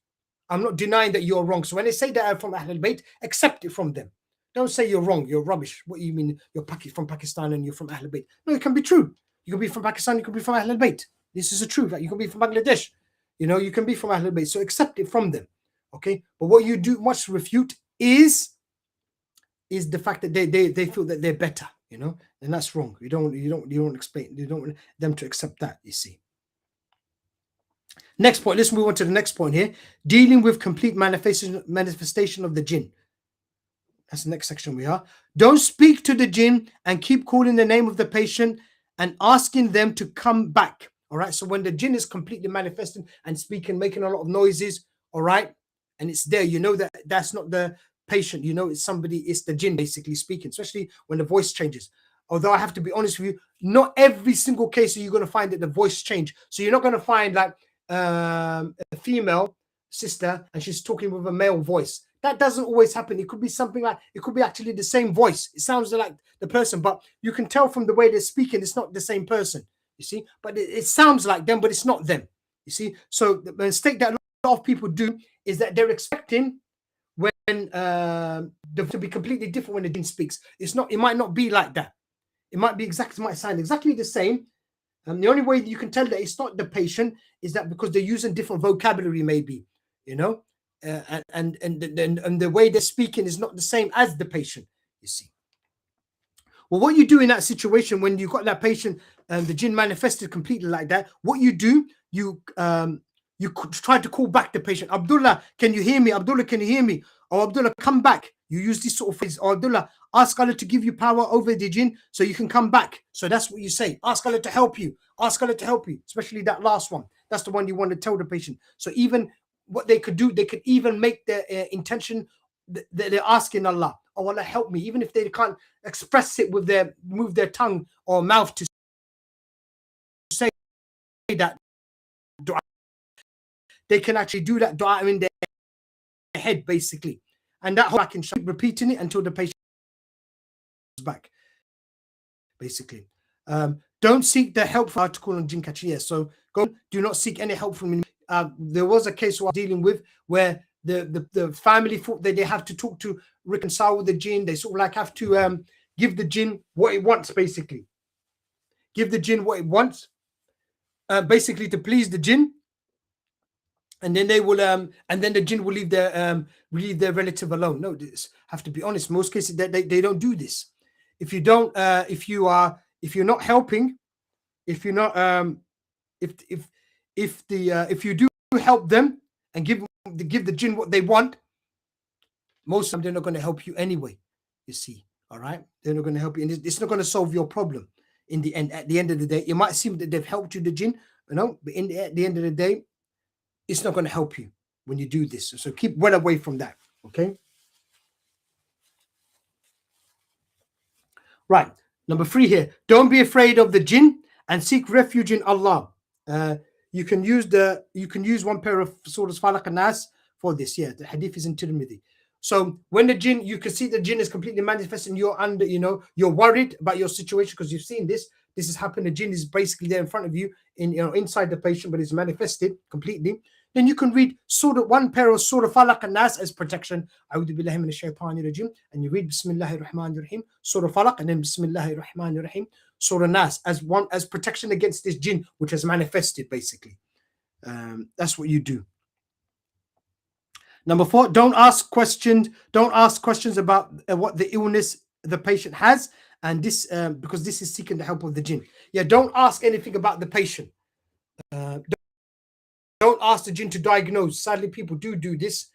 I'm not denying that you're wrong. So when they say that I'm from Ahl al-Bayt, accept it from them. Don't say you're wrong, you're rubbish. What do you mean you're from Pakistan and you're from Ahl al-Bayt? No, it can be true. You can be from Pakistan, you can be from Ahl al-Bayt. This is the truth. You can be from Bangladesh. You can be from Ahl al-Bayt. So accept it from them. Okay, but what you do must refute is the fact that they feel that they're better. And that's wrong. You don't explain. You don't want them to accept that. You see. Next point. Let's move on to the next point here. Dealing with complete manifestation of the jinn. That's the next section we are. Don't speak to the jinn and keep calling the name of the patient and asking them to come back. All right. So when the jinn is completely manifesting and speaking, making a lot of noises, all right, and it's there, that that's not the patient, it's somebody, it's the jinn basically speaking, especially when the voice changes. Although I have to be honest with you, not every single case are you going to find that the voice change. So you're not going to find like a female sister and she's talking with a male voice. That doesn't always happen. It could be something like, it could be actually the same voice. It sounds like the person, but you can tell from the way they're speaking, it's not the same person, you see. But it sounds like them, but it's not them, you see. So the mistake that a lot of people do is that they're expecting when to be completely different when the jinn speaks. It's not. It might not be like that. It might be exactly. It might sound exactly the same. And the only way that you can tell that it's not the patient is that because they're using different vocabulary, maybe, and the way they're speaking is not the same as the patient. You see. Well, what you do in that situation when you've got that patient and the jinn manifested completely like that, what you do, you try to call back the patient. Abdullah, can you hear me? Abdullah, can you hear me? Or Abdullah, come back. You use this sort of phrase. Or Abdullah, ask Allah to give you power over the jinn so you can come back. So that's what you say. Ask Allah to help you. Ask Allah to help you. Especially that last one. that's the one you want to tell the patient. So even what they could do, they could even make their intention that they're asking Allah, oh Allah help me, even if they can't express it with their move their tongue or mouth to say that dua, they can actually do that dua in their head basically, and that whole I can keep repeating it until the patient is back basically. Don't seek the help for article on jinn catching. Yes, so do not seek any help from me. There was a case I was dealing with where the family thought that they have to talk to reconcile with the jinn. They sort of like have to give the jinn what it wants, basically. Give the jinn what it wants, basically to please the jinn, and then they will and then the jinn will leave their relative alone. No, this have to be honest. Most cases they don't do this. If you don't, if you're not helping, if you're not if you do help them and give the jinn what they want, most of them they're not going to help you anyway. You see, all right? They're not going to help you, and it's not going to solve your problem in the end. At the end of the day, it might seem that they've helped you, the jinn, but at the end of the day, it's not going to help you when you do this. So keep well away from that. Okay. Right. Number 3 here. Don't be afraid of the jinn and seek refuge in Allah. You can use one pair of surahs Falaq and Nas for this. Yeah, the hadith is in Tirmidhi. So when the jinn, you can see the jinn is completely manifest and you're under, you're worried about your situation because you've seen this. This has happened. The jinn is basically there in front of you, inside the patient, but it's manifested completely. Then you can read one pair of Surah Falaq and Nas as protection. A'udhu billahi minash shaitanir rajim. And you read Bismillahir Rahmanir Rahim, Surah Falaq, and then Bismillahir Rahmanir Rahim, Surah Nas, as protection against this jinn which has manifested, basically. That's what you do. Number 4, don't ask questions about what the illness the patient has, and this because this is seeking the help of the jinn. Yeah, don't ask anything about the patient. Don't ask the jinn to diagnose. Sadly, people do this.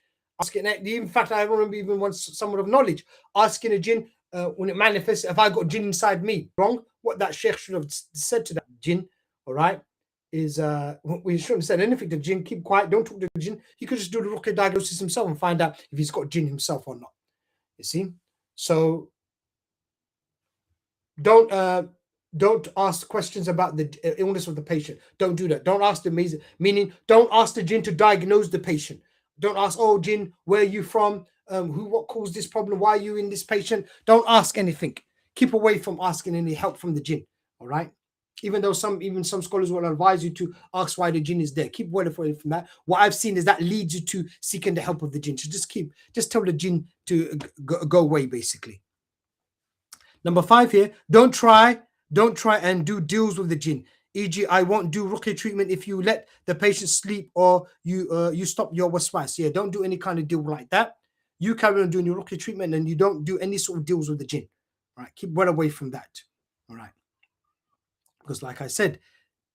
In fact, I remember even once someone of knowledge asking a jinn when it manifests, have I got jinn inside me? Wrong. What that sheikh should have said to that jinn, all right, is we shouldn't have said anything to jinn. Keep quiet. Don't talk to the jinn. He could just do the ruqya diagnosis himself and find out if he's got jinn himself or not. You see? So don't ask questions about the illness of the patient. Don't do that. Don't ask the meaning. Don't ask the jinn to diagnose the patient. Don't ask, oh jinn, where are you from? What caused this problem? Why are you in this patient? Don't ask anything. Keep away from asking any help from the jinn. All right. Even though some scholars will advise you to ask why the jinn is there. Keep well away from that. What I've seen is that leads you to seeking the help of the jinn. So just tell the jinn to go away, basically. Number 5 here. Don't try and do deals with the jinn. E.g., I won't do ruqya treatment if you let the patient sleep or you stop your waswas. Yeah, don't do any kind of deal like that. You carry on doing your ruqya treatment and you don't do any sort of deals with the jinn. All right, keep well away from that. All right, because like I said,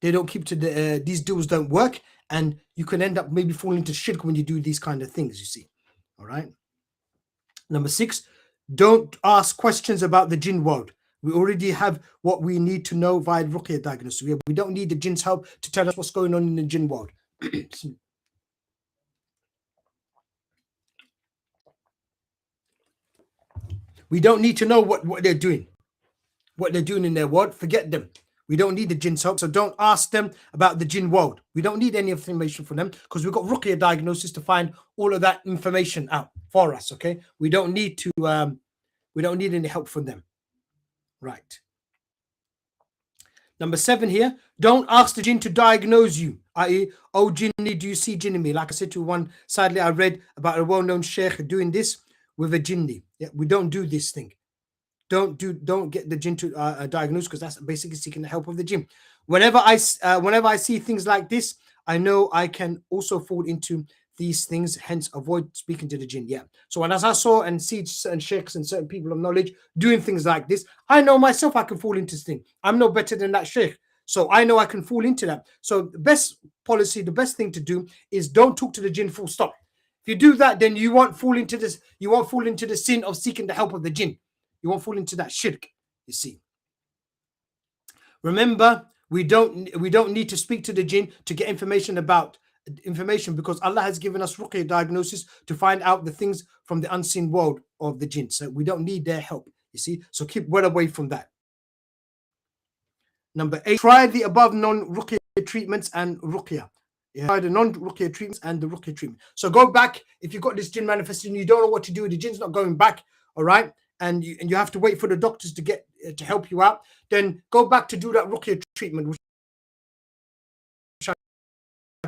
they don't keep to these deals don't work, and you can end up maybe falling into shirk when you do these kind of things. You see. All right. Number 6, don't ask questions about the jinn world. We already have what we need to know via ruqya diagnosis. We don't need the jinn's help to tell us what's going on in the jinn world. We don't need to know what they're doing. What they're doing in their world, forget them. We don't need the jinn's help, so don't ask them about the jinn world. We don't need any information from them because we've got ruqya diagnosis to find all of that information out for us. Okay, we don't need any help from them. Right. Number 7 here. Don't ask the jinn to diagnose you. I.e., oh jinni, do you see jinn in me? Like I said to one, sadly, I read about a well-known sheikh doing this with a jinni. Yeah, we don't do this thing. Don't get the jinn to diagnose, because that's basically seeking the help of the jinn. Whenever I see things like this, I know I can also fall into these things, hence avoid speaking to the jinn. Yeah. So when as I saw and see certain sheikhs and certain people of knowledge doing things like this, I know myself I can fall into this thing. I'm no better than that sheikh. So I know I can fall into that. So the best policy, the best thing to do is don't talk to the jinn, full stop. If you do that, then you won't fall into this. You won't fall into the sin of seeking the help of the jinn. You won't fall into that shirk, you see. Remember, We don't need to speak to the jinn to get information about information, because Allah has given us ruqya diagnosis to find out the things from the unseen world of the jinn. So we don't need their help, you see. So keep well away from that. Number 8, try the above non-ruqya treatments and ruqya. Try the non-ruqya treatments and the ruqya treatment. So go back if you've got this jinn manifesting, you don't know what to do, the jinn's not going back, all right, and you have to wait for the doctors to get to help you out. Then go back to do that ruqya treatment, which I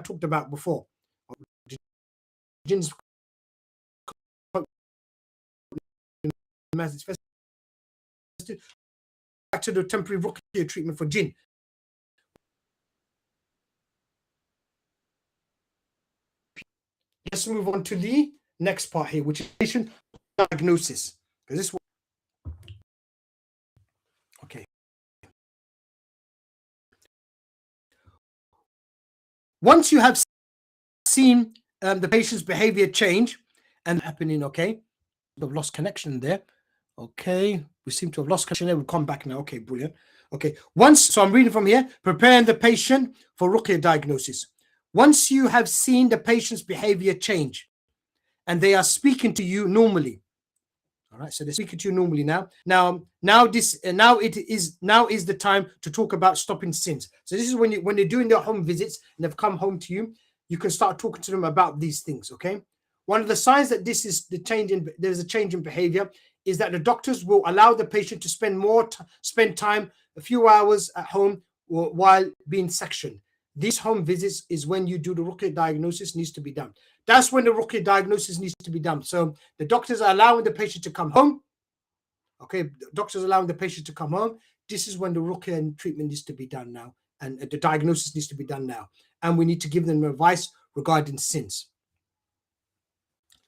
talked about before. The jinn's back to the temporary ruqya treatment for jinn. Let's move on to the next part here, which is patient diagnosis. Because this okay. Once you have seen the patient's behavior change and happening, okay, we've lost connection there. Okay, we seem to have lost connection there. We'll come back now. Okay, brilliant. Okay, so I'm reading from here, preparing the patient for ruqya diagnosis. Once you have seen the patient's behavior change and they are speaking to you normally, all right, so they're speaking to you normally now. Now is the time to talk about stopping sins. So this is when they're doing their home visits and they've come home to you, you can start talking to them about these things. Okay, one of the signs that this is there's a change in behavior is that the doctors will allow the patient to spend time, a few hours at home while being sectioned. These home visits is when you do the ruqya diagnosis needs to be done. That's when the ruqya diagnosis needs to be done. So the doctors are allowing the patient to come home. Okay, doctors are allowing the patient to come home. This is when the ruqya treatment needs to be done now, and the diagnosis needs to be done now. And we need to give them advice regarding sins.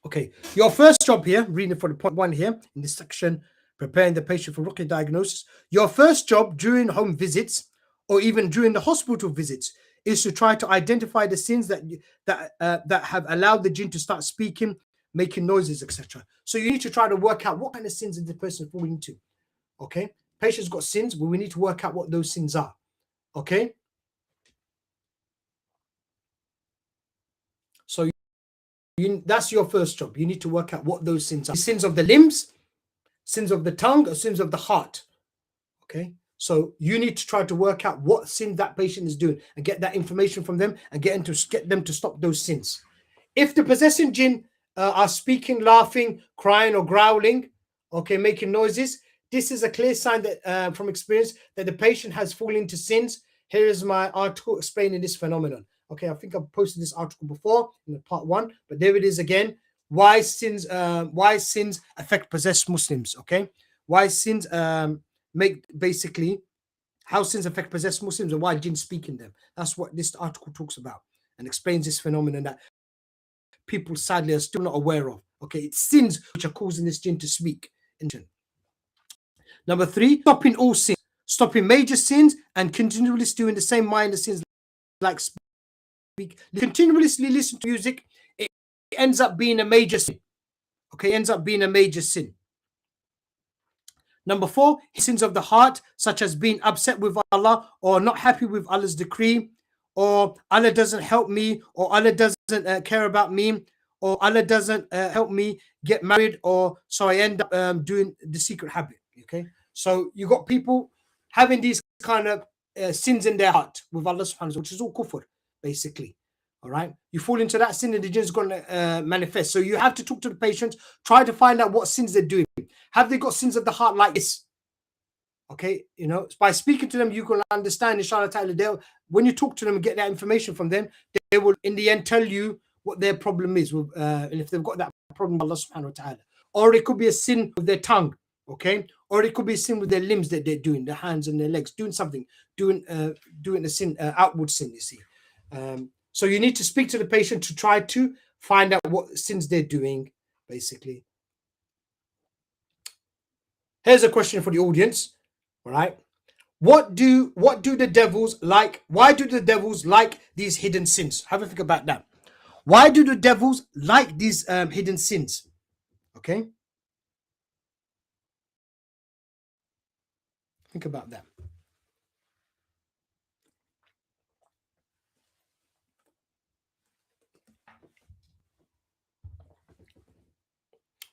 Okay, your first job here, reading for the point 1 here in this section, preparing the patient for ruqya diagnosis. Your first job during home visits or even during the hospital visits is to try to identify the sins that have allowed the jinn to start speaking, making noises, etc. So you need to try to work out what kind of sins is the person falling into. Okay, patient's got sins, but we need to work out what those sins are. Okay, so that's your first job. You need to work out what those sins are. Sins of the limbs, sins of the tongue, or sins of the heart. Okay, so you need to try to work out what sin that patient is doing and get that information from them and get them to stop those sins. If the possessing jinn are speaking, laughing, crying, or growling, okay, making noises, this is a clear sign that from experience that the patient has fallen into sins. Here is my article explaining this phenomenon. Okay, I think I've posted this article before in the part 1, but there it is again. Why sins affect possessed Muslims? Okay, why sins basically how sins affect possessed Muslims and why jinn speak in them. That's what this article talks about and explains this phenomenon that people sadly are still not aware of. Okay, it's sins which are causing this jinn to speak. Number 3, stopping all sins, stopping major sins and continually doing the same minor sins like speak. Continuously listen to music, it ends up being a major sin. Okay, ends up being a major sin. Number 4, sins of the heart, such as being upset with Allah or not happy with Allah's decree, or Allah doesn't help me, or Allah doesn't care about me, or Allah doesn't help me get married, or so I end up doing the secret habit. Okay, so you got people having these kind of sins in their heart with Allah subhanahu wa ta'ala, which is all kufr, basically. All right, you fall into that sin and the jinn is going to manifest. So you have to talk to the patient, try to find out what sins they're doing. Have they got sins of the heart like this? Okay, you know, by speaking to them, you can understand, inshallah ta'ala, when you talk to them and get that information from them, they will in the end tell you what their problem is with, and if they've got that problem with Allah subhanahu wa ta'ala. Or it could be a sin with their tongue, okay? Or it could be a sin with their limbs that they're doing, their hands and their legs, doing something, doing a sin, outward sin, you see. So you need to speak to the patient to try to find out what sins they're doing, basically. Here's a question for the audience, all right? What do the devils like? Why do the devils like these hidden sins? Have a think about that. Why do the devils like these hidden sins? Okay? Think about that.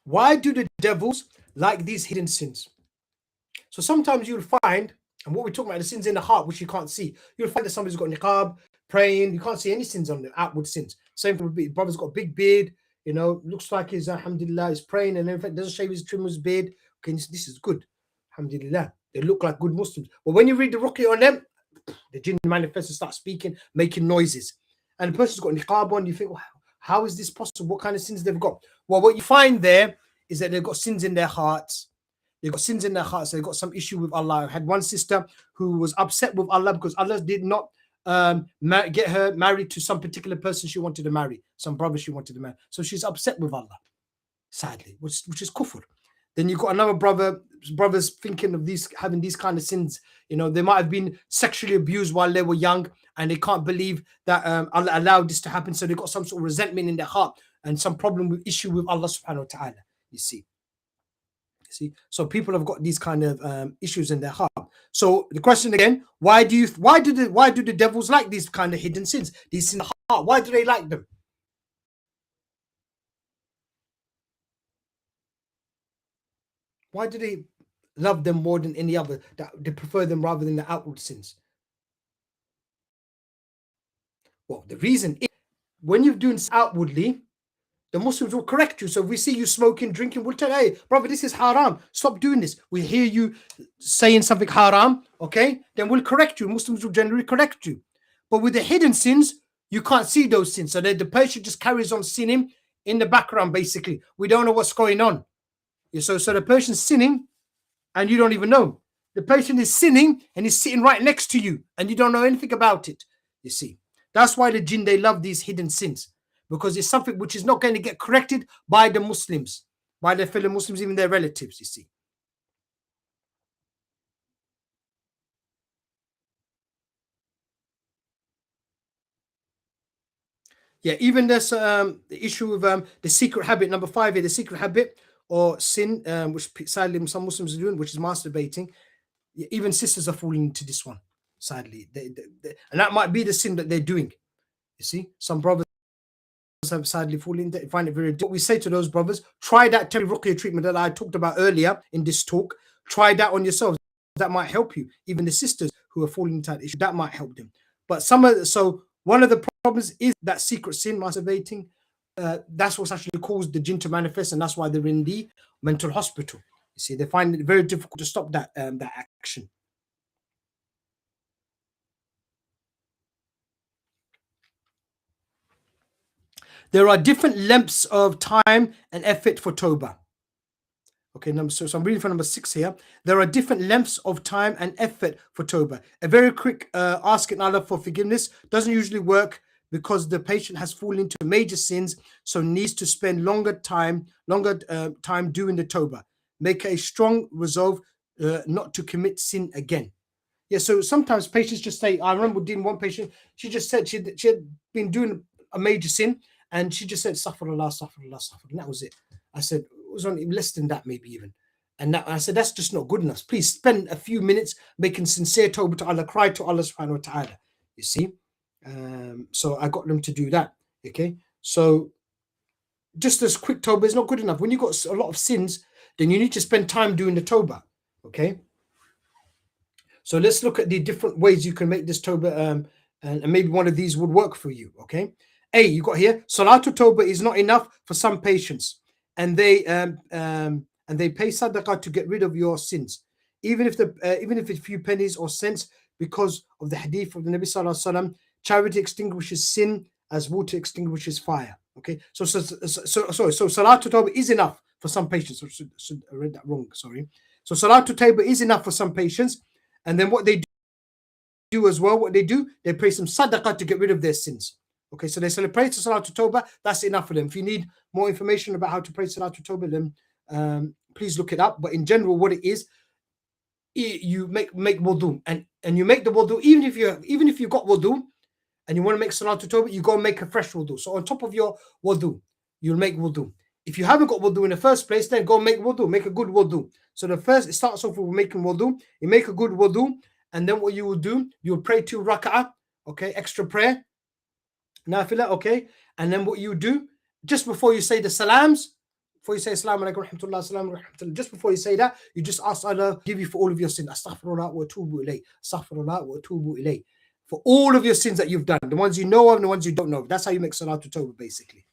Why do the devils like these hidden sins? So sometimes you'll find, and what we're talking about, the sins in the heart, which you can't see. You'll find that somebody's got niqab, praying, you can't see any sins on the outward sins. Same thing with the brother's got a big beard, you know, looks like he's, alhamdulillah, he's praying, and in fact doesn't shave his, trim his beard. Okay, this is good. Alhamdulillah. They look like good Muslims. But when you read the ruqya on them, the jinn manifests and start speaking, making noises. And the person's got niqab on, you think, well, how is this possible? What kind of sins they've got? Well, what you find there is that they've got sins in their hearts. They've got sins in their hearts. They've got some issue with Allah. I had one sister who was upset with Allah because Allah did not get her married to some particular person she wanted to marry, some brother she wanted to marry. So she's upset with Allah, sadly, which is kufr. Then you've got another brothers thinking of these, having these kind of sins. You know, they might have been sexually abused while they were young, and they can't believe that Allah allowed this to happen. So they've got some sort of resentment in their heart and some problem with issue with Allah subhanahu wa ta'ala. You see. So people have got these kind of issues in their heart. So the question again: why do the devils like these kind of hidden sins? These in the heart. Why do they like them? Why do they love them more than any other? That they prefer them rather than the outward sins? Well, the reason is when you're doing outwardly, the Muslims will correct you. So if we see you smoking, drinking, we'll tell you, hey, brother, this is haram. Stop doing this. We hear you saying something haram, okay? Then we'll correct you. Muslims will generally correct you. But with the hidden sins, you can't see those sins. So the person just carries on sinning in the background, basically. We don't know what's going on. So the person's sinning and you don't even know. The person is sinning and he's sitting right next to you and you don't know anything about it, you see. That's why the jinn, they love these hidden sins, because it's something which is not going to get corrected by the Muslims, by their fellow Muslims, even their relatives, you see. Yeah, even there's the issue of the secret habit, number 5 here, the secret habit or sin, which sadly some Muslims are doing, which is masturbating. Even sisters are falling into this one, sadly. And that might be the sin that they're doing. You see, some brothers have sadly fallen into it, find it very difficult. We say to those brothers, try that ruqya treatment that I talked about earlier in this talk. Try that on yourselves. That might help you. Even the sisters who are falling into that issue, that might help them. But so one of the problems is that secret sin, masturbating. That's what's actually caused the jinn to manifest, and that's why they're in the mental hospital. You see, they find it very difficult to stop that action. There are different lengths of time and effort for Tawbah. Okay, so I'm reading from number 6 here. There are different lengths of time and effort for Tawbah. A very quick asking Allah for forgiveness doesn't usually work because the patient has fallen into major sins, so needs to spend longer time doing the Tawbah. Make a strong resolve not to commit sin again. Yeah, so sometimes patients just say, I remember dealing with one patient, she just said she had been doing a major sin, and she just said, Astaghfirullah, Astaghfirullah, Astaghfirullah. And that was it. I said, it was only less than that, maybe even. And I said, that's just not good enough. Please spend a few minutes making sincere tawbah to Allah, cry to Allah subhanahu wa ta'ala. You see? So I got them to do that. Okay? So just as quick tawbah is not good enough. When you've got a lot of sins, then you need to spend time doing the tawbah. Okay? So let's look at the different ways you can make this tawbah, and maybe one of these would work for you. Okay? A, you got here, Salatul Tawbah is not enough for some patients, and they pay sadaqah to get rid of your sins, even if it's a few pennies or cents, because of the hadith of the Nabi Sallallahu Alaihi Wasallam. Charity extinguishes sin as water extinguishes fire. Okay, so Salatul Tawbah is enough for some patients. I read that wrong. Sorry. So Salatul Tawbah is enough for some patients, and then what they do as well, they pay some sadaqah to get rid of their sins. Okay, so they pray to Salatul Tawbah, that's enough for them. If you need more information about how to pray Salatul Tawbah, then please look it up. But in general, what it is, you make wudu, and you make the wudu, even if you've got wudu and you want to make Salatul Tawbah, you go and make a fresh wudu. So on top of your wudu, you'll make wudu. If you haven't got wudu in the first place, then go make wudu, make a good wudu. So it starts off with making wudu, you make a good wudu, and then what you will do, you'll pray 2 rak'ah, okay, extra prayer, nafila, okay, and then what you do, just before you say the salams, before you say Assalamu alaikum rahmatullah, Assalamu rahmatullah, just before you say that, you just ask Allah give you for all of your sins. Astaghfirullah wa atubu ilayh. Astaghfirullah wa atubu ilayh. For all of your sins that you've done, the ones you know of and the ones you don't know of. That's how you make Salatul Tawbah, basically.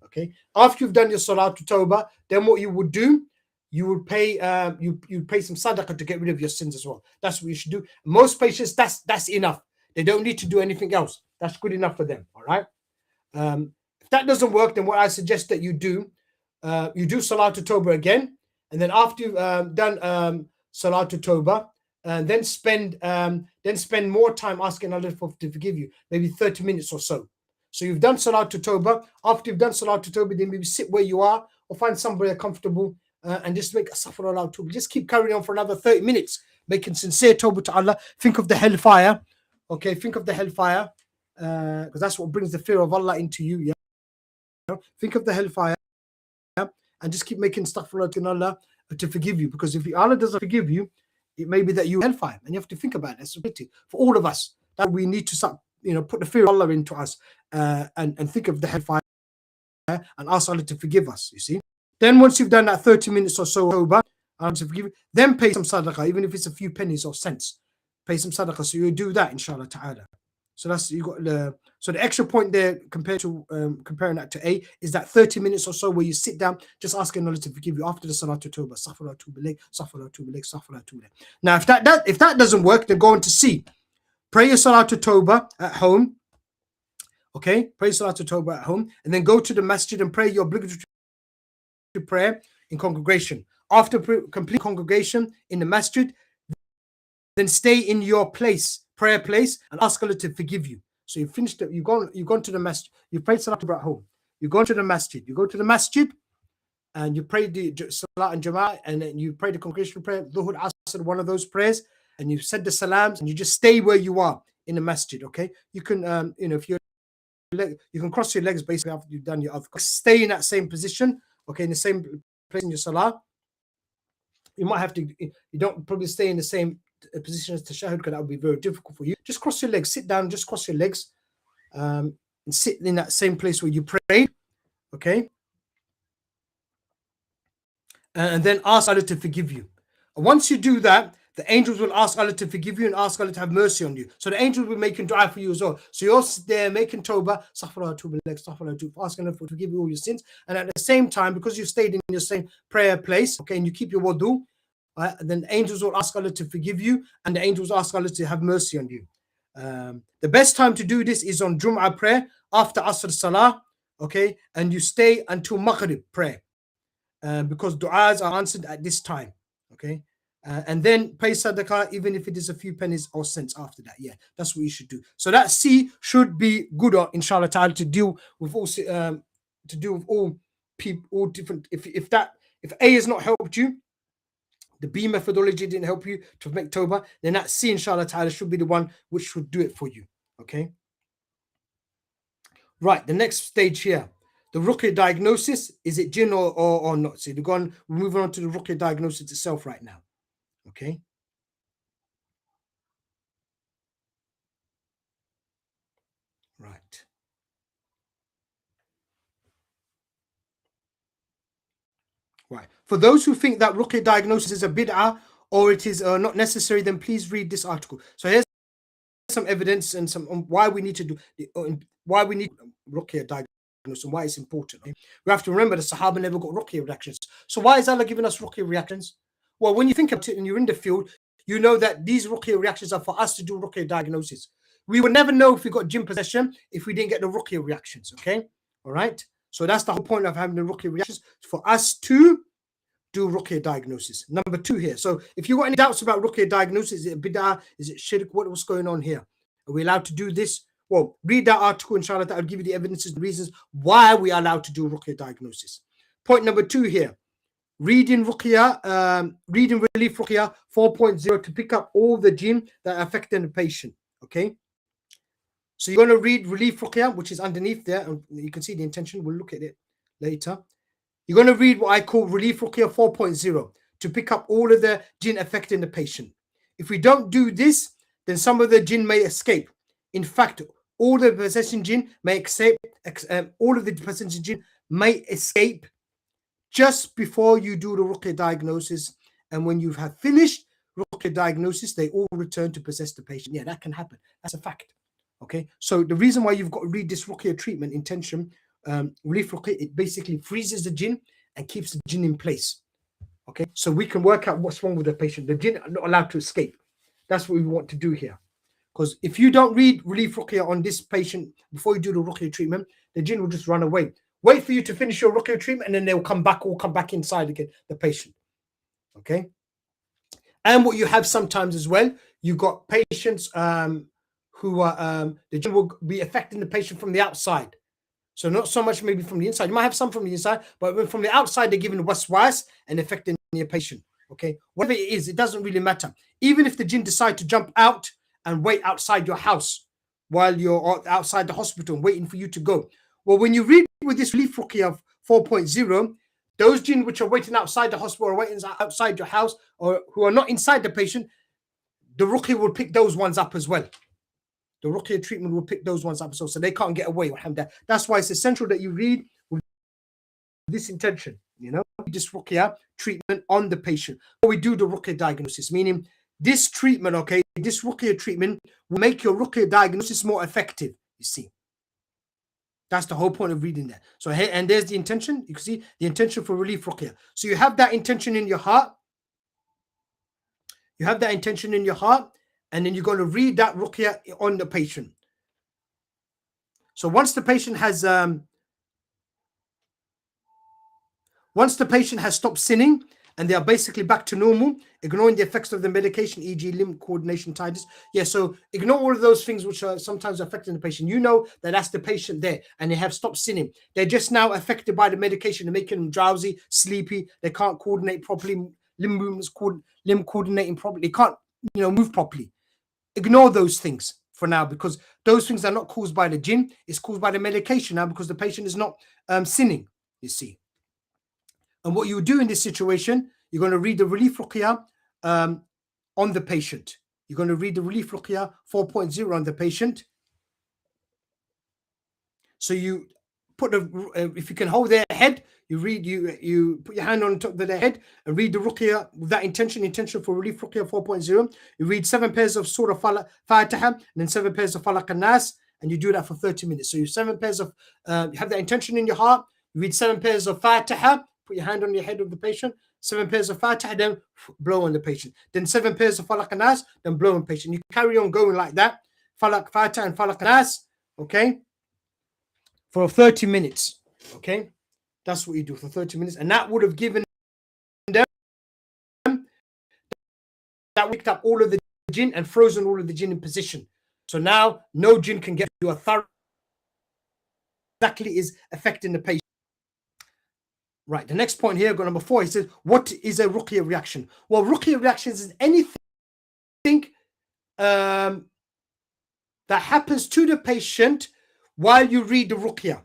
Okay. After you've done your Salatul Tawbah, then what you would do, you would pay you pay some sadaqah to get rid of your sins as well. That's what you should do. Most patients, that's enough. They don't need to do anything else. That's good enough for them. All right. If that doesn't work, then what I suggest that you do Salatul Tawbah again, and then after you've done Salatul Tawbah, then spend more time asking Allah to forgive you, maybe 30 minutes or so. So you've done Salatul Tawbah. After you've done Salatul Tawbah, then maybe sit where you are or find somewhere comfortable and just make Astaghfirullah Tawbah. Just keep carrying on for another 30 minutes, making sincere Tawbah to Allah. Think of the hellfire. Okay, think of the hellfire, because that's what brings the fear of Allah into you. Yeah, think of the hellfire, and just keep making astaghfirullah to Allah to forgive you. Because if Allah doesn't forgive you, it may be that you hellfire, and you have to think about it. It's a pity for all of us that we need to start, put the fear of Allah into us, and think of the hellfire and ask Allah to forgive us. You see. Then once you've done that 30 minutes or so over, to forgive you, then pay some sadaqah, even if it's a few pennies or cents. Pay some sadaqah, so you do that, inshallah ta'ala. So that's you got the extra point there compared to comparing that to A is that 30 minutes or so where you sit down just asking Allah to forgive you after the Salatul Tawbah. Astaghfirullah atubu ilayh, astaghfirullah atubu ilayh, astaghfirullah atubu ilayh. Now if that doesn't work, then go on to C. Pray your Salatul Tawbah at home. Okay, pray Salatul Tawbah at home, and then go to the masjid and pray your obligatory prayer in congregation. After complete congregation in the masjid, then stay in your prayer place, and ask Allah to forgive you. So you finished it, you've gone to the masjid, you prayed Salat at home, you go to the masjid, and you pray the Salat and Jama'ah, and then you pray the congregational prayer, Dhuhr, Asr, one of those prayers, and you said the salams, and you just stay where you are in the masjid. Okay, you can if you can cross your legs basically after you've done your other. Stay in that same position, okay, in the same place in your Salah. You might have to, you don't probably stay in the same position as tashahhud, because that would be very difficult for you. Just cross your legs, sit down, just cross your legs, and sit in that same place where you prayed, okay? And then ask Allah to forgive you. And once you do that, the angels will ask Allah to forgive you and ask Allah to have mercy on you. So the angels will be making dua for you as well. So you're there making tawbah, asking Allah to forgive you all your sins. And at the same time, because you stayed in your same prayer place, okay, and you keep your wudu, then the angels will ask Allah to forgive you, and the angels ask Allah to have mercy on you. The best time to do this is on Jum'ah prayer after Asr Salah, okay, and you stay until Maghrib prayer, because du'as are answered at this time, okay, and then pay sadaqah even if it is a few pennies or cents after that. Yeah, that's what you should do. So that C should be good, inshallah ta'ala, to deal with all people, all different. If A has not helped you, the B methodology didn't help you to make Tawbah, then that C, inshallah ta'ala, should be the one which should do it for you. Okay. Right, the next stage here. The Ruqya diagnosis, is it jinn or not? So we're moving on to the Ruqya diagnosis itself right now. Okay. Right. Right. For those who think that Ruqya diagnosis is a bid'ah or it is not necessary, then please read this article. So here's some evidence and some why we need to do Ruqya diagnosis and why it's important. Okay? We have to remember the Sahaba never got Ruqya reactions. So why is Allah giving us Ruqya reactions? Well, when you think about it and you're in the field, you know that these Ruqya reactions are for us to do Ruqya diagnosis. We would never know if we got jinn possession if we didn't get the Ruqya reactions. Okay, all right. So that's the whole point of having the Ruqya reactions, for us to do Ruqya diagnosis. Number 2 here. So if you've got any doubts about Ruqya diagnosis, is it bid'ah? Is it shirk? What's going on here? Are we allowed to do this? Well, read that article, inshallah. I'll give you the evidences and reasons why we are allowed to do Ruqya diagnosis. Point number 2 here. Reading Ruqya, reading Relief Ruqya 4.0 to pick up all the jinn that are affecting the patient. Okay. So you're going to read Relief Ruqya, which is underneath there. And you can see the intention. We'll look at it later. You're going to read what I call Relief Ruqya 4.0 to pick up all of the jinn affecting the patient. If we don't do this, then some of the jinn may escape. In fact, all the possession jinn may escape. All of the possession jinn may escape just before you do the ruqya diagnosis. And when you have finished ruqya diagnosis, they all return to possess the patient. Yeah, that can happen. That's a fact. Okay, so the reason why you've got to read this ruqya treatment intention, relief ruqya, it basically freezes the jinn and keeps the jinn in place. Okay, so we can work out what's wrong with the patient. The jinn are not allowed to escape. That's what we want to do here. Because if you don't read relief ruqya on this patient before you do the ruqya treatment, the jinn will just run away. Wait for you to finish your ruqya treatment, and then they'll come back inside again, the patient. Okay. And what you have sometimes as well, you've got patients who are the jinn will be affecting the patient from the outside. So not so much maybe from the inside. You might have some from the inside, but from the outside, they're giving waswas and affecting your patient. Okay, whatever it is, it doesn't really matter. Even if the jinn decide to jump out and wait outside your house while you're outside the hospital waiting for you to go. Well, when you read with this relief ruqya of 4.0, those jinn which are waiting outside the hospital or waiting outside your house or who are not inside the patient, the ruqya will pick those ones up as well. The ruqya treatment will pick those ones up so they can't get away. That's why it's essential that you read with this intention, this ruqya treatment on the patient. We do the ruqya diagnosis, meaning this treatment, okay, this ruqya treatment will make your ruqya diagnosis more effective, you see. That's the whole point of reading that. So here, and there's the intention. You can see the intention for relief ruqya. So you have that intention in your heart. You have that intention in your heart, and then you're going to read that ruqya on the patient. So once the patient has stopped sinning and they are basically back to normal, ignoring the effects of the medication, e.g. limb coordination, tidiness. Yeah, so ignore all of those things which are sometimes affecting the patient. You know that that's the patient there and they have stopped sinning. They're just now affected by the medication. They're making them drowsy, sleepy. They can't coordinate properly. Limb movements, limb coordinating properly. They can't, move properly. Ignore those things for now because those things are not caused by the jinn. It's caused by the medication now because the patient is not sinning, you see. And what you do in this situation, you're going to read the relief ruqya on the patient. You're going to read the relief ruqya 4.0 on the patient. So you put if you can hold their head, you put your hand on top of their head and read the ruqya with that intention for relief ruqya 4.0. You read 7 pairs of Surah Fatiha and then 7 pairs of Falaq and Nas, and you do that for 30 minutes. So you 7 pairs of you have that intention in your heart. You read 7 pairs of Fatiha. Put your hand on your head of the patient. 7 pairs of Fatiha, then blow on the patient. Then 7 pairs of Falaq and Nas, then blow on the patient. You carry on going like that. Falaq, Fatiha, and Falaq and Nas. Okay. For 30 minutes. Okay. That's what you do for 30 minutes. And that would have given them, that picked up all of the jinn and frozen all of the jinn in position. So now no jinn can get to a thorough exactly is affecting the patient. Right, the next point here, number 4, he says, what is a ruqya reaction? Well, ruqya reactions is anything that happens to the patient while you read the ruqya.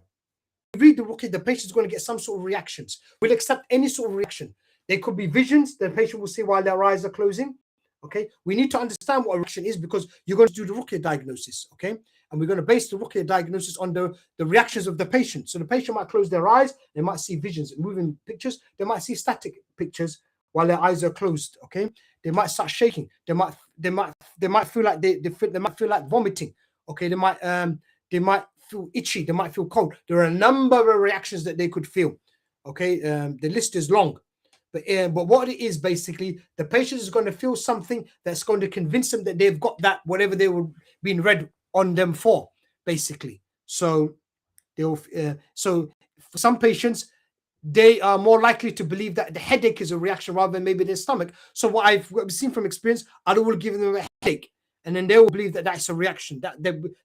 You read the ruqya, the patient is going to get some sort of reactions. We'll accept any sort of reaction. There could be visions the patient will see while their eyes are closing. Okay, we need to understand what a reaction is because you're going to do the ruqya diagnosis. Okay, and we're going to base the ruqya diagnosis on the reactions of the patient. So the patient might close their eyes, they might see visions, moving pictures, they might see static pictures while their eyes are closed. Okay, they might start shaking, they might feel like they might feel like vomiting. Okay, they might feel itchy, they might feel cold. There are a number of reactions that they could feel. Okay, the list is long. But what it is basically, the patient is going to feel something that's going to convince them that they've got that whatever they were being read on them for, basically. So they'll so for some patients, they are more likely to believe that the headache is a reaction rather than maybe their stomach. So what I've seen from experience, I will give them a headache, and then they will believe that that's a reaction. That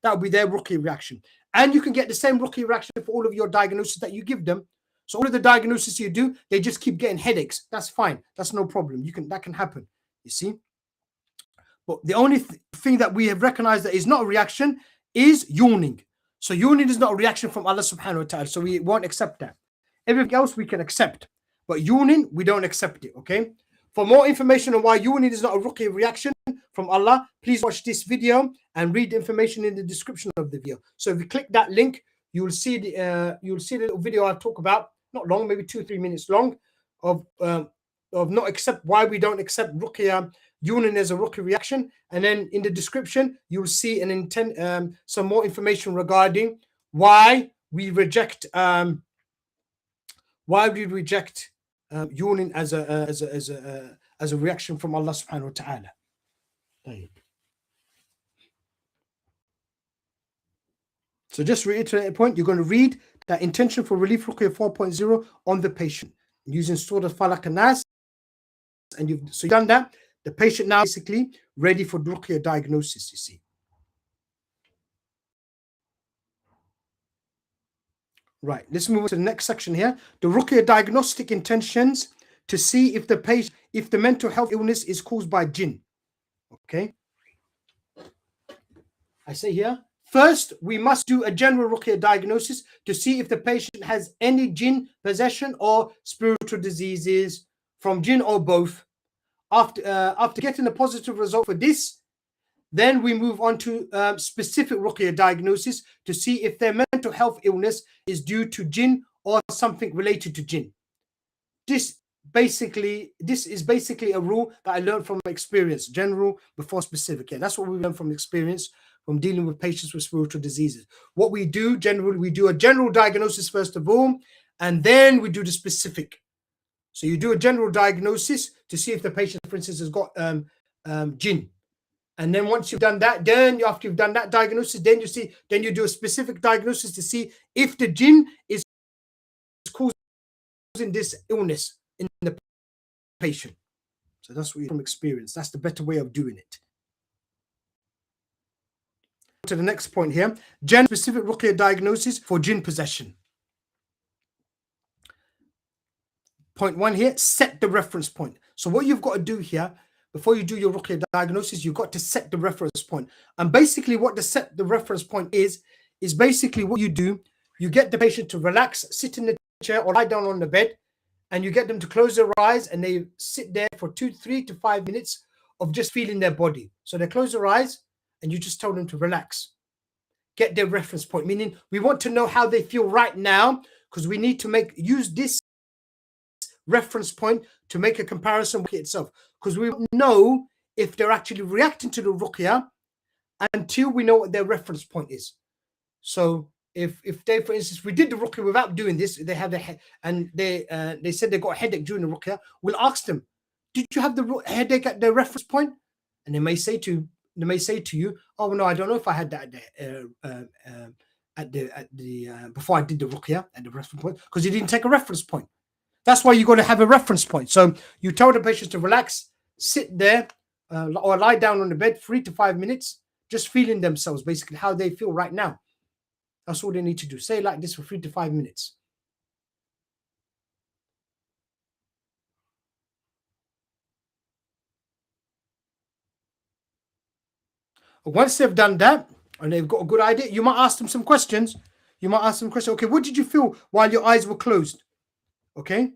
will be their ruqya reaction. And you can get the same ruqya reaction for all of your diagnoses that you give them. So all of the diagnoses you do, they just keep getting headaches. That's fine. That's no problem. That can happen. You see. But the only thing that we have recognized that is not a reaction is yawning. So yawning is not a reaction from Allah subhanahu wa ta'ala. So we won't accept that. Everything else we can accept. But yawning, we don't accept it. Okay. For more information on why yawning is not a ruqya reaction from Allah, please watch this video and read the information in the description of the video. So if you click that link, you'll see the little video I talk about not long, maybe 2 or 3 minutes long, of not accept why we don't accept ruqya union as a ruqya reaction. And then in the description, you'll see an intent, some more information regarding why we reject union as a reaction from Allah subhanahu wa ta'ala. So just reiterate a point, you're going to read that intention for relief ruqya 4.0 on the patient using Surah Falaq and Nas, and you've done that. The patient now basically ready for ruqya diagnosis, you see. Right, let's move on to the next section here. The ruqya diagnostic intentions to see if the mental health illness is caused by jinn. Okay. I say here, first, we must do a general ruqya diagnosis to see if the patient has any jinn possession or spiritual diseases from jinn or both. After getting a positive result for this, then we move on to specific ruqya diagnosis to see if their mental health illness is due to jinn or something related to jinn. This is basically a rule that I learned from experience, general before specific. Yeah, that's what we learned from experience from dealing with patients with spiritual diseases. What we do generally, we do a general diagnosis first of all, and then we do the specific. So you do a general diagnosis to see if the patient, for instance, has got jinn. And then once you've done that, then after you've done that diagnosis, then you do a specific diagnosis to see if the jinn is causing this illness in the patient. So that's what you from experience. That's the better way of doing it. To the next point here, specific ruqya diagnosis for jinn possession. Point 1 here, set the reference point. So what you've got to do here, before you do your ruqya diagnosis, you've got to set the reference point. And basically what the reference point is basically what you do, you get the patient to relax, sit in the chair or lie down on the bed, and you get them to close their eyes and they sit there for 3 to 5 minutes of just feeling their body. So they close their eyes and you just tell them to relax. Get their reference point, meaning we want to know how they feel right now, because we need to use this reference point to make a comparison with itself, because we don't know if they're actually reacting to the ruqya until we know what their reference point is. So if they, for instance, we did the ruqya without doing this, they have a head and they said they got a headache during the ruqya, we'll ask them, did you have the headache at the reference point? And they may say to you, oh no, I don't know if I had that before I did the ruqya at the reference point, because you didn't take a reference point. That's why you got to have a reference point. So you tell the patient to relax, sit there, or lie down on the bed 3 to 5 minutes, just feeling themselves, basically how they feel right now. That's all they need to do. Say like this for 3 to 5 minutes. Once they've done that and they've got a good idea, you might ask them some questions. Okay, what did you feel while your eyes were closed? Okay.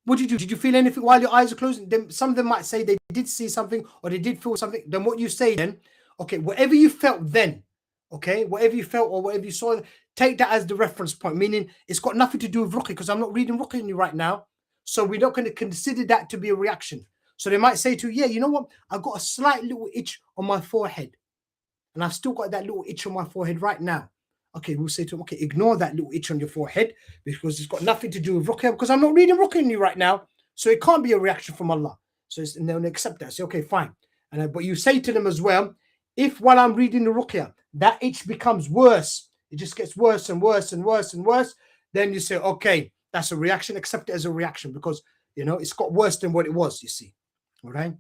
What did you feel anything while your eyes are closed? Then some of them might say they did see something or they did feel something. Then what you say then, okay, whatever you felt then, okay, whatever you felt or whatever you saw, take that as the reference point, meaning it's got nothing to do with ruqya, because I'm not reading ruqya in you right now. So we're not going to consider that to be a reaction. So they might say to you, yeah, you know what? I've got a slight little itch on my forehead. And I've still got that little itch on my forehead right now. Okay, we'll say to them, okay, ignore that little itch on your forehead because it's got nothing to do with ruqya, because I'm not reading ruqya in you right now. So it can't be a reaction from Allah. So and they'll accept that. Say, okay, fine. But you say to them as well, if while I'm reading the ruqya, that itch becomes worse, it just gets worse and worse and worse and worse, then you say, okay, that's a reaction. Accept it as a reaction because, it's got worse than what it was, you see. All right.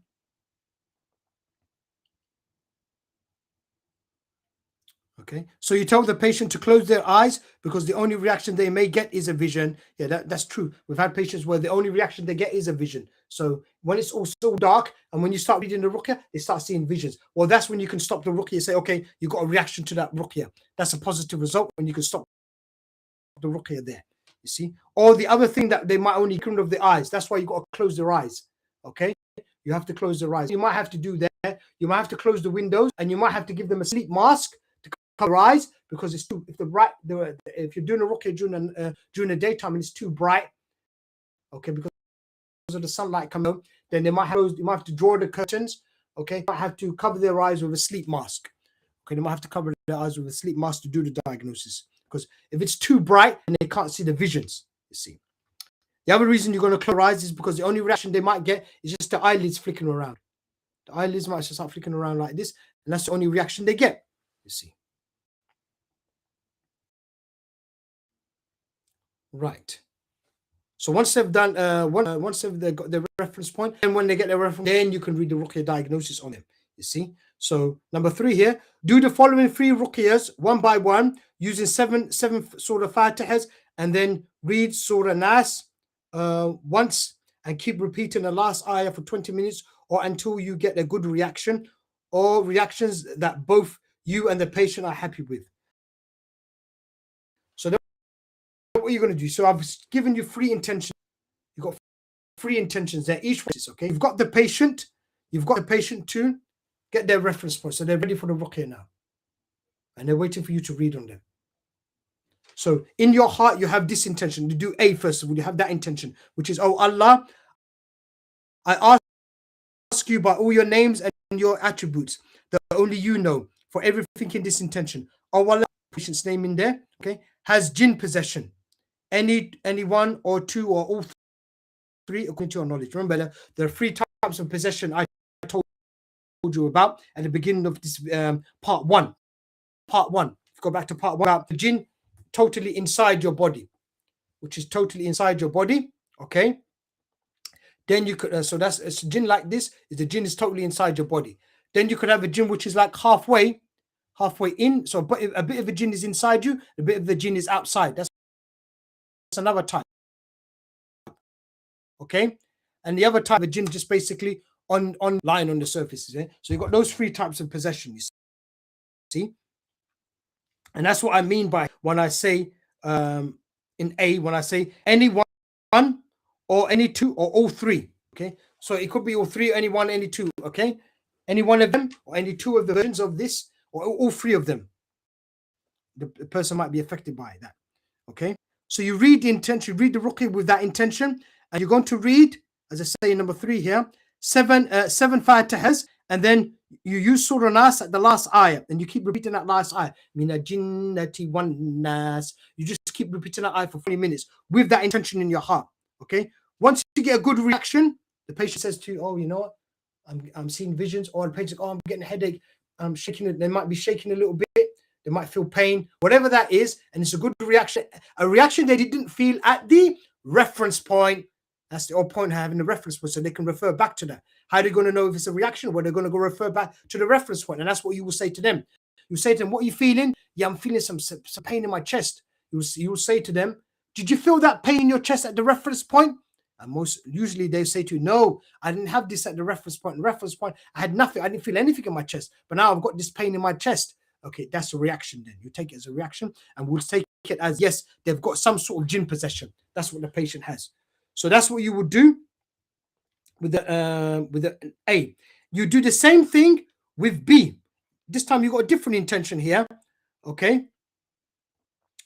Okay, so you tell the patient to close their eyes because the only reaction they may get is a vision. Yeah, that's true. We've had patients where the only reaction they get is a vision. So when it's all so dark and when you start reading the ruqya, they start seeing visions. Well, that's when you can stop the ruqya and say, okay, you got a reaction to that ruqya. That's a positive result when you can stop the ruqya there, you see. Or the other thing that they might only clean of the eyes. That's why you got to close their eyes, okay? You have to close their eyes. You might have to do that. You might have to close the windows and you might have to give them a sleep mask their eyes because it's too, if if you're doing a ruqya during the daytime and it's too bright, okay, because of the sunlight coming out, then they might have to draw the curtains, okay, they might have to cover their eyes with a sleep mask, okay, they might have to cover their eyes with a sleep mask to do the diagnosis, because if it's too bright and they can't see the visions, you see. The other reason you're going to close your eyes is because the only reaction they might get is just the eyelids flicking around. The eyelids might just start flicking around like this, and that's the only reaction they get, you see. Right. So once they've done, once they've got their reference point, and when they get their reference, then you can read the ruqya diagnosis on them, you see. So number 3 here, do the following 3 ruqyas one by one using seven Surah Fatihas, and then read Surah Nas once and keep repeating the last ayah for 20 minutes or until you get a good reaction or reactions that both you and the patient are happy with. So what you're going to do, so I've given you 3 intentions. You've got 3 intentions there, each one is okay. You've got the patient to get their reference point, so they're ready for the ruqya now, and they're waiting for you to read on them. So in your heart you have this intention. You do A first of all, you have that intention, which is, oh Allah, I ask you by all your names and your attributes that only you know, for everything in this intention. Oh Allah, patient's name in there, okay, has jinn possession, any one or 2 or all 3 according to your knowledge. Remember, there are 3 types of possession I told you about at the beginning of this part 1. If you go back to part 1 about the jinn totally inside your body, which is totally inside your body, okay. Then you could so that's a jinn like this, is the jinn is totally inside your body. Then you could have a jinn which is like halfway in, so a bit of a jinn is inside you, a bit of the jinn is outside. That's another type, okay. And the other type of jinn just basically on lying on the surfaces, yeah? So you've got those 3 types of possession, you see. And that's what I mean by when I say in A, when I say any one or any 2 or all 3, okay. So it could be all 3, any 1, any 2, okay. Any one of them or any 2 of the versions of this, or all 3 of them, the person might be affected by that, okay. So you read the intention, read the ruqya with that intention, and you're going to read, as I say in number 3 here, 7 Fatihas, and then you use Surah Nas at the last ayah, and you keep repeating that last ayah. Mina jinnati wan nas. You just keep repeating that ayah for 40 minutes with that intention in your heart, okay. Once you get a good reaction, the patient says to you, oh, you know what, I'm seeing visions, or the patient, oh, I'm getting a headache, I'm shaking it. They might be shaking a little bit, they might feel pain, whatever that is, and it's a good reaction, a reaction they didn't feel at the reference point. That's the whole point of having the reference point, so they can refer back to that. How are they going to know if it's a reaction? Well, they're going to go refer back to the reference point, and that's what you will say to them. You say to them, what are you feeling? Yeah, I'm feeling some pain in my chest. You will say to them, did you feel that pain in your chest at the reference point? And most usually they say to you, no, I didn't have this at the reference point. The reference point, I had nothing. I didn't feel anything in my chest, but now I've got this pain in my chest. Okay, that's a reaction then. You take it as a reaction, and we'll take it as, yes, they've got some sort of jinn possession. That's what the patient has. So that's what you would do with the A. You do the same thing with B. This time you got a different intention here, okay?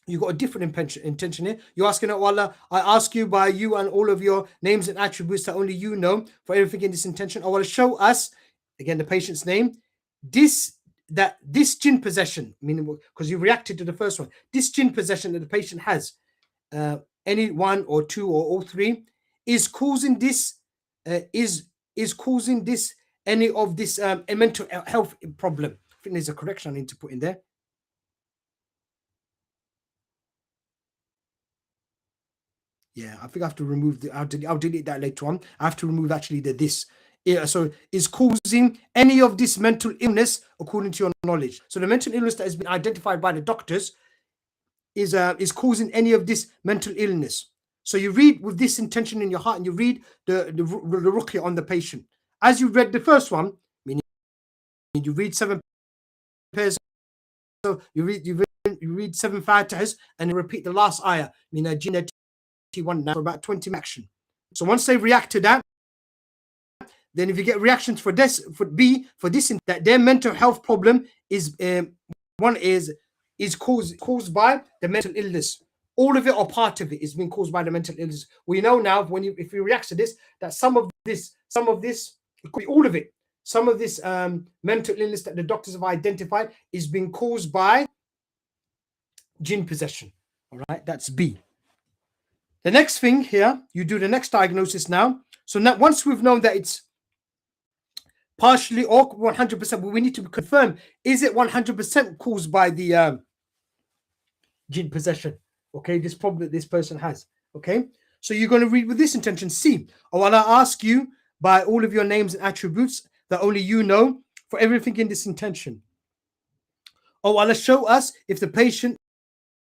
You got a different intention here. You're asking, oh Allah, I ask you by you and all of your names and attributes that only you know, for everything in this intention. Oh Allah, show us, again, the patient's name, this jinn possession, meaning because you reacted to the first one, this jinn possession that the patient has, any 1 or 2 or all 3, is causing this any of this a mental health problem. I think there's a correction I need to put in there. Yeah, I think I have to remove I'll delete that later on. I have to remove actually this. Yeah, so is causing any of this mental illness according to your knowledge. So the mental illness that has been identified by the doctors is causing any of this mental illness. So you read with this intention in your heart, and you read the ruqya on the patient. As you read the first one, meaning you read 7 pairs. So you read 7 Fatihas, and you repeat the last ayah, mina jinnati wan nas, for about 20 action. So once they react to that, then if you get reactions for this, for B, for this, that their mental health problem is one is is caused by the mental illness. All of it or part of it is being caused by the mental illness. We know now if you react to this, that some of this, it could be all of it. Some of this mental illness that the doctors have identified is being caused by jinn possession. All right, that's B. The next thing here, you do the next diagnosis now. So now, once we've known that it's partially or 100%, but we need to confirm, is it 100% caused by the jinn possession? Okay, this problem that this person has. Okay, so you're going to read with this intention, C. Oh, Allah, ask you by all of your names and attributes that only you know, for everything in this intention. Oh, Allah, show us if the patient,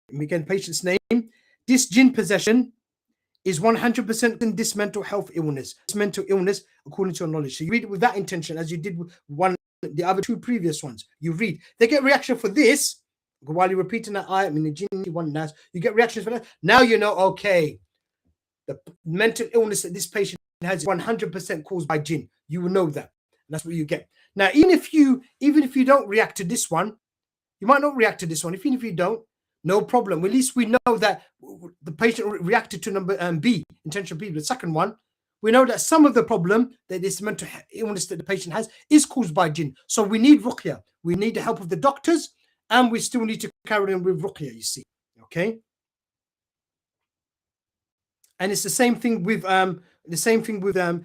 again, patient's name, this jinn possession is 100% in this mental health illness. This mental illness, according to your knowledge. So you read it with that intention, as you did with the other two previous ones. You read. They get reaction for this. While you're repeating that ayat, you get reactions for that. Now you know, okay, the mental illness that this patient has is 100% caused by jinn. You will know that. That's what you get. Now, even if you don't react to this one, you might not react to this one. Even if you don't, no problem. At least we know that the patient reacted to number B, intention B, the second one. We know that some of the problem that this mental illness that the patient has is caused by jinn. So we need ruqya. We need the help of the doctors, and we still need to carry on with ruqya, you see. Okay? And it's the same thing with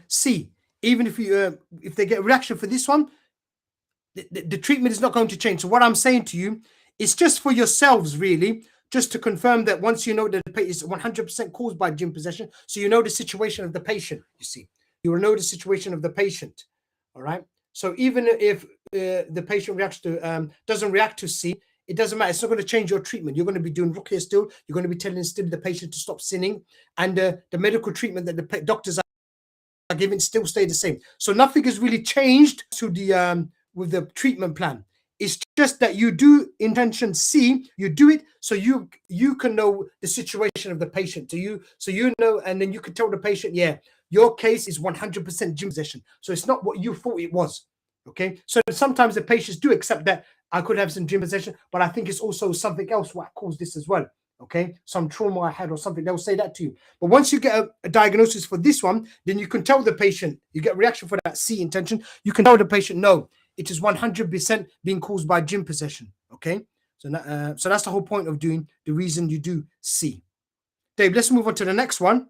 C. Even if they get a reaction for this one, the treatment is not going to change. So what I'm saying to you, it's just for yourselves, really, just to confirm that once you know that the patient is 100% caused by jinn possession, so you know the situation of the patient, you see. You will know the situation of the patient, all right? So even if the patient doesn't react to C, it doesn't matter. It's not going to change your treatment. You're going to be doing ruqya still. You're going to be telling still the patient to stop sinning, and the medical treatment that the doctors are giving still stay the same. So nothing has really changed to the with the treatment plan. It's just that you do intention C, you do it so you can know the situation of the patient. So you know, and then you can tell the patient, yeah, your case is 100% jinn possession. So it's not what you thought it was. Okay. So sometimes the patients do accept that I could have some jinn possession, but I think it's also something else what caused this as well. Okay, some trauma I had or something, they'll say that to you. But once you get a diagnosis for this one, then you can tell the patient, you get a reaction for that C intention, you can tell the patient, no, it is 100% being caused by jinn possession. Okay, so that's the whole point of doing the reason you do C. Dave, let's move on to the next one.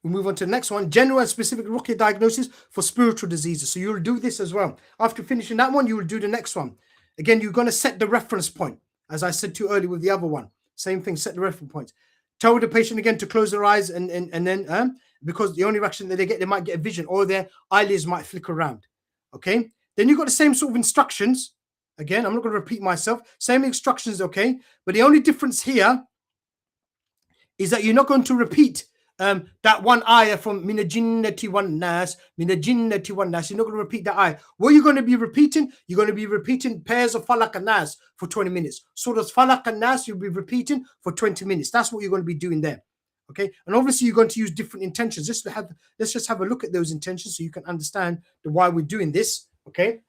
We move on to the next one, general and specific ruqya diagnosis for spiritual diseases. So you'll do this as well. After finishing that one, you will do the next one. Again, you're going to set the reference point, as I said to you earlier with the other one. Same thing, set the reference points. Tell the patient again to close their eyes and then, because the only reaction that they get, they might get a vision or their eyelids might flicker around. Okay? Then you've got the same sort of instructions. Again, I'm not going to repeat myself. Same instructions, okay? But the only difference here is that you're not going to repeat that one ayah from Mina Jinnati Wan Nas, Mina Jinnati Wan Nas. You're not going to repeat that ayah. What you're going to be repeating, you're going to be repeating pairs of Falaq and Nas for 20 minutes. Surahs Falaq and Nas, you'll be repeating for 20 minutes. That's what you're going to be doing there. Okay, and obviously you're going to use different intentions. Let's just have a look at those intentions so you can understand why we're doing this. Okay,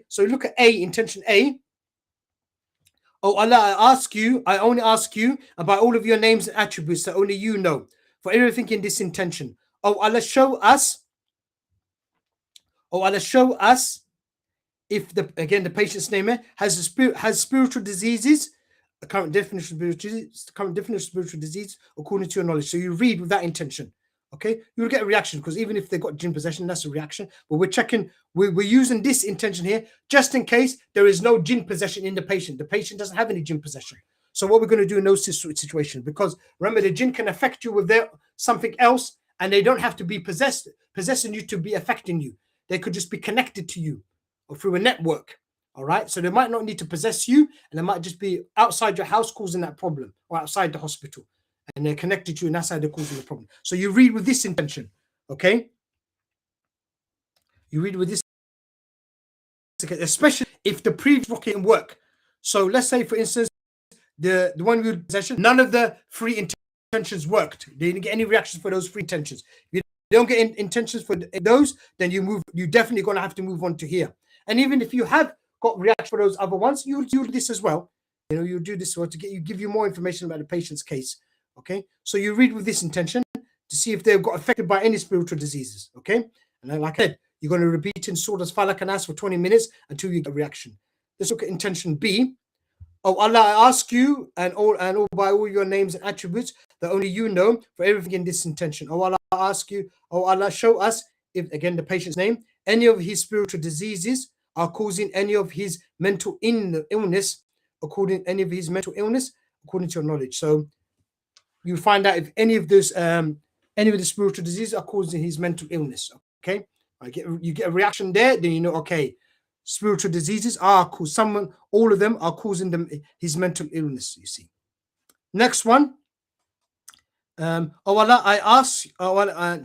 so look at A, intention A. Oh Allah, I only ask you about all of your names and attributes that only you know, for everything in this intention. Oh Allah, show us. Oh Allah, show us if the patient's name has spiritual diseases. The current definition of spiritual disease according to your knowledge. So you read with that intention. Okay, you'll get a reaction because even if they've got jinn possession, that's a reaction. But we're checking, we're using this intention here just in case there is no jinn possession in the patient. The patient doesn't have any jinn possession. So what we're going to do in those situations, because remember the jinn can affect you with something else, and they don't have to be possessing you to be affecting you. They could just be connected to you or through a network. All right, so they might not need to possess you, and they might just be outside your house causing that problem, or outside the hospital, and they're connected to you, and that's how they're causing the problem. So you read with this intention, okay? You read with this, especially if the previous ruqya didn't work. So let's say, for instance, the one with possession, none of the three intentions worked. They didn't get any reactions for those three intentions. If you don't get intentions for those, then you definitely going to have to move on to here. And even if you have got reaction for those other ones, you'll do this as well. You do this to give you more information about the patient's case. Okay, so you read with this intention to see if they've got affected by any spiritual diseases. Okay, and then, like I said, you're going to repeat in Surah Falak and Nas for 20 minutes until you get a reaction. Let's look at intention B. Oh Allah, I ask you and all by all your names and attributes that only you know, for everything in this intention. Oh Allah, I ask you, oh Allah, show us, if again the patient's name, any of his spiritual diseases are causing any of his mental illness, according to your knowledge. So you find out if any of the spiritual diseases are causing his mental illness. Okay, you get a reaction there, then you know, okay, spiritual diseases are all of them are causing them his mental illness. You see. Next one. Oh Allah, I ask, oh Allah,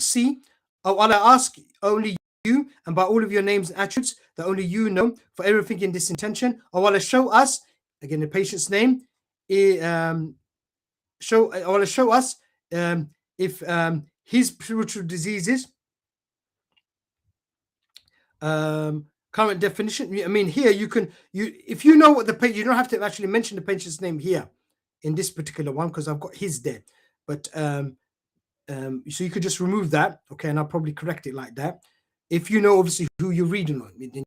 oh Allah, I ask only you, and by all of your names and attributes that only you know, for everything in this intention. Oh Allah, show us, again the patient's name. Show us if his spiritual diseases. Current definition. I mean, here if you know what the patient, you don't have to actually mention the patient's name here in this particular one because I've got his there. But so you could just remove that, okay, and I'll probably correct it like that. If you know obviously who you're reading on, then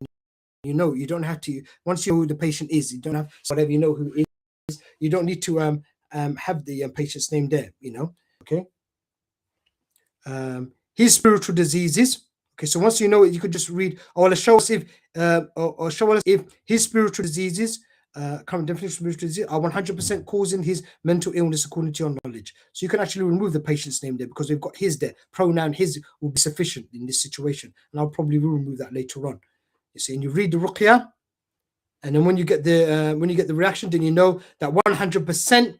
you don't have to. Once you know who the patient is, you don't have whatever you know who it is. You don't need to have the patient's name there. Okay. His spiritual diseases. Okay, so once you know it, you could just read. Or show us if his spiritual diseases, current definition of spiritual disease, are 100% causing his mental illness according to your knowledge. So you can actually remove the patient's name there because we've got his there. Pronoun his will be sufficient in this situation, and I'll probably remove that later on. You see, and you read the ruqyah, and then when you get the reaction, then you know that 100%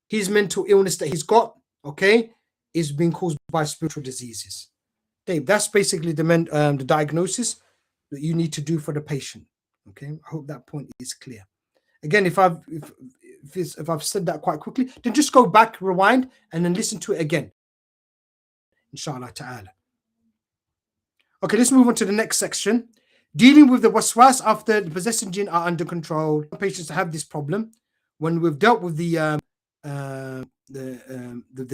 his mental illness that he's got, okay, is being caused by spiritual diseases. Dave, that's basically the diagnosis that you need to do for the patient. Okay, I hope that point is clear. Again, if I've said that quite quickly, then just go back, rewind, and then listen to it again. Inshallah ta'ala. Okay, let's move on to the next section. Dealing with the waswas after the possessing jinn are under control. Patients have this problem. When we've dealt with the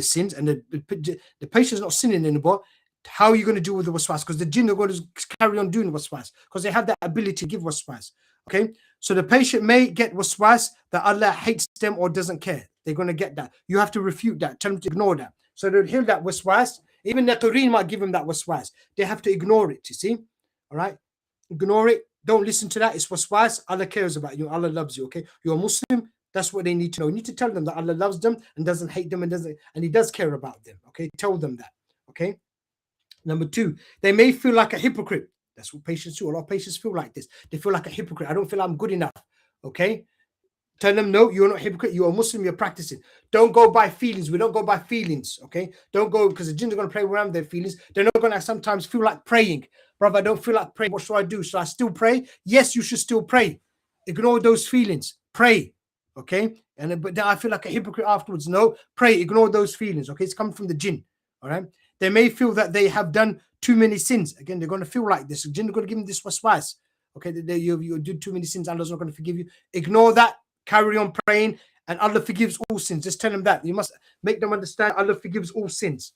sins and the patient's not sinning anymore, how are you going to deal with the waswas? Because the jinn are going to carry on doing waswas because they have that ability to give waswas. Okay, so the patient may get waswas that Allah hates them or doesn't care. They're going to get that. You have to refute that. Tell them to ignore that. So they'll hear that waswas. Even the Qur'an might give them that waswas. They have to ignore it. You see, all right? Ignore it. Don't listen to that. It's waswas. Allah cares about you. Allah loves you. Okay, you're a Muslim. That's what they need to know. You need to tell them that Allah loves them and doesn't hate them and He does care about them. Okay, tell them that. Okay. Number two, they may feel like a hypocrite. That's what patients do. A lot of patients feel like this. They feel like a hypocrite. I don't feel I'm good enough. Okay. Tell them, no, you're not a hypocrite. You're a Muslim. You're practicing. Don't go by feelings. We don't go by feelings. Okay. Don't go because the jinn are going to play around their feelings. They're not going to sometimes feel like praying. Brother, I don't feel like praying. What should I do? Should I still pray? Yes, you should still pray. Ignore those feelings. Pray. Okay. But then I feel like a hypocrite afterwards. No, pray. Ignore those feelings. Okay. It's coming from the jinn. All right. They may feel that they have done too many sins. Again, they're going to feel like this. The jinn are going to give them this waswas. Okay, you did too many sins. Allah's not going to forgive you. Ignore that. Carry on praying, and Allah forgives all sins. Just tell them that. You must make them understand Allah forgives all sins.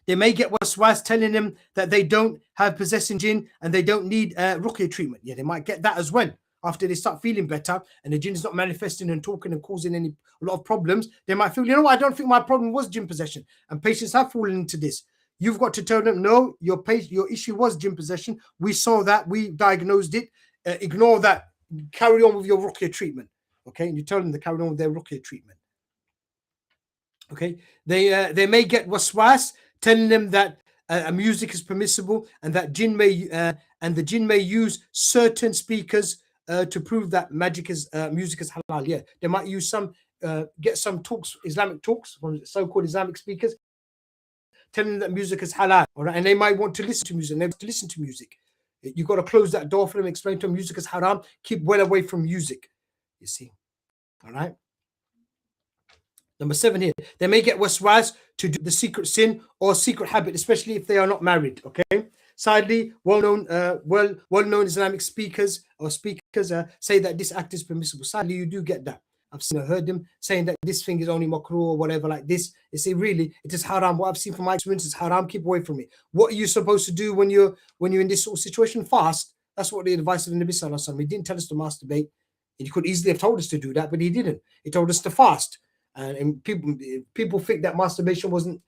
They may get waswas telling them that they don't have possessing jinn and they don't need ruqyah treatment. Yeah, they might get that as well. After they start feeling better and the jinn is not manifesting and talking and causing a lot of problems, they might feel, you know what, I don't think my problem was jinn possession. And patients have fallen into this. You've got to tell them, no, your issue was jinn possession. We saw that. We diagnosed it. Ignore that. Carry on with your ruqyah treatment. Okay, and you tell them to carry on with their ruqyah treatment. Okay, they may get waswas telling them that music is permissible and that the jinn may use certain speakers to prove that music is halal. Yeah, they might use get some talks, Islamic talks from so-called Islamic speakers, telling them that music is halal. All right, and they might want to listen to music. They want to listen to music. You've got to close that door for them. Explain to them music is haram. Keep well away from music. You see, all right. Number 7 here, they may get waswas to do the secret sin or secret habit, especially if they are not married. Okay. Sadly, well-known Islamic speakers say that this act is permissible. Sadly, you do get that. I've seen or heard them saying that this thing is only makruh or whatever like this. They say really it is haram. What I've seen from my experience is haram. Keep away from it. What are you supposed to do when you're in this sort of situation? Fast. That's what the advice of the Nabi Sallallahu Alaihi Wasallam. He didn't tell us to masturbate. He could easily have told us to do that, but he didn't. He told us to fast. And people think that masturbation wasn't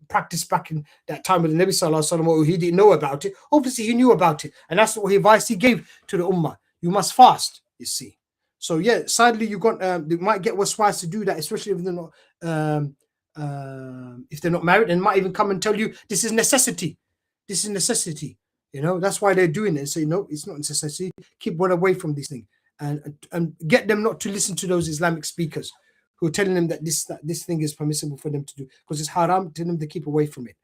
practiced back in that time with the Nabi Sallallahu Alaihi Wasallam, or he didn't know about it. Obviously, he knew about it, and that's what advice he gave to the ummah. You must fast. You see. So yeah, sadly, you might get waswas to do that, especially if they're not married, and might even come and tell you this is necessity. This is necessity. You know, that's why they're doing it. So no, it's not necessity. Keep one away from these things, and get them not to listen to those Islamic speakers who are telling them that this thing is permissible for them to do because it's haram. Tell them to keep away from it.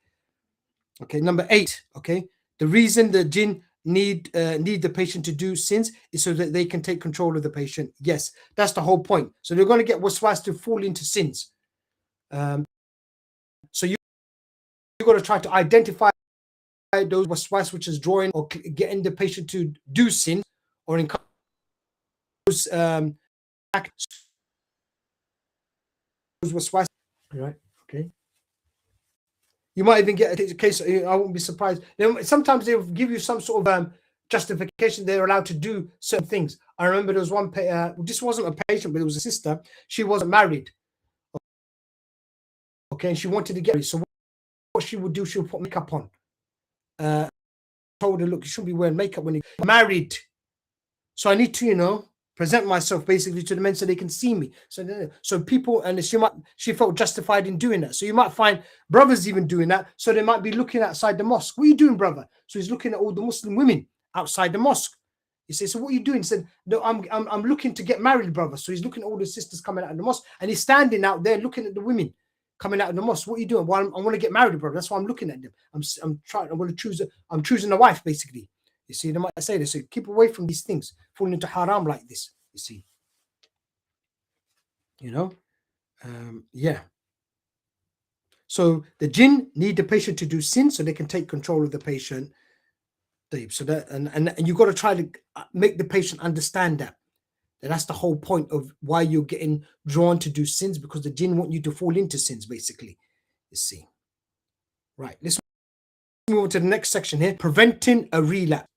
Okay, number 8. Okay, the reason the jinn need the patient to do sins is so that they can take control of the patient. Yes, that's the whole point. So they're going to get waswas to fall into sins. So you got to try to identify those waswas which is drawing or getting the patient to do sin or encourage acts. Waswas. Right. Okay. You might even get a case. I won't be surprised. Sometimes they'll give you some sort of justification. They're allowed to do certain things. I remember there was one. This wasn't a patient, but it was a sister. She wasn't married. Okay, and she wanted to get married. So what she would do, she would put makeup on. Told her, look, you shouldn't be wearing makeup when you're married. So I need to, present myself basically to the men so they can see me. So people, and she felt justified in doing that. So you might find brothers even doing that. So they might be looking outside the mosque. What are you doing, brother? So he's looking at all the Muslim women outside the mosque. He says, so what are you doing? He said, no, I'm looking to get married, brother. So he's looking at all the sisters coming out of the mosque, and he's standing out there looking at the women coming out of the mosque. What are you doing? Well, I want to get married, brother. That's why I'm looking at them. I'm choosing a wife, basically. You see, they might say this. So keep away from these things, falling into haram like this. You see, yeah. So the jinn need the patient to do sin so they can take control of the patient. So that and you got to try to make the patient understand that. And that's the whole point of why you're getting drawn to do sins, because the jinn want you to fall into sins, basically. You see, right? Let's move on to the next section here: preventing a relapse.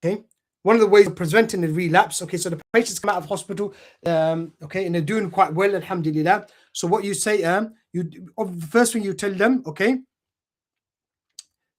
Okay. One of the ways of preventing a relapse, okay, so the patients come out of hospital, okay, and they're doing quite well, alhamdulillah. So what you say, the first thing you tell them, okay,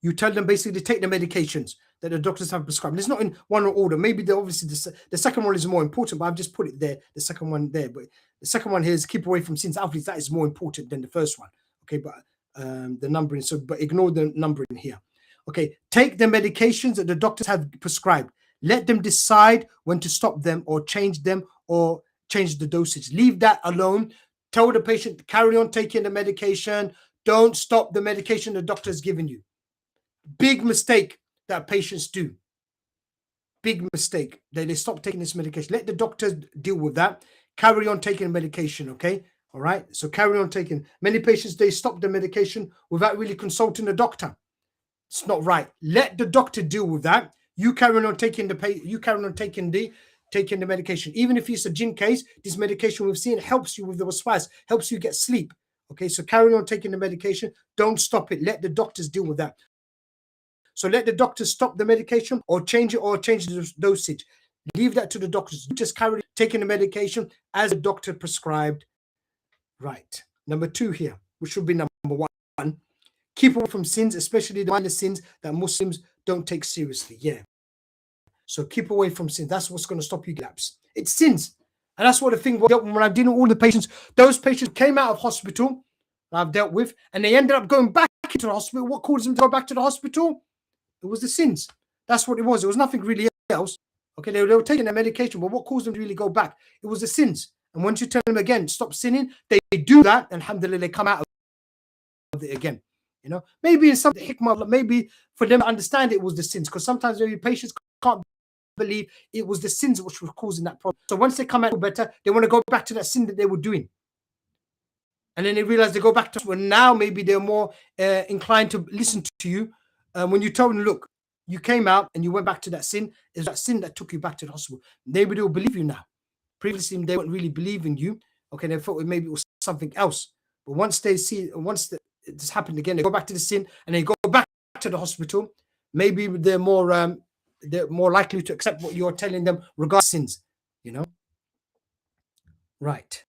you tell them basically to take the medications that the doctors have prescribed. And it's not in one order. Maybe obviously the second one is more important, but I've just put it there, the second one there. But the second one here is keep away from sins. Obviously, that is more important than the first one, okay, but the numbering, but ignore the numbering here. Okay, take the medications that the doctors have prescribed. Let them decide when to stop them or change the dosage. Leave that alone. Tell the patient to carry on taking the medication. Don't stop the medication the doctor has given you. Big mistake that patients do. Big mistake. They stop taking this medication. Let the doctors deal with that. Carry on taking medication, okay? All right? So carry on taking. Many patients, they stop the medication without really consulting the doctor. It's not right. Let the doctor deal with that. You carry on taking taking the medication. Even if it's a jinn case, this medication we've seen helps you with the waswas, helps you get sleep. Okay, so carry on taking the medication. Don't stop it. Let the doctors deal with that. So let the doctors stop the medication or change the dosage. Leave that to the doctors. Just carry taking the medication as the doctor prescribed. Right. Number 2 here, which should be number 1. Keep away from sins, especially the minor sins that Muslims don't take seriously. Yeah. So keep away from sins. That's what's going to stop you relapse. It's sins. And that's what the thing was when I'm dealing with all the patients. Those patients came out of hospital I've dealt with, and they ended up going back into the hospital. What caused them to go back to the hospital? It was the sins. That's what it was. It was nothing really else. Okay, they were taking their medication, but what caused them to really go back? It was the sins. And once you tell them again, stop sinning, they do that, and alhamdulillah, they come out of it again. Maybe in some hikmah, maybe for them to understand it was the sins, because sometimes maybe patients can't believe it was the sins which were causing that problem. So once they come out better, they want to go back to that sin that they were doing. And then they realize they go back to when now maybe they're more inclined to listen to you when you tell them, look, you came out and you went back to that sin. It's that sin that took you back to the hospital. Maybe they'll believe you now. Previously, they weren't really believing you. Okay, they thought maybe it was something else. But once they see, it's happened again, they go back to the sin and they go back to the hospital. Maybe they're more likely to accept what you're telling them regarding sins. You know, right?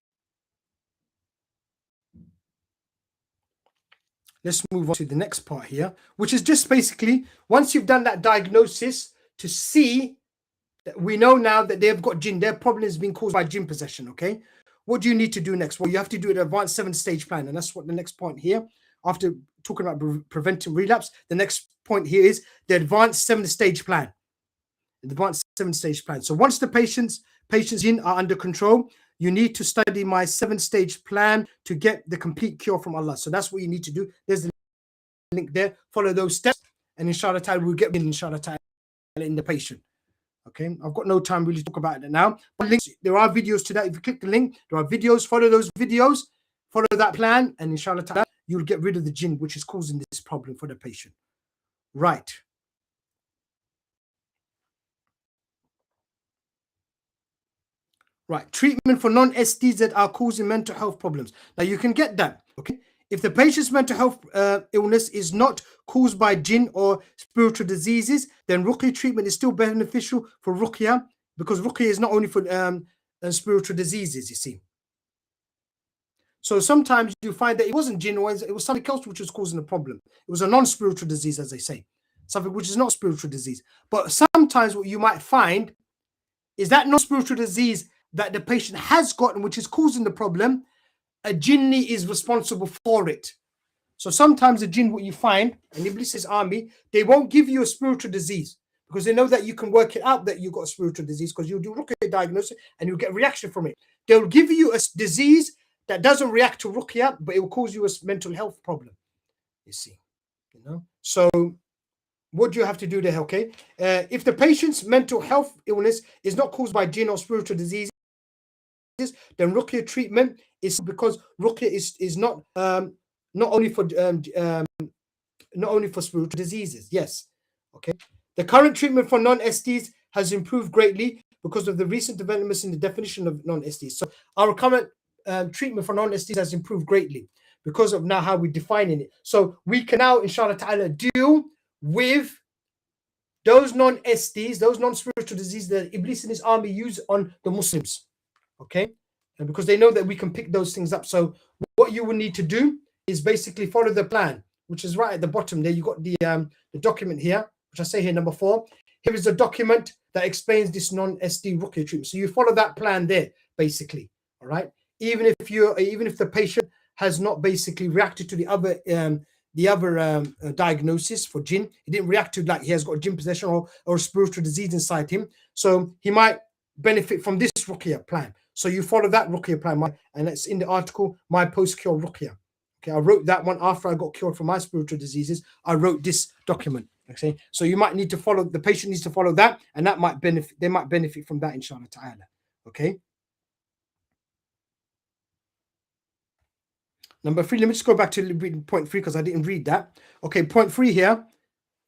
Let's move on to the next part here, which is just basically once you've done that diagnosis to see that we know now that they've got jinn, their problem is being caused by jinn possession. Okay, what do you need to do next? Well, you have to do an advanced 7-stage plan, and that's what the next point here. After talking about preventing relapse, the next point here is the advanced 7-stage plan. The advanced 7-stage plan. So once the patients jinn are under control, you need to study my 7-stage plan to get the complete cure from Allah. So that's what you need to do. There's the link there. Follow those steps, and inshallah ta'ala, we'll get inshallah ta'ala in the patient. Okay, I've got no time really to talk about it now. Links, there are videos to that. If you click the link, there are videos. Follow those videos, follow that plan, and inshallah ta'ala, you'll get rid of the jinn which is causing this problem for the patient. Right. Right, treatment for non-STs that are causing mental health problems. Now you can get that, okay? If the patient's mental health illness is not caused by jinn or spiritual diseases, then ruqya treatment is still beneficial for ruqya, because ruqya is not only for spiritual diseases, you see. So sometimes you find that it wasn't jinn, or it was something else which was causing the problem. It was a non-spiritual disease, as they say, something which is not spiritual disease. But sometimes what you might find is that non-spiritual disease that the patient has gotten, which is causing the problem, a jinni is responsible for it. So sometimes the jinn, what you find, and Iblis's army, they won't give you a spiritual disease because they know that you can work it out that you've got a spiritual disease, because you'll do ruqya diagnosis and you'll get a reaction from it. They'll give you a disease that doesn't react to ruqya, but it will cause you a mental health problem, you see. You know, so what do you have to do there? Okay, if the patient's mental health illness is not caused by jinn or spiritual disease, then ruqya treatment is, because ruqya is not only for spiritual diseases. Yes, okay. The current treatment for non-STs has improved greatly because of the recent developments in the definition of non-STs. So our current treatment for non-STs has improved greatly because of now how we're defining it. So we can now, inshallah ta'ala, deal with those non-STs, those non-spiritual diseases that Iblis and his army use on the Muslims. Okay, and because they know that we can pick those things up. So what you will need to do is basically follow the plan, which is right at the bottom there. You got the document here, which I say here, number 4. Here is a document that explains this non-ST ruqya treatment. So you follow that plan there, basically. All right. Even if the patient has not basically reacted to the other diagnosis for jinn, he didn't react to, like, he has got jinn possession or spiritual disease inside him, so he might benefit from this ruqya plan. So you follow that ruqya plan, and it's in the article, My Post-Cure Ruqya. Okay, I wrote that one after I got cured from my spiritual diseases. I wrote this document. Okay, so you might need to follow, the patient needs to follow that, and that might benefit, they might benefit from that, inshallah ta'ala. Okay. Number 3, let me just go back to point 3 because I didn't read that. Okay, point 3 here,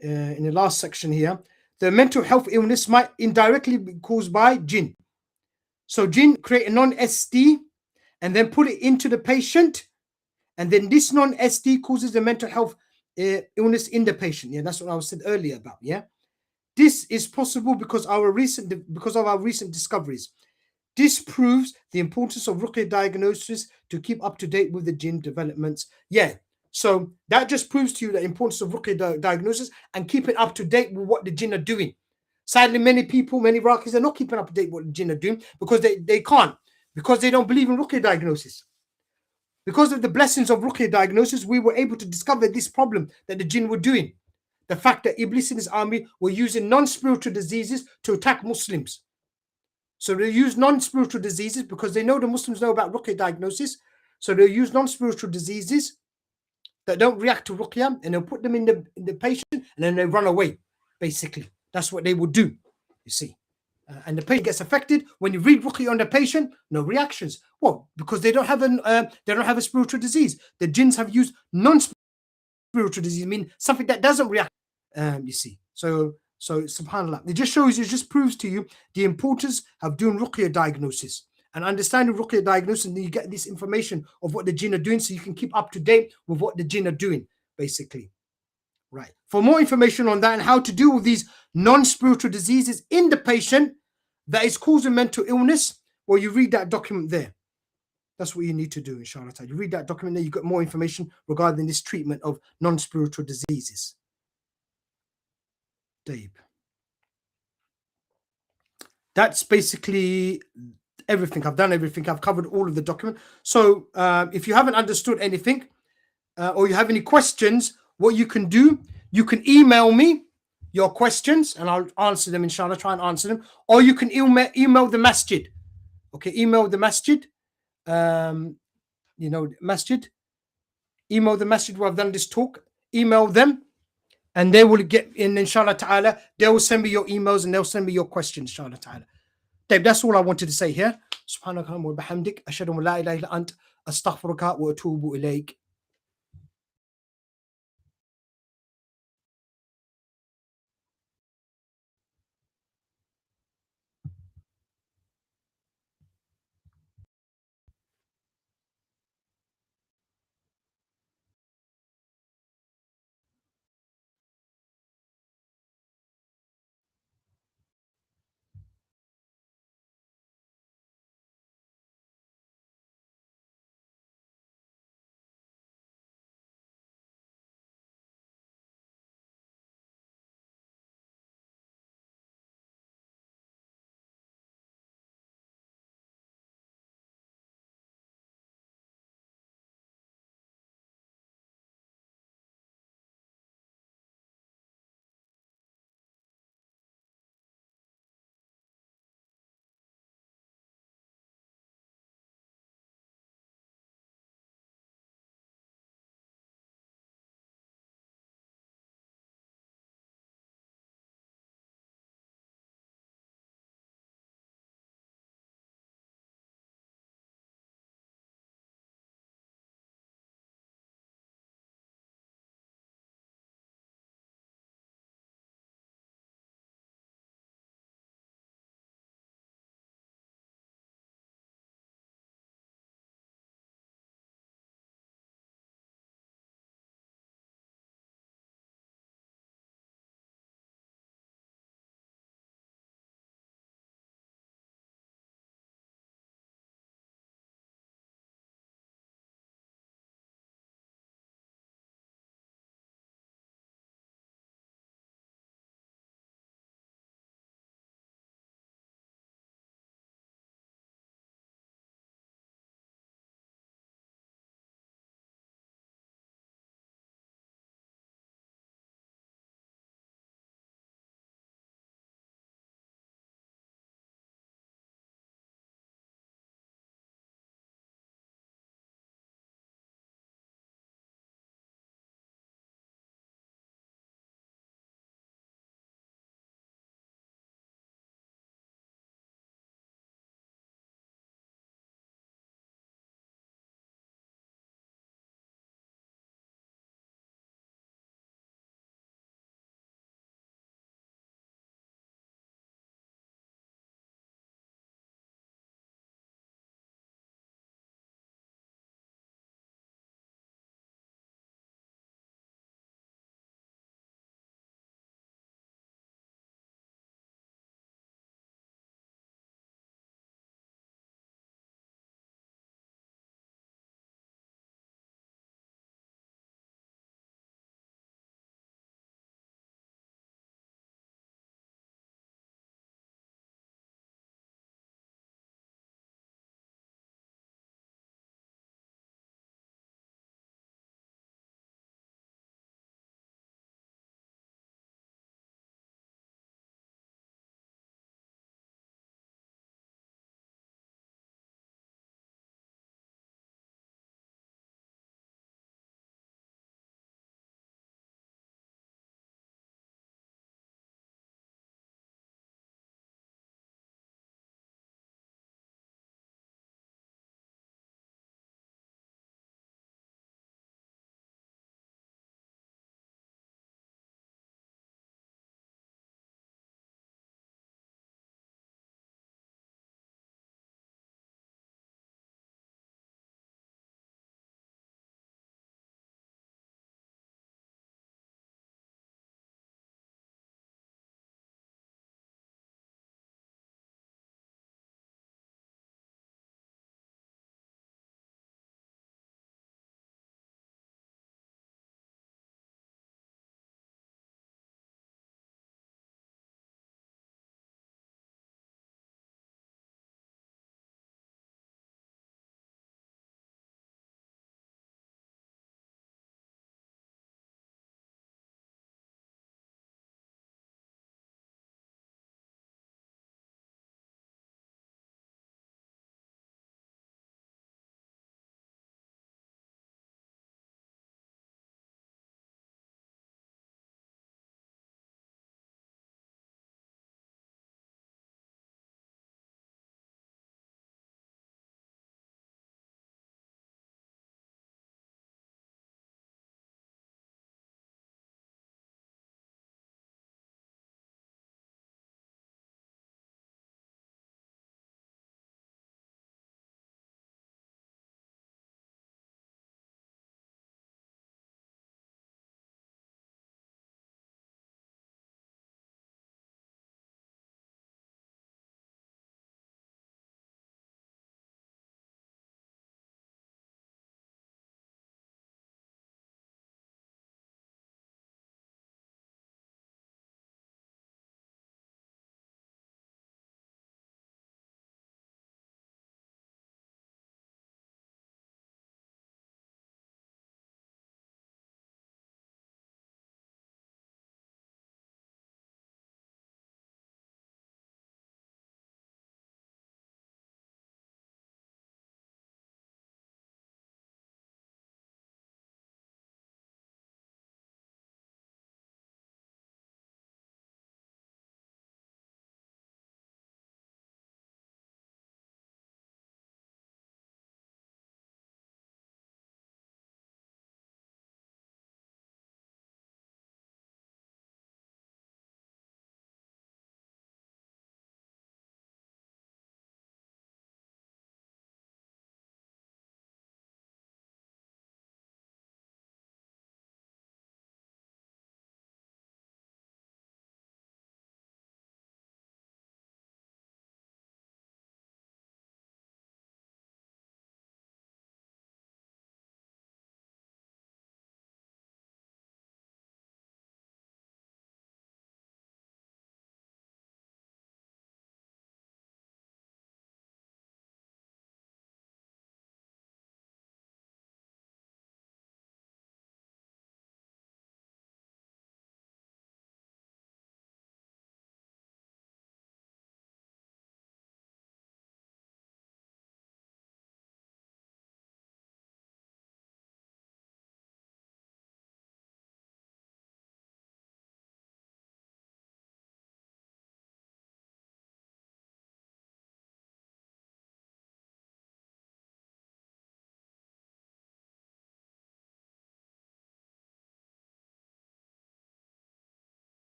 in the last section here, the mental health illness might indirectly be caused by jinn. So jinn create a non-ST and then put it into the patient, and then this non-ST causes the mental health illness in the patient. Yeah, that's what I said earlier about. Yeah, this is possible because of our recent discoveries. This proves the importance of ruqya diagnosis to keep up to date with the jinn developments. Yeah, so that just proves to you the importance of ruqya diagnosis and keeping up to date with what the jinn are doing. Sadly, many Raaqis are not keeping up to date with what the jinn are doing because they can't, because they don't believe in ruqya diagnosis. Because of the blessings of ruqya diagnosis, we were able to discover this problem that the jinn were doing. The fact that Iblis and his army were using non-spiritual diseases to attack Muslims. So they use non-spiritual diseases because they know the Muslims know about ruqya diagnosis. So they use non-spiritual diseases that don't react to ruqya, and they'll put them in the patient, and then they run away. Basically, that's what they will do, you see. And the patient gets affected. When you read ruqya on the patient, no reactions. Well, because they don't have a spiritual disease. The jinns have used non-spiritual disease, mean something that doesn't react. You see, so subhanallah, it just shows you, it just proves to you the importance of doing ruqya diagnosis and understanding ruqya diagnosis, and then you get this information of what the jinn are doing, so you can keep up to date with what the jinn are doing, basically. Right. For more information on that and how to deal with these non-spiritual diseases in the patient that is causing mental illness, well, you read that document there. That's what you need to do, inshallah. You read that document there, you get more information regarding this treatment of non-spiritual diseases. Dave. That's basically everything. I've done everything. I've covered all of the document. So if you haven't understood anything or you have any questions, what you can do, you can email me your questions and I'll answer them, inshallah, try and answer them. Or you can email the masjid. Okay, email the masjid. Masjid. Email the masjid where I've done this talk. Email them and they will get in, inshallah ta'ala. They will send me your emails and they'll send me your questions, inshallah ta'ala. Dave, that's all I wanted to say here. Subhanaka wa bihamdik. Ashhadu an la ilaha illa ant. Astaghfiruka wa atubu ilayk.